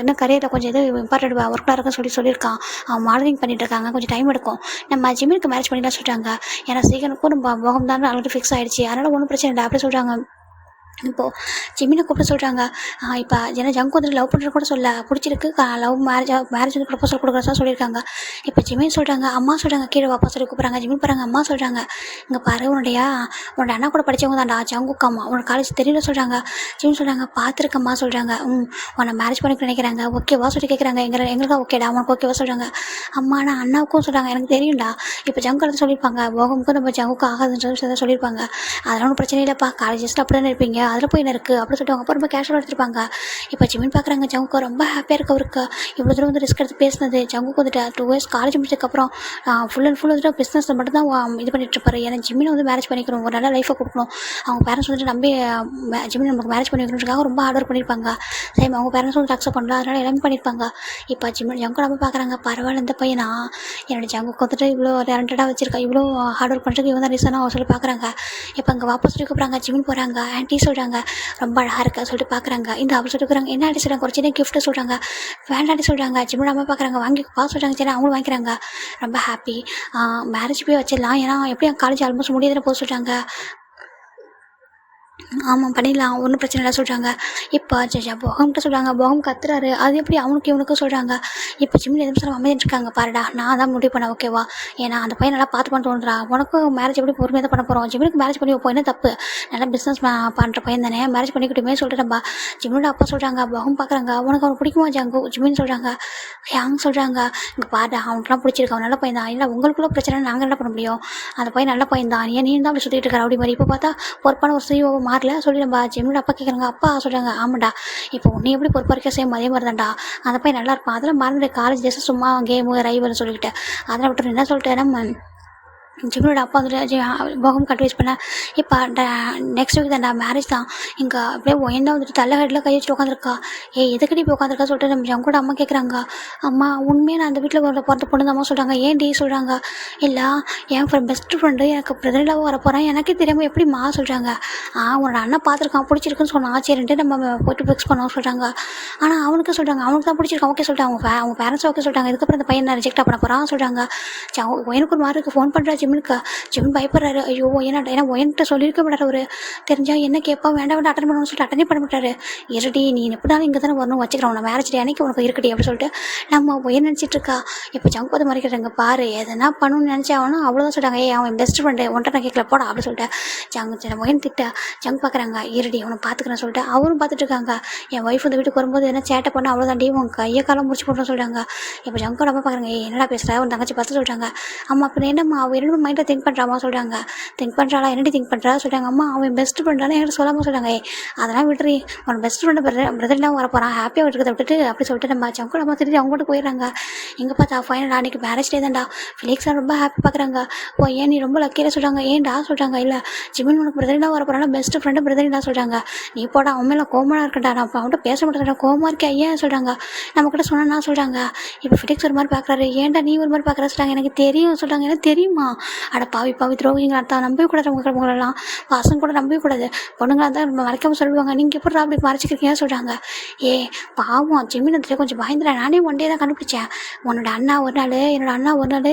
Speaker 1: இன்னும் கரியரில் கொஞ்சம் இது இம்பார்ட்டன்ட் ஒர்க்காக இருக்குன்னு சொல்லியிருக்கான். அவன் மாடலிங் பண்ணிட்டு இருக்காங்க, கொஞ்சம் டைம் எடுக்கும், நம்ம ஜிம்மினுக்கு மேரேஜ் பண்ணிடலாம் சொல்கிறாங்க. ஏன்னா சீக்கிரமுக்கும் நம்ம போகம் தான் ஆல்ரெடி ஃபிக்ஸ் ஆகிடுச்சு, அதனால் ஒன்றும் பிரச்சனை இல்லை அப்படி சொல்கிறாங்க. இப்போது ஜிமினை கூப்பிட சொல்கிறாங்க. இப்போ ஏன்னா ஜங்கு வந்து லவ் பண்ணுறது கூட சொல்ல பிடிச்சிருக்கு, லவ் மேரேஜ் வந்து ப்ரப்போசல் கொடுக்குறதா சொல்லியிருக்காங்க. இப்போ ஜிமின் சொல்கிறாங்க. அம்மா சொல்கிறாங்க கீழே வாப்பா சொல்லி கூப்பிட்றாங்க. ஜிமின் பாருங்க அம்மா சொல்கிறாங்க. இங்கே பாரு உன்னோட அண்ணா கூட படித்தவங்க தான்டா ஜங்குக்கு அம்மா, உன்னோட காலேஜ் தெரியல சொல்கிறாங்க. ஜிமின் சொல்கிறாங்க பார்த்துருக்கம்மா சொல்கிறாங்க. உன்னை மேரேஜ் பண்ணி நினைக்கிறாங்க, ஓகேவா சொல்லி கேட்குறாங்க. எங்களுக்கா ஓகேடா உனக்கு ஓகேவா சொல்கிறாங்க. அம்மா நான் அண்ணாவுக்கும் சொல்கிறாங்க எனக்கு தெரியும்டா. இப்போ ஜங்கு வந்து சொல்லியிருப்பாங்க போகமுக்கும் நம்ம ஜங்குக்கு ஆகாதுன்னு சொல்லி சொல்லியிருப்பாங்க. அதெல்லாம் ஒன்றும் பிரச்சனை இல்லைப்பா, காலேஜஸ்ட்டு அப்படி தானே இருப்பீங்க, அதில் போய் என்ன இருக்குது அப்படி சொல்லிட்டு அவங்க அப்போ ரொம்ப கேஷுவலாக எடுத்துருப்பாங்க. இப்போ ஜிமின் பார்க்குறாங்க ஜங்குக்கு ரொம்ப ஹாப்பியாக இருக்கவருக்கு இவ்வளோ தூரம் வந்து ரிஸ்க் எடுத்து பேசினது. ஜங்குக்கு வந்துட்டு 2 years காலேஜ் முடிச்சதுக்கப்புறம் ஃபுல் அண்ட் ஃபுல் வந்துட்டு பிஸ்னஸ் மட்டும் தான் இது பண்ணிட்டு இருப்பாரு. ஏன்னா ஜிமினை வந்து மேரேஜ் பண்ணிக்கணும், ஒரு நல்ல லைஃபை கொடுக்கணும், அவங்க பேரண்ட்ஸ் வந்துட்டு நம்பி ஜிமின் நமக்கு மேரேஜ் பண்ணி வைக்கணுன்றதுக்காக ரொம்ப ஹார்ட் ஒர்க் பண்ணியிருப்பாங்க. சேம் அவங்க பேரண்ட்ஸ் வந்து அக்செப்ட் பண்ணல, அதனால் எல்லாமே பண்ணியிருப்பாங்க. இப்போ ஜங்கு நம்ம பார்க்குறாங்க பரவாயில்ல இந்த பையனா என்னோட ஜங்குக்கு வந்துட்டு இவ்வளோ டேலண்டடாக வச்சிருக்கா, இவ்வளோ ஹார்ட் ஒர்க் பண்ணுறதுக்கு இவன் தான் ரீசனாக சொல்லி பார்க்குறாங்க. இப்போ அங்கே வாபஸ் சொல்லி கூப்பிட்றாங்க. ஜிமின் போகிறாங்க. ஆன்ட்டி சொல்கிறாங்க ரொம்ப அழகாக இருக்கா சொல்லிட்டு பார்க்குறாங்க. இந்த அவள் சொல்லிக்கிறாங்க. என்ன ஆண்டி சொல்கிறாங்க, ஒரு சின்ன கிஃப்ட்டு சொல்கிறாங்க. வேண்டாண்டி சொல்கிறாங்க. ஜிம்மில் அம்மா பார்க்குறாங்க. வாங்கிப்பா சொல்கிறாங்க. சரி அவங்களும் வாங்கிக்கிறாங்க. ரொம்ப ஹாப்பி. மேரேஜ் போய் வச்சிடலாம், ஏன்னா எப்படியும் காலேஜ் ஆல்மோஸ்ட் முடியாதுன்னு போக சொல்கிறாங்க. ஆமாம் பண்ணிடலாம் ஒன்றும் பிரச்சனை இல்லை சொல்கிறாங்க. இப்போ போகம்கிட்ட சொல்கிறாங்க. போகம் கத்துறாரு. அது எப்படி அவனுக்கு இவனுக்கும் சொல்கிறாங்க. இப்போ ஜிம்மில் எதுவும் சொல்ல அமைதிட்டு இருக்காங்க. பாருடா நான் தான் முடிவு பண்ணேன் ஓகேவா, ஏன்னா அந்த பையன் நல்லா பார்த்துப்பான்னு தோணுறா. உனக்கும் மேரேஜ் எப்படி பொறுமையாக தான் பண்ண போகிறோம். ஜிம்முக்கு மேரேஜ் பண்ணி வைப்போம், என்ன தப்பு, நல்லா பிஸ்னஸ் பண்ணுற பையன் தானே, மேரேஜ் பண்ணிக்கிட்டுமே சொல்லிட்டு நம்ம ஜிம்மினோட அப்பா சொல்கிறாங்க. போகம் பார்க்குறாங்க. உனக்கு அவனுக்கு பிடிக்குமா ஜிம்மின்னு சொல்கிறாங்க. ஹேங் சொல்கிறாங்க. இங்கே பாருடா அவனுக்குலாம் பிடிச்சிருக்கு, அவன் நல்ல பையன் தான். இல்லை உங்களுக்குள்ள பிரச்சனை நாங்கள் என்ன பண்ண முடியும், அந்த பையன் நல்ல பையன் தான், ஏன் நீ தான் அப்படி சுற்றிட்டு இருக்காரு அப்படி மாதிரி. இப்போ பார்த்தா பொறுப்பான ஒரு CEO மாறல சொல்லி நம்ம ஜிம்மில் அப்பா கேட்குறாங்க. அப்பா சொல்கிறாங்க. ஆமாண்டா இப்போ நீ எப்படி பொறுப்பாக இருக்க சேம் அதே மாதிரி தான்டா, அந்த பையன் நல்லா இருப்பான். அதெல்லாம் மறந்துட்டு காலேஜ் டேஸ் சும்மா கேமு ரைவல்னு சொல்லிக்கிட்டு அதெல்லாம் விட்டு என்ன சொல்லிட்டு நம்ம ஜிம்மினோட அப்பா வந்துட்டு போகம் அட்வைஸ் பண்ணேன். இப்போ நெக்ஸ்ட் வீக் தான்டா மேரேஜ் தான். இங்கே அப்படியே ஒயன்னா வந்துட்டு தலைகட்டில் கை வச்சு உட்காந்துருக்கா. எதுக்கடி இப்போ உட்காந்துருக்கா சொல்லிட்டு நம்ம ஜங்கோட அம்மா கேட்குறாங்க. அம்மா உண்மையாக நான் அந்த வீட்டில் பிறந்த பொண்ணு தான் அம்மா சொல்கிறாங்க. ஏன்டி சொல்கிறாங்க. இல்லை என் பெஸ்ட் ஃப்ரெண்டு எனக்கு பிரதலாக வர போகிறேன், எனக்கே தெரியாமல் எப்படிம்மா சொல்கிறாங்க. உன்னோட அண்ணன் பார்த்துருக்கான் பிடிச்சிருக்குன்னு சொன்னான், சரின்ட்டு நம்ம போய்ட்டு ஃபிக்ஸ் பண்ணோம் சொல்கிறாங்க. ஆனால் அவனுக்கு சொல்கிறாங்க அவனுக்கு தான் பிடிச்சிருக்கான் ஓகே சொல்லிட்டு அவங்க பேரண்ட்ஸ் ஓகே சொல்லிட்டாங்க. இதுக்கப்புறம் இந்த பையன் ரிஜெக்ட் பண்ண போகிறான் சொல்கிறாங்க. எனக்கு ஒரு மாதிரி ஃபோன் பண்ணுறா ஜிம்மின் பயப்படுறாரு. ஐயோ ஏன்னா ஒயன்கிட்ட சொல்லியிருக்க மாட்டார். ஒரு தெரிஞ்சால் என்ன கேட்பா, வேண்டாம் அட்டன் பண்ணணும்னு சொல்லிட்டு அட்டனே பண்ண மாட்டாரு. இருடி நீ எப்படினாலும் இங்கே தானே வரணும் வச்சுக்கிறோம், நான் மேரேஜ் டே அன்னைக்கு உனக்கு இருக்கடி அப்படின்னு சொல்லிட்டு நம்ம ஒயன் நினச்சிட்டு இருக்கா. இப்போ ஜங்க் பார்த்து மறைக்கிறாங்க. பாரு எதனா பண்ணணும்னு நினச்சாவனும் அவ்வளோதான் சொல்கிறாங்க. அவன் பெஸ்ட் ஃப்ரெண்டு ஒன்றை நான் கேட்கல போடா அப்படின்னு சொல்லிட்டு ஒயன் திட்ட ஜங்க் பார்க்குறாங்க. இருடி அவனை பார்த்துக்கிறேன்னு சொல்லிட்டு அவரும் பார்த்துட்டு இருக்காங்க. என் ஒய்ஃப் இந்த வீட்டுக்கு வரும்போது என்ன சேட்டை பண்ண அவ்வளோதாண்டி உன் கையை காலம் முடிச்சு போட்டோன்னு சொல்கிறாங்க. இப்போ ஜங்கோட அம்மா பார்க்குறாங்க. என்னடா பேசுகிறா உன் தங்கச்சி பார்த்து சொல்கிறாங்க. அம்மா அப்போ என்னம்மா அவன் என்னோட மைண்டில் திங்க் பண்ணுறாமா சொல்கிறாங்க. திங்க் பண்ணுறாளா என்னடி திங்க் பண்ணுறா சொல்கிறாங்க. அம்மா அவன் பெஸ்ட் ஃப்ரெண்டானே என்கிட்ட சொல்லாமல் சொல்கிறாங்க. அதெல்லாம் விட்டுறி அவன் பெஸ்ட் ஃப்ரெண்டு பிரதர்லாம் வர போகிறான் ஹாப்பியாக விட்டுக்கிறத விட்டுட்டு அப்படி சொல்லிட்டு நம்ம ஜங்கோட அம்மா திருப்பி அவங்க கூட போயிடுறாங்க. எங்கே பார்த்தா ஃபைனல் அன்றைக்கி மேரேஜ் டே தான்டா. ஃபிலிக்ஸாக ரொம்ப ஹாப்பி பார்க்குறாங்க. ஏன் நீ ரொம்ப லக்கியாக சொல்கிறாங்க. ஏன்டா சொல்கிறாங்க. இல்லை ஜிமின் உனக்கு பிரதர்லாம் வர போகிறாங்க, பெஸ்ட் ஃப்ரெண்டு பிரதர்லாம் சொல்கிறாங்க. நீ போடா அவன் மேலே கோமனாக இருக்கட்டா, நான் அப்போ அவன்கிட்ட பேச மாட்டேன் கோமா இருக்கேன் ஏன் சொல்கிறாங்க. நம்மக்கிட்ட சொன்னா சொல்கிறாங்க. இப்போ ஃபிலிக்ஸ் ஒரு மாதிரி பார்க்குறாரு. ஏன்டா நீ ஒரு மாதிரி பார்க்குற சொல்கிறாங்க. எனக்கு தெரியும் சொல்கிறாங்க. எனக்கு தெரியுமா அட பாவி துரோகிங்களா தான் நம்பவே கூடாது. உங்களெல்லாம் பசங்க கூட நம்பவே கூடாது, பொண்ணுங்களாக தான் மறைக்காமல் சொல்லுவாங்க. நீங்கள் எப்படி அப்படி மறைச்சிக்கிறீங்கன்னு சொல்கிறாங்க. பாவம் ஜிம்மின் கொஞ்சம் பயந்துடா. நானே ஒன் டே தான் கண்டுபிடிச்சேன். உன்னோட அண்ணா ஒரு நாள் என்னோட அண்ணா ஒரு நாள்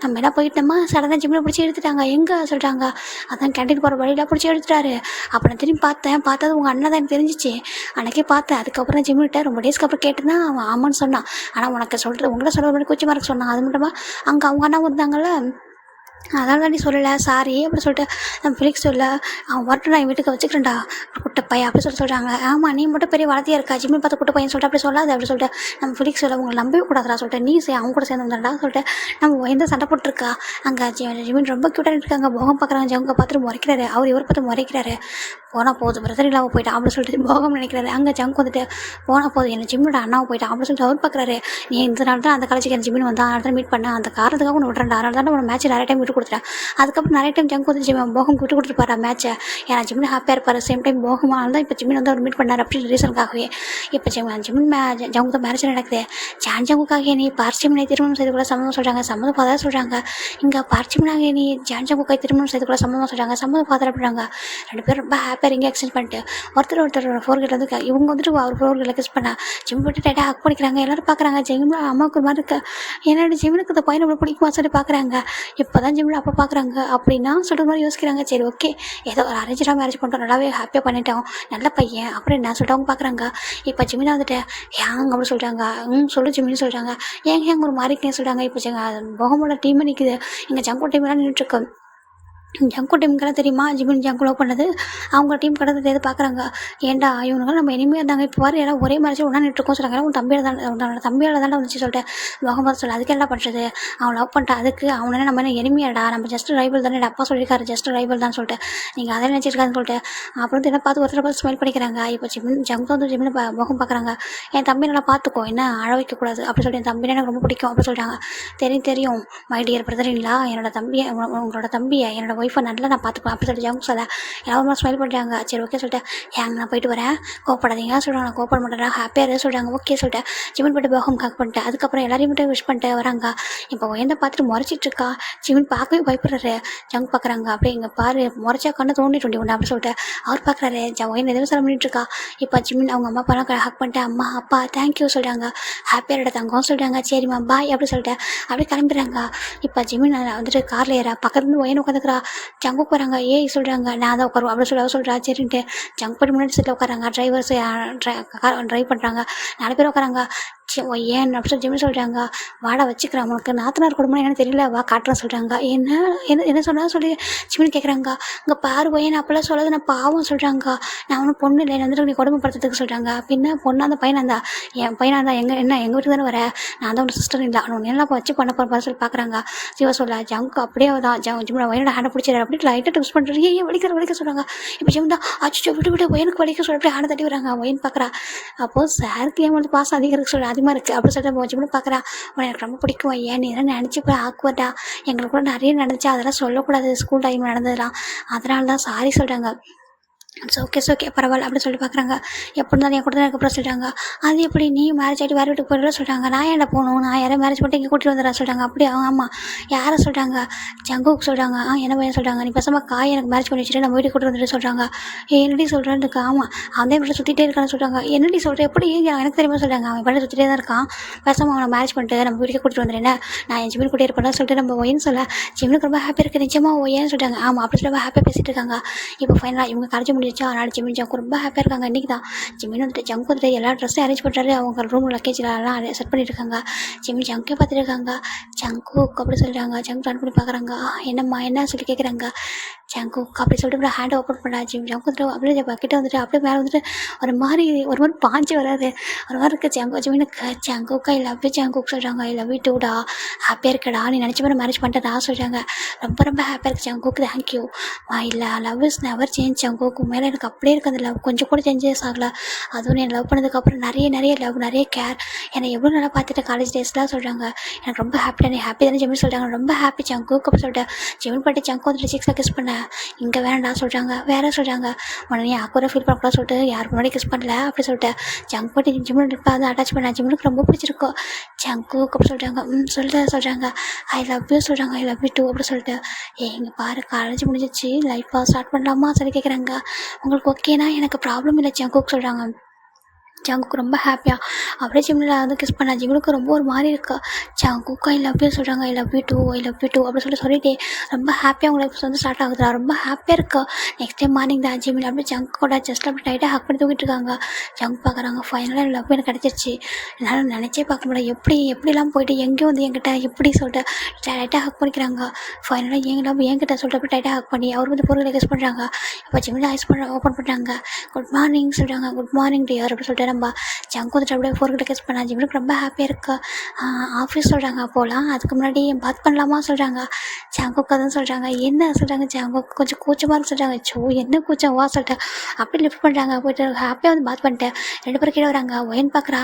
Speaker 1: நம்ம எல்லாம் போயிட்டோமா சடனாக ஜிம்மில் பிடிச்சி எடுத்துட்டாங்க. எங்கே சொல்கிறாங்க. அதான் கேண்டீன் போகிற வழியில் பிடிச்சி எடுத்துட்டாரு. அப்புறம் நான் திரும்பி பார்த்தது உங்கள் அண்ணா தான் எனக்கு தெரிஞ்சிச்சு. அன்றைக்கே பார்த்தேன். அதுக்கப்புறம் ஜிம்மிட்ட ரொம்ப டேஸ்க்கு அப்புறம் கேட்டுனா அவன் ஆமான்னு சொன்னான். ஆனால் உனக்கு சொல்கிறது உங்களை சொல்கிற மாதிரி கூச்சி மறக்க சொன்னான். அது மட்டுமா அங்கே அவங்க அண்ணா இருந்தாங்கல்ல, அதனால தான் நீ சொல்லலை சாரி அப்படி சொல்லிட்டு நம்ம ஃபிலிக்ஸ் சொல்ல அவன் வரட்டு நான் என் வீட்டுக்கு வச்சுக்கிறேன்டா குட்டை பையன் அப்படி சொல்கிறாங்க. ஆமாம் நீ மட்டும் பெரிய வளர்த்தியாக இருக்கா ஜிம்மி பார்த்து குட்டை பையன் சொல்லிட்டு அப்படி சொல்லாது அப்படி சொல்லிட்டு நம்ம ஃபிலிக்ஸ் சொல்ல உங்களை நம்பவே கூடாதுடா சொல்லிட்டு நீ அவங்க கூட சேர்ந்து வந்தாடா சொல்லிட்டு நம்ம எந்த சண்டை போட்டுருக்கா. அங்கே ஜிமின் ரொம்ப க்யூட்டாக இருக்காங்க. போகம் பார்க்குறாங்க. ஜவுங்க பார்த்துட்டு முறைக்கிறாரு. அவர் இவர் பார்த்து முறைக்கிறாரு. போனால் போதும் பிரதர் இல்லாமல் போயிட்டான் அப்படி சொல்லிட்டு போகம் நினைக்கிறாரு. அங்கே ஜங்க் வந்துட்டு போனால் போதும் என்ன ஜிம்மோட அண்ணாவை போயிட்டான் அப்படி சொல்லிட்டு அவர் பார்க்குறாரு. நீ இந்த நாள் தான் அந்த காலேஜுக்கு என் ஜிம்மின் வந்தான் அதனால தான் மீட் பண்ணேன், அந்த காரணத்துக்காக ஒன்று விட்றேன், அதனால தான் உன மேட்ச் நிறைய டைம் விட்டு கொடுத்துட்டேன். அதுக்கப்புறம் நிறைய டைம் ஜங்க் வந்து போகம் விட்டு கொடுத்துருப்பாரு மேட்ச்சை. ஏன்னா ஜிம்மின் ஹாப்பியாக இருப்பார். சேம் டைம் போகமாக தான் இப்போ ஜிம்மின் வந்து அவர் மீட் பண்ணார் அப்படின்னு ரீசனுக்காகவே. இப்போ ஜிம்மின் ஜங்கு தான் மேரேஜ் நடக்குது. ஜான்ஜங்குக்காக நீ பார்ச்சிமினை திருமணம் செய்து கூட சம்மந்தம் சொல்கிறாங்க. சம்மந்தம் ஃபாதர் சொல்கிறாங்க. இங்கே பார்ச்சிமினாக நீ ஜான்ஜங்குக்காய் திருமணம் செய்து கூட சம்மந்தம் சொல்கிறாங்க. சம்மந்தம் ஃபாதர் அப்படின்றாங்க. ரெண்டு பேரும் ரொம்ப ஹாப்பியாக இங்கே எக்ஸ்சேஞ்ச் பண்ணிட்டு ஒருத்தர் ஃபோர்கேட் வந்து இவங்க வந்துட்டு அவர் ஃபோர்கேட்டில் கிஸ் பண்ண ஜிம் போட்டு டைட்டாக ஹக் பண்ணிக்கிறாங்க. எல்லோரும் பார்க்குறாங்க. ஜிம்மில் அம்மாவுக்கு ஒரு மாதிரி இருக்கு. என்னோட ஜிம்முக்கு இந்த பையனை ரொம்ப பிடிக்குமா சொல்லி பார்க்குறாங்க. இப்போ தான் ஜிம்மில் அப்போ பார்க்குறாங்க அப்படின்னா சொல்கிற மாதிரி யோசிக்கிறாங்க. சரி ஓகே ஏதோ ஒரு அரேஞ்சாக மேரேஜ் பண்ணிட்டோம், நல்லாவே ஹாப்பியாக பண்ணிட்டோம், நல்ல பையன் அப்படின்னு என்ன சொல்லிட்டு அவங்க பார்க்குறாங்க. இப்போ ஜிம்மினா வந்துட்டு ஹேங் அப்படின்னு சொல்கிறாங்க. சொல்லு ஜிம்மின்னு சொல்கிறாங்க. ஏங்க ஒரு மாதிரி சொல்கிறாங்க. இப்போ போகமோட டீமே நிற்குது. இங்கே ஜங்கோ டீம்லாம் நின்றுட்டுருக்கு. ஜங்கு டீமுக்கெல்லாம் தெரியுமா ஜிமின் ஜங்கு லவ் பண்ணது. அவங்க டீம் கடந்து தெரியாது பார்க்குறாங்க. ஏன்டா இவனுங்க நம்ம இனிமையாக இருந்தாங்க இப்போ வர எல்லாம் ஒரே மாதிரி ஒன்றா நின்றுருக்கோம் சொல்கிறாங்க. உன் தம்பியில் தான் உன்னோட தம்பியால் தானே வந்துச்சு சொல்லிட்டு முகமது சொல்ல அதுக்கு என்ன பண்ணுறது அவன் லவ் பண்ணிட்டான் அதுக்கு அவனை நம்ம என்ன எனிமையாடா நம்ம ஜஸ்ட் ரைவல் தானே அப்பா சொல்லியிருக்காரு ஜஸ்ட் ரைவல் தான் சொல்லிட்டு நீங்கள் அதை நினச்சிருக்கான்னு சொல்லிட்டு அப்புறம் என்ன பார்த்து ஒருத்தர் பார்த்து ஸ்மெல் பண்ணிக்கிறாங்க. இப்போ ஜங்கு வந்து ஜிம்மில் முகம் பார்க்குறாங்க. என் தம்பி நல்லா பார்த்துக்கோ என்ன அழ வைக்கக்கூடாது அப்படி சொல்லிட்டு என் தம்பினா எனக்கு ரொம்ப பிடிக்கும் அப்படி சொல்கிறாங்க. தெரியும் மை டியர் பிரதரின்லா என்னோட தம்பியை உங்களோட தம்பியை என்னோட ஒய்ஃபை நல்லா நான் பார்த்துப்பேன் அப்படி சொல்லிட்டு ஜங்கு சொல்ல எல்லாரும் ஸ்மைல் பண்ணுறாங்க. சரி ஓகே சொல்லிட்டு நான் போயிட்டு வரேன் கோப்படாதீங்க சொல்கிறாங்க. நான் கோப்பட மாட்டேன் ஹாப்பியாக இருக்கு சொல்கிறாங்க. ஓகே சொல்லிட்டு ஜிமின் போய்ட்டு போகம் ஹக் பண்ணிட்டேன். அதுக்கப்புறம் எல்லாரையும் மட்டும் விஷ் பண்ணிட்டு வராங்க. இப்போ எந்த பார்த்துட்டு முறைச்சிட்ருக்கா. ஜிமின் பார்க்கவே பயப்படுறாரு. ஜங்கு பார்க்குறாங்க. அப்படியே இங்கே பாரு முறைச்சா கண்ணு தோண்டி ஒன்று அப்படி சொல்லிட்டு அவர் பார்க்குறாரு. ஒயன் எதுவும் சொல்ல பண்ணிட்டுருக்கா. இப்போ ஜிமின் அவங்க அம்மா அப்பாலாம் ஹக் பண்ணிட்டு அம்மா அப்பா தேங்க்யூ சொல்கிறாங்க. ஹாப்பியாக இருக்க தங்கம் சொல்கிறாங்க. சரிம்மா பாய் அப்படி சொல்லிட்டு அப்படியே கிளம்பிடுறாங்க. இப்போ ஜிமின் வந்துட்டு காரில் ஏறா பக்கத்துலேருந்து ஒயன் உட்காந்துக்கிறா. ஜங்குக்கு வராங்க. ஏய் சொல்கிறாங்க, நான் தான் உட்காருவோம் அப்படி சொல்லி அவ சொல்கிறா. சரின்ட்டு ஜங்க் பண்ணி முன்னாடி சீட்டில் உட்காராங்க. டிரைவர்ஸ் ட்ரைவ் பண்ணுறாங்க. 4 பேர் உட்காராங்க. ஏன் அப்படி சொல்லி ஜிம்மி சொல்கிறாங்க, வாடா வச்சுக்கிறேன் உனக்கு நாத்தனார் குடும்பம் என்னன்னு தெரியல, வா காட்டுறேன் சொல்கிறாங்க. என்ன என்ன என்ன சொன்னா சொல்லி ஜிம்மின்னு கேட்குறாங்க. இங்கே பாரு பையன் அப்போல்லாம் சொல்லாது, நான் பாவம் சொல்கிறாங்க. நான் ஒன்றும் பொண்ணு இல்லை, வந்துட்டு நீ கொடுமைப்படுத்துறதுக்கு சொல்கிறாங்க. பின்ன பொண்ணா அந்த பையனா இருந்தா என் பையனா இருந்தா எங்கள் வீட்டுக்கு தானே வர, நான் தான் ஒரு சிஸ்டர் இல்லை, அவன் என்ன வச்சு பண்ண போகிற சொல்லி பார்க்குறாங்க. சிவா சொல்ல ஜங்க் அப்படியே தான் ஜிம்மோட வயனோட ஹேண்டை பிடிச்சிடறாரு. அப்படி லைட்டாக டிப்ஸ் பண்ணுறது. ஏன் வலிக்க சொல்கிறாங்க. இப்போ ஜிம் தான் அச்சு விட்டு வயனுக்கு வலிக்க சொல்ல அப்படியே ஹேண்டை தட்டி வராங்க. வயன் பார்க்குறா. அப்போது சாருக்கு ஏன் வந்து பாசம் அதிகம் சொல்ல அதிகமாக இருக்குது அப்படி சொல்லிட்டு ஜிம்னு பார்க்குறா. உனக்கு எனக்கு ரொம்ப பிடிக்கும் ஏன் நீ இதெல்லாம் நினச்சி போய் ஆக்குவட்டா, எங்களுக்கு கூட நிறைய நடந்துச்சு, அதெல்லாம் சொல்லக்கூடாது ஸ்கூல் டைம் நடந்ததுலாம், அதனால தான் சாரி சொல்கிறாங்க. ஓகே பரவாயில்ல அப்படின்னு சொல்லி பார்க்குறாங்க. எப்படி இருந்தாலும் என் கூட தான் அதுக்கப்புறம் சொல்கிறாங்க. அது எப்படி நீ மேரேஜ் ஆகிட்டு வேறு வீட்டுக்கு போயிடலாம் சொல்கிறாங்க. நான் ஏன்டா போகணும், நான் யாரும் மேரேஜ் பண்ணிட்டு இங்கே கூட்டிகிட்டு வந்துடுறா சொல்கிறாங்க. அப்படியே ஆமாம் யாரை சொல்கிறாங்க, ஜங்குக்கு சொல்கிறாங்க. என்ன பையன் சொல்கிறாங்க, நீ பசமா காய் எனக்கு மேரேஜ் பண்ணி வச்சுட்டு நம்ம வீட்டுக்கு கூட்டிட்டு வந்துட்டு சொல்கிறாங்க. என்னடி சொல்கிறேன்னு ஆமாம் அவன் தான் வீட்டில் சுற்றிட்டே இருக்கான்னு சொல்கிறாங்க. என்னடி சொல்கிறேன் எப்படி எனக்கு தெரியுமா சொல்கிறாங்க. அவன் வீட்டில் சுற்றிட்டே தான் இருக்கான், பேசாமல் அவனை மேரேஜ் பண்ணிட்டு நம்ம வீட்டுக்கு கூட்டிட்டு வந்துடுறேன், நான் என் ஜிம்மின் கூட்டிட்டு இருப்பேன் சொல்லிட்டு நம்ம ஒயன்னு சொல்ல ஜிம்முக்கு ரொம்ப ஹாப்பியாக இருக்குது. நிச்சயமாக ஒய்யன்னு சொல்கிறாங்க. ஆமாம் அப்படி சொல்லி ரொம்ப ஹாப்பியாக பேசிகிட்டு இருக்காங்க. இப்போ ஃபைனலாக இவங்க காலேஜ் முடிஞ்சிச்சு. அதனால் ஜிம்மின் ஜங்கு ரொம்ப ஹாப்பியாக இருக்காங்க. இன்றைக்கி தான் ஜிம்மின் வந்துட்டு ஜங்கு வந்துட்டு எல்லா ட்ரெஸ்ஸையும் அரேஞ்ச் பண்ணுறாரு. அவங்க ரூம் லக்கேஜில் எல்லாம் செட் பண்ணிட்டு இருக்காங்க. ஜிம்மி ஜங்கே பார்த்துட்டு இருக்காங்க. ஜங்கு அப்படி சொல்கிறாங்க. ஜங்கு ரன் பண்ணி பார்க்குறாங்க. என்னம்மா என்ன சொல்லி கேட்குறாங்க. ஜங்கு அப்படி சொல்லிட்டு ஹேண்ட் ஓப்பன் பண்ணா. ஜங்கு வந்துட்டு அப்படியே பக்கிட்ட வந்துட்டு அப்படியே மேலே வந்துட்டு ஒரு மாதிரி பாஞ்சு வராது. ஒரு மாதிரி இருக்குது ஜங்கு. ஜிம்மினுக்கு ஜங்குக்கா ஐ லவ் யூ ஜங்குக்கு சொல்கிறாங்க. ஐ லவ் யூ டூடா, ஹாப்பியாக இருக்கடா, நீ நினச்ச மாதிரி மேரேஜ் பண்ணிட்டதா சொல்கிறாங்க. ரொம்ப ஹாப்பியாக இருக்குது ஜங்குக்கு, தேங்க்யூ. இல்லை லவ் இஸ் நெவர் சேஞ்ச் ஜங்குக்கு, மேலே எனக்கு அப்படியே இருக்குது அந்த லவ், கொஞ்சம் கூட சேஞ்சஸ் ஆகலை. அதுவும் என் லவ் பண்ணதுக்கப்புறம் நிறைய லவ், நிறைய கேர், என்னை எவ்வளோ நல்லா பார்த்துட்டு காலேஜ் டேஸ்லாம் சொல்கிறாங்க. எனக்கு ரொம்ப ஹாப்பி, நீ ஹாப்பி தானே ஜிம்மின் சொல்கிறாங்க. ரொம்ப ஹாப்பி ஜங்குக்கு அப்படி சொல்லிட்டு ஜிம்மின் பண்ணிட்டு ஜங்கு வந்துட்டு 6 கிஸ் பண்ண. இங்கே வேண்டாம் சொல்கிறாங்க. வேறு சொல்கிறாங்க. உடனே நீ ஆக்குற ஃபீல் பண்ணக்கூடாது சொல்லிட்டு யாருக்கு முன்னாடி கிஸ் பண்ணல அப்படி சொல்லிட்டு ஜங்கு போட்டு ஜிம்மின் வந்து அட்டாச் பண்ண. ஜிம்மினுக்கு ரொம்ப பிடிச்சிருக்கோம் ஜங்கு அப்படி சொல்கிறாங்க. சொல்கிறாங்க ஐ லவ் யூ சொல்கிறாங்க. ஐ லவ் யூ டூ அப்படி சொல்லிட்டு இங்கே பாரு காலேஜ் முடிஞ்சிச்சு, லைஃப்பாக ஸ்டார்ட் பண்ணலாமா சொல்லி கேட்குறாங்க. உங்களுக்கு ஓகேனா எனக்கு ப்ராப்ளம் இல்லை ஜங்குக்கு சொல்கிறாங்க. ஜங்குக்கு ரொம்ப ஹாப்பியாக அப்படியே ஜிம்மில் வந்து கிஸ் பண்ணா. ஜிம்முக்கு ரொம்ப ஒரு மாதிரி இருக்கா. ஜங்குக்கு ஐ லவ் யூ சொல்கிறாங்க. ஐ லவ் யூ டூ அப்படி சொல்லிட்டு ரொம்ப ஹாப்பியாக அவங்க லைஃப் வந்து ஸ்டார்ட் ஆகுதுடா. ரொம்ப ஹாப்பியாக இருக்கா. நெக்ஸ்ட் டைம் மார்னிங் தான் ஜிம்மில் அப்படியே ஜங்கோட ஜஸ்ட் அப்படி டைட்டாக ஹக் பண்ணி தூக்கிட்டு இருக்காங்க. ஜங்க் பார்க்குறாங்க. ஃபைனலாக லவ் எனக்கு கிடச்சிருச்சு. என்னால் நினச்சே பார்க்க முடியல. எப்படிலாம் போயிட்டு எங்கேயும் வந்து என்கிட்ட எப்படி சொல்லிட்டு டைட்டாக ஹக் பண்ணிக்கிறாங்க. ஃபைனலாக என்கிட்ட சொல்லிட்டு அப்படி டைட்டாக ஹக் பண்ணி அவர் வந்து பொருளை கிஸ் பண்ணுறாங்க. இப்போ ஜிம்மில் ஐஸ் ஓப்பன் பண்ணுறாங்க. குட் மார்னிங் சொல்கிறாங்க. குட் மார்னிங் டியர் அப்படி சொல்லிட்டு நம்ம ஜங்கு வந்துட்டு அப்படியே ஃபோர்கிட்ட கிஸ் பண்ணா. ஜிம்முக்கு ரொம்ப ஹாப்பியாக இருக்கா. ஆஃபீஸ் சொல்கிறாங்க. போகலாம் அதுக்கு முன்னாடி பாத் பண்ணலாமா சொல்கிறாங்க. ஜங்குக்கு தான் சொல்கிறாங்க. என்ன சொல்கிறாங்க. ஜங்குக்கு கொஞ்சம் கூச்சமாக சொல்கிறாங்க. என்ன கூச்சம் வா சொல்லிட்டு அப்படி லிஃப்ட் பண்ணுறாங்க. போய்ட்டு ஹாப்பியாக வந்து பாத் பண்ணிட்டேன். 2 பேரும் கீழே வராங்க. ஒயன் பார்க்குறா.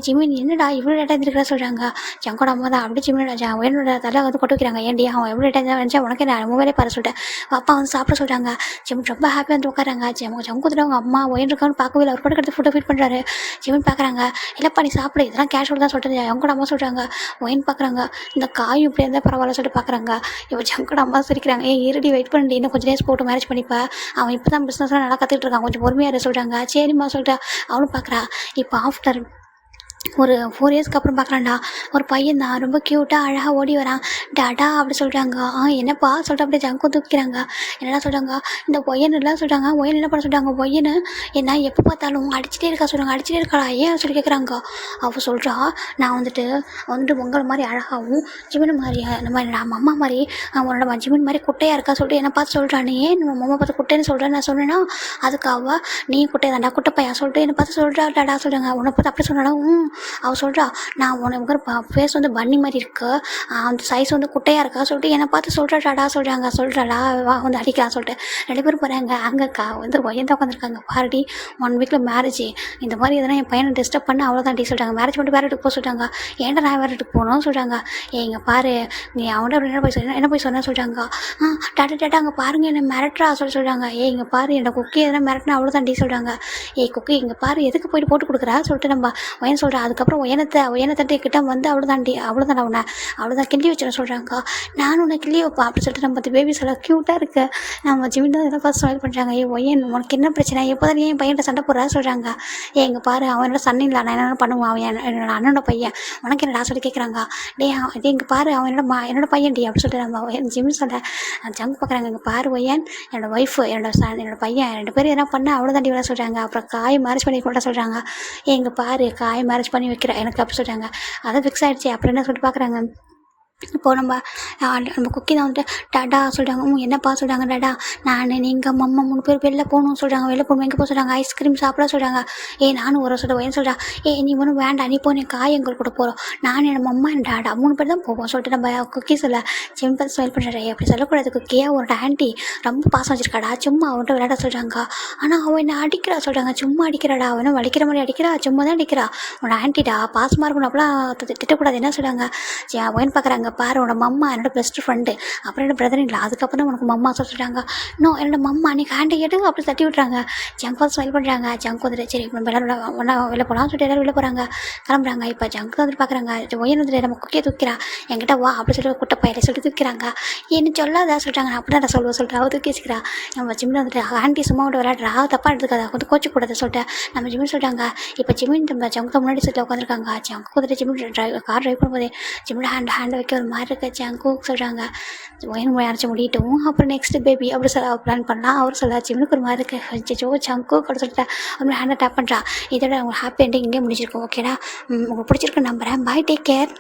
Speaker 1: ஜிமின் என்னடா இவ்வளோ லேட்டாக இருந்துருக்கிறா சொல்கிறாங்க. ஜங்கோட அம்மா தான் அப்படி ஜிமினோட ஒயனோட தலை வந்து கொட்டு வைக்கிறாங்க. ஏன்டி அவன் எவ்வளோ லேட்டாக இருந்தால் உனக்கு நான் மொபைலே பாரு சொல்லிட்டேன். அப்பா வந்து சாப்பிட சொல்கிறாங்க. ஜிமின் ரொம்ப ஹாப்பியாக வந்து உட்காராங்க. ஜங்குத்துல அவங்க அம்மா ஒயன் இருக்கான்னு பார்க்கவே இல்லை. அவர் கூட எடுத்து ஃபோட்டோ ஃபீட் பண்ணுறாரு. ஜிமின் பார்க்குறாங்க. இல்லைப்பா நீ சாப்பிடு, இதெல்லாம் கேஷுவல் தான் சொல்லிட்டு அவங்களோட அம்மா சொல்கிறாங்க. ஒயின் பார்க்குறாங்க. இந்த காயும் இப்படி இருந்தால் பரவாயில்ல சொல்லிட்டு பார்க்குறாங்க. இப்போ ஜங்கோட அம்மா சிரிக்கிறாங்க. இருடி வெயிட் பண்ணி இன்னும் கொஞ்சம் டேஸ் போட்டு மேரேஜ் பண்ணிப்பா, அவன் இப்போ தான் பிஸ்னஸ்லாம் நல்லா கற்றுக்கிட்டு இருக்கான், கொஞ்சம் பொறுமையாக சொல்கிறாங்க. சரிம்மா சொல்லிட்டு அவளும் பார்க்குறா. இப்போ ஆஃப்டர் ஒரு 4 இயர்ஸ்க்கு அப்புறம் பார்க்குறான்டா. ஒரு பையன் தான் ரொம்ப க்யூட்டாக அழகாக ஓடி வரான். டாடா அப்படி சொல்கிறாங்க. என்னப்பா சொல்லிட்டு அப்படியே ஜங்கு தூக்கிறாங்க. என்னடா சொல்கிறாங்க. இந்த ஒய்யன்லாம் சொல்கிறாங்க. ஒய்யன் என்ன பண்ண சொல்கிறாங்க. ஒய்யனு என்ன எப்போ பார்த்தாலும் அடிச்சுட்டே இருக்கா சொல்கிறாங்க. அடிச்சுட்டே இருக்காளா ஏன் சொல்லி கேட்குறாங்க. அவள் சொல்கிறா, நான் வந்துட்டு உங்களை மாதிரி அழகாகவும் ஜிமின் மாதிரி இந்த மாதிரி நம்ம அம்மா மாதிரி உன்னோட ஜிமின் மாதிரி குட்டையாக இருக்கா சொல்லிட்டு என்னை பார்த்து சொல்கிறானே, ஏன் நம்ம அம்மா பார்த்து குட்டைன்னு சொல்கிறேன் நான் சொன்னேன்னா அதுக்கு அவள் நீ குட்டை தாண்டா குட்டை பையா சொல்லிட்டு என்னை பார்த்து சொல்கிறா. டாடா சொல்கிறாங்க. உன்னை பார்த்து அப்படி சொன்னாலும் அவள் சொல்கிறா, நான் உனக்கு ஃபேஸ் வந்து பன்னி மாதிரி இருக்குது, அந்த சைஸ் வந்து குட்டையாக இருக்கா சொல்லிட்டு என்னை பார்த்து சொல்கிறாடாடா சொல்கிறாளா வா வந்து அடிக்கலாம் சொல்லிட்டு 2 பேரும் போகிறாங்க. அங்கே வந்து ஒய்யன் தான் உட்காந்துருக்காங்க. பாருடி 1 வீக்கில் மேரேஜ், இந்த மாதிரி எதனா என் பையனை டிஸ்டர்ப் பண்ண அவ்வளோதான் டி சொல்கிறாங்க. மேரேஜ் பண்ணிட்டு வேறு இடத்துக்கு போக சொல்கிறாங்க. ஏன்டா நான் வேறு இடத்துக்கு போகணும் சொல்கிறாங்க. இங்கே பாரு நீ அவன்கிட்ட அப்படி என்ன போய் சொன்ன சொல்கிறாங்க. டாட்டா அங்கே பாருங்க என்ன மிரட்டுறா சொல்கிறாங்க. இங்கே பாரு என்னோட குக்கி எதனா மிரட்டினா அவ்வளோதான் டி சொல்கிறாங்க. குக்கி இங்கே பாரு எதுக்கு போயிட்டு போட்டு கொடுக்குறா சொல்லிட்டு நம்ம ஒயன் சொல்கிறா. அதுக்கப்புறம் உயனத்தட்டு கிட்ட வந்து அவ்வளோதான் உன்னை அவ்வளோதான் கிள்ளி வச்சிட சொல்கிறாங்க. நானும் உன்னை கிள்ளி வைப்பா அப்படின்னு சொல்லிட்டு நம்ம 10 பேபிஸ் எல்லாம் க்யூட்டாக இருக்கு. நம்ம ஜிமின் தான் இதெல்லாம் ஃபர்ஸ்ட் ஸ்மைல் பண்ணுறாங்க. ஒயன் உனக்கு என்ன பிரச்சனை, எப்போ தான் என் பையன்கிட்ட சண்டை போடுறா சொல்கிறாங்க. எங்கள் பாரு அவன் என்னோட சன் இல்லை, நான் என்ன பண்ணுவான், அவன் என்னோட அண்ணனோட பையன், உனக்கு என்னடா சொல்லி கேட்குறாங்க. எங்கள் பாரு அவன் என்னோட பையன் டி அப்படின்னு சொல்லிட்டு நம்ம ஜிமின் சொல்ல ஜங்கு பார்க்குறாங்க. எங்கள் பாரு ஒய்யன் என்னோட ஒய்ஃபு என்னோட பையன் 2 பேரும் எதனா பண்ணால் அவ்வளோதாண்டி விட சொல்கிறாங்க. அப்புறம் காய் மேரேஜ் பண்ணி கூட சொல்கிறாங்க. எங்கள் பாரு காய் மேரேஜ் பண்ணி வைக்கிற எனக்கு அப்படி சொல்கிறாங்க. அதை ஃபிக்ஸ் ஆகிடுச்சு. அப்புறம் என்ன சொல்லிட்டு பார்க்குறாங்க. இப்போது நம்ம குக்கி தான் வந்துட்டு டாடா சொல்கிறாங்க. என்னப்பா சொல்கிறாங்க. டாடா நான் நீங்கள் மம்மா 3 பேர் வெளில போகணும்னு சொல்கிறாங்க. வெளில போகணும் எங்கே போக சொல்கிறாங்க. ஐஸ்கிரீம் சாப்பிட சொல்கிறாங்க. நானும் ஒரு சொல்லிட்டு ஒயன் சொல்கிறா. நீ ஒன்றும் வேண்டாம், நீ போ, நீ காய் எங்கள் கூட போகிறோம். நான் என் மம்மா என் டாடா 3 பேர் தான் போவோம் சொல்லிட்டு நம்ம குக்கி சொல்ல சிம்பிள் ஸ்மைல் பண்ணுறாரு. அப்படி சொல்லக்கூடாது குக்கியா, ஒரு ஆண்டி ரொம்ப பாசம் வச்சிருக்காடா, சும்மா அவன்கிட்ட விளையாட சொல்கிறாங்க. ஆனால் அவன் என்ன அடிக்கிறா சொல்கிறாங்க. சும்மா அடிக்கிறாடா, அவனை வலிக்கிற மாதிரி அடிக்கிறா, சும்மா தான் அடிக்கிறா. உன்னோட ஆண்டிடா பாசமாக இருக்கணும், அப்போலாம் திட்டக்கூடாது என்ன சொல்கிறாங்க. ஒயன் பார்க்குறாங்க. பாரு உன்னோட மம்மா என்னோட பெஸ்ட் ஃப்ரெண்டு, அப்புறம் என்னோட பிரதர் இல்லை, அதுக்கப்புறம் உனக்கு மம்மா சொல்லிட்டாங்க. என்னோட மம்மா அன்றைக்கி ஹேண்டை கேட்டு அப்படி தட்டி விட்றாங்க. ஜங்க் வந்து ஸ்மைல் பண்ணுறாங்க. ஜங்க் வந்துட்டு சரி நம்ம எல்லாரும் ஒன்றா வெளில போகலாம்னு சொல்லிட்டு எல்லோரும் வெளில போகிறாங்க, கிளம்புறாங்க. இப்போ ஜங்க் வந்துட்டு பார்க்குறாங்க. ஒயன் வந்துட்டு நம்ம குக்கியை தூக்கிறா, என்கிட்ட வா அப்படி சொல்லிட்டு குட்டை பையில சொல்லிட்டு தூக்கிறாங்க. என்ன சொல்லாதா சொல்லிட்டாங்க. அப்படி தான் சொல்லிட்டு அவள் தூக்கி வச்சுக்கிறா. நம்ம ஜிம்மில் வந்துட்டு ஆண்டி சும்மா விட்டு விளையாடுறா, தப்பாக எடுத்துக்காத, கொஞ்சம் கோச்சிக்கூடாது சொல்லிட்டு நம்ம ஜிம்மின் சொல்லிட்டாங்க. இப்போ ஜிம்மின் நம்ம ஜங்க்கு முன்னாடி சொல்லிட்டு உட்காந்துருக்காங்க. ஜங்க் வந்துட்டு ஜிம்மின் கார் ட்ரைவ் பண்ணும்போது ஜிம்மில் ஹேண்ட் வைக்க ஒரு மாதிரி இருக்க ஜங்கு சொல்கிறாங்க. ஒயன் அரைச்சி முடியட்டும் அப்புறம் நெக்ஸ்ட் பேபி அப்படி சொல்ல பிளான் பண்ணலாம். அவர் சொல்ல ஜிம்முக்கு ஒரு மாதிரி இருக்கு. ஜோ ஜங்கு அப்படி சொல்லிட்டு அவங்க ஹேண்டை டேப் பண்ணுறா. இதோட அவங்க ஹாப்பி எண்டிங் இங்கே முடிச்சிருக்கோம். ஓகேடா, உங்களுக்கு பிடிச்சிருக்கு நம்புறேன். பாய், டேக் கேர்.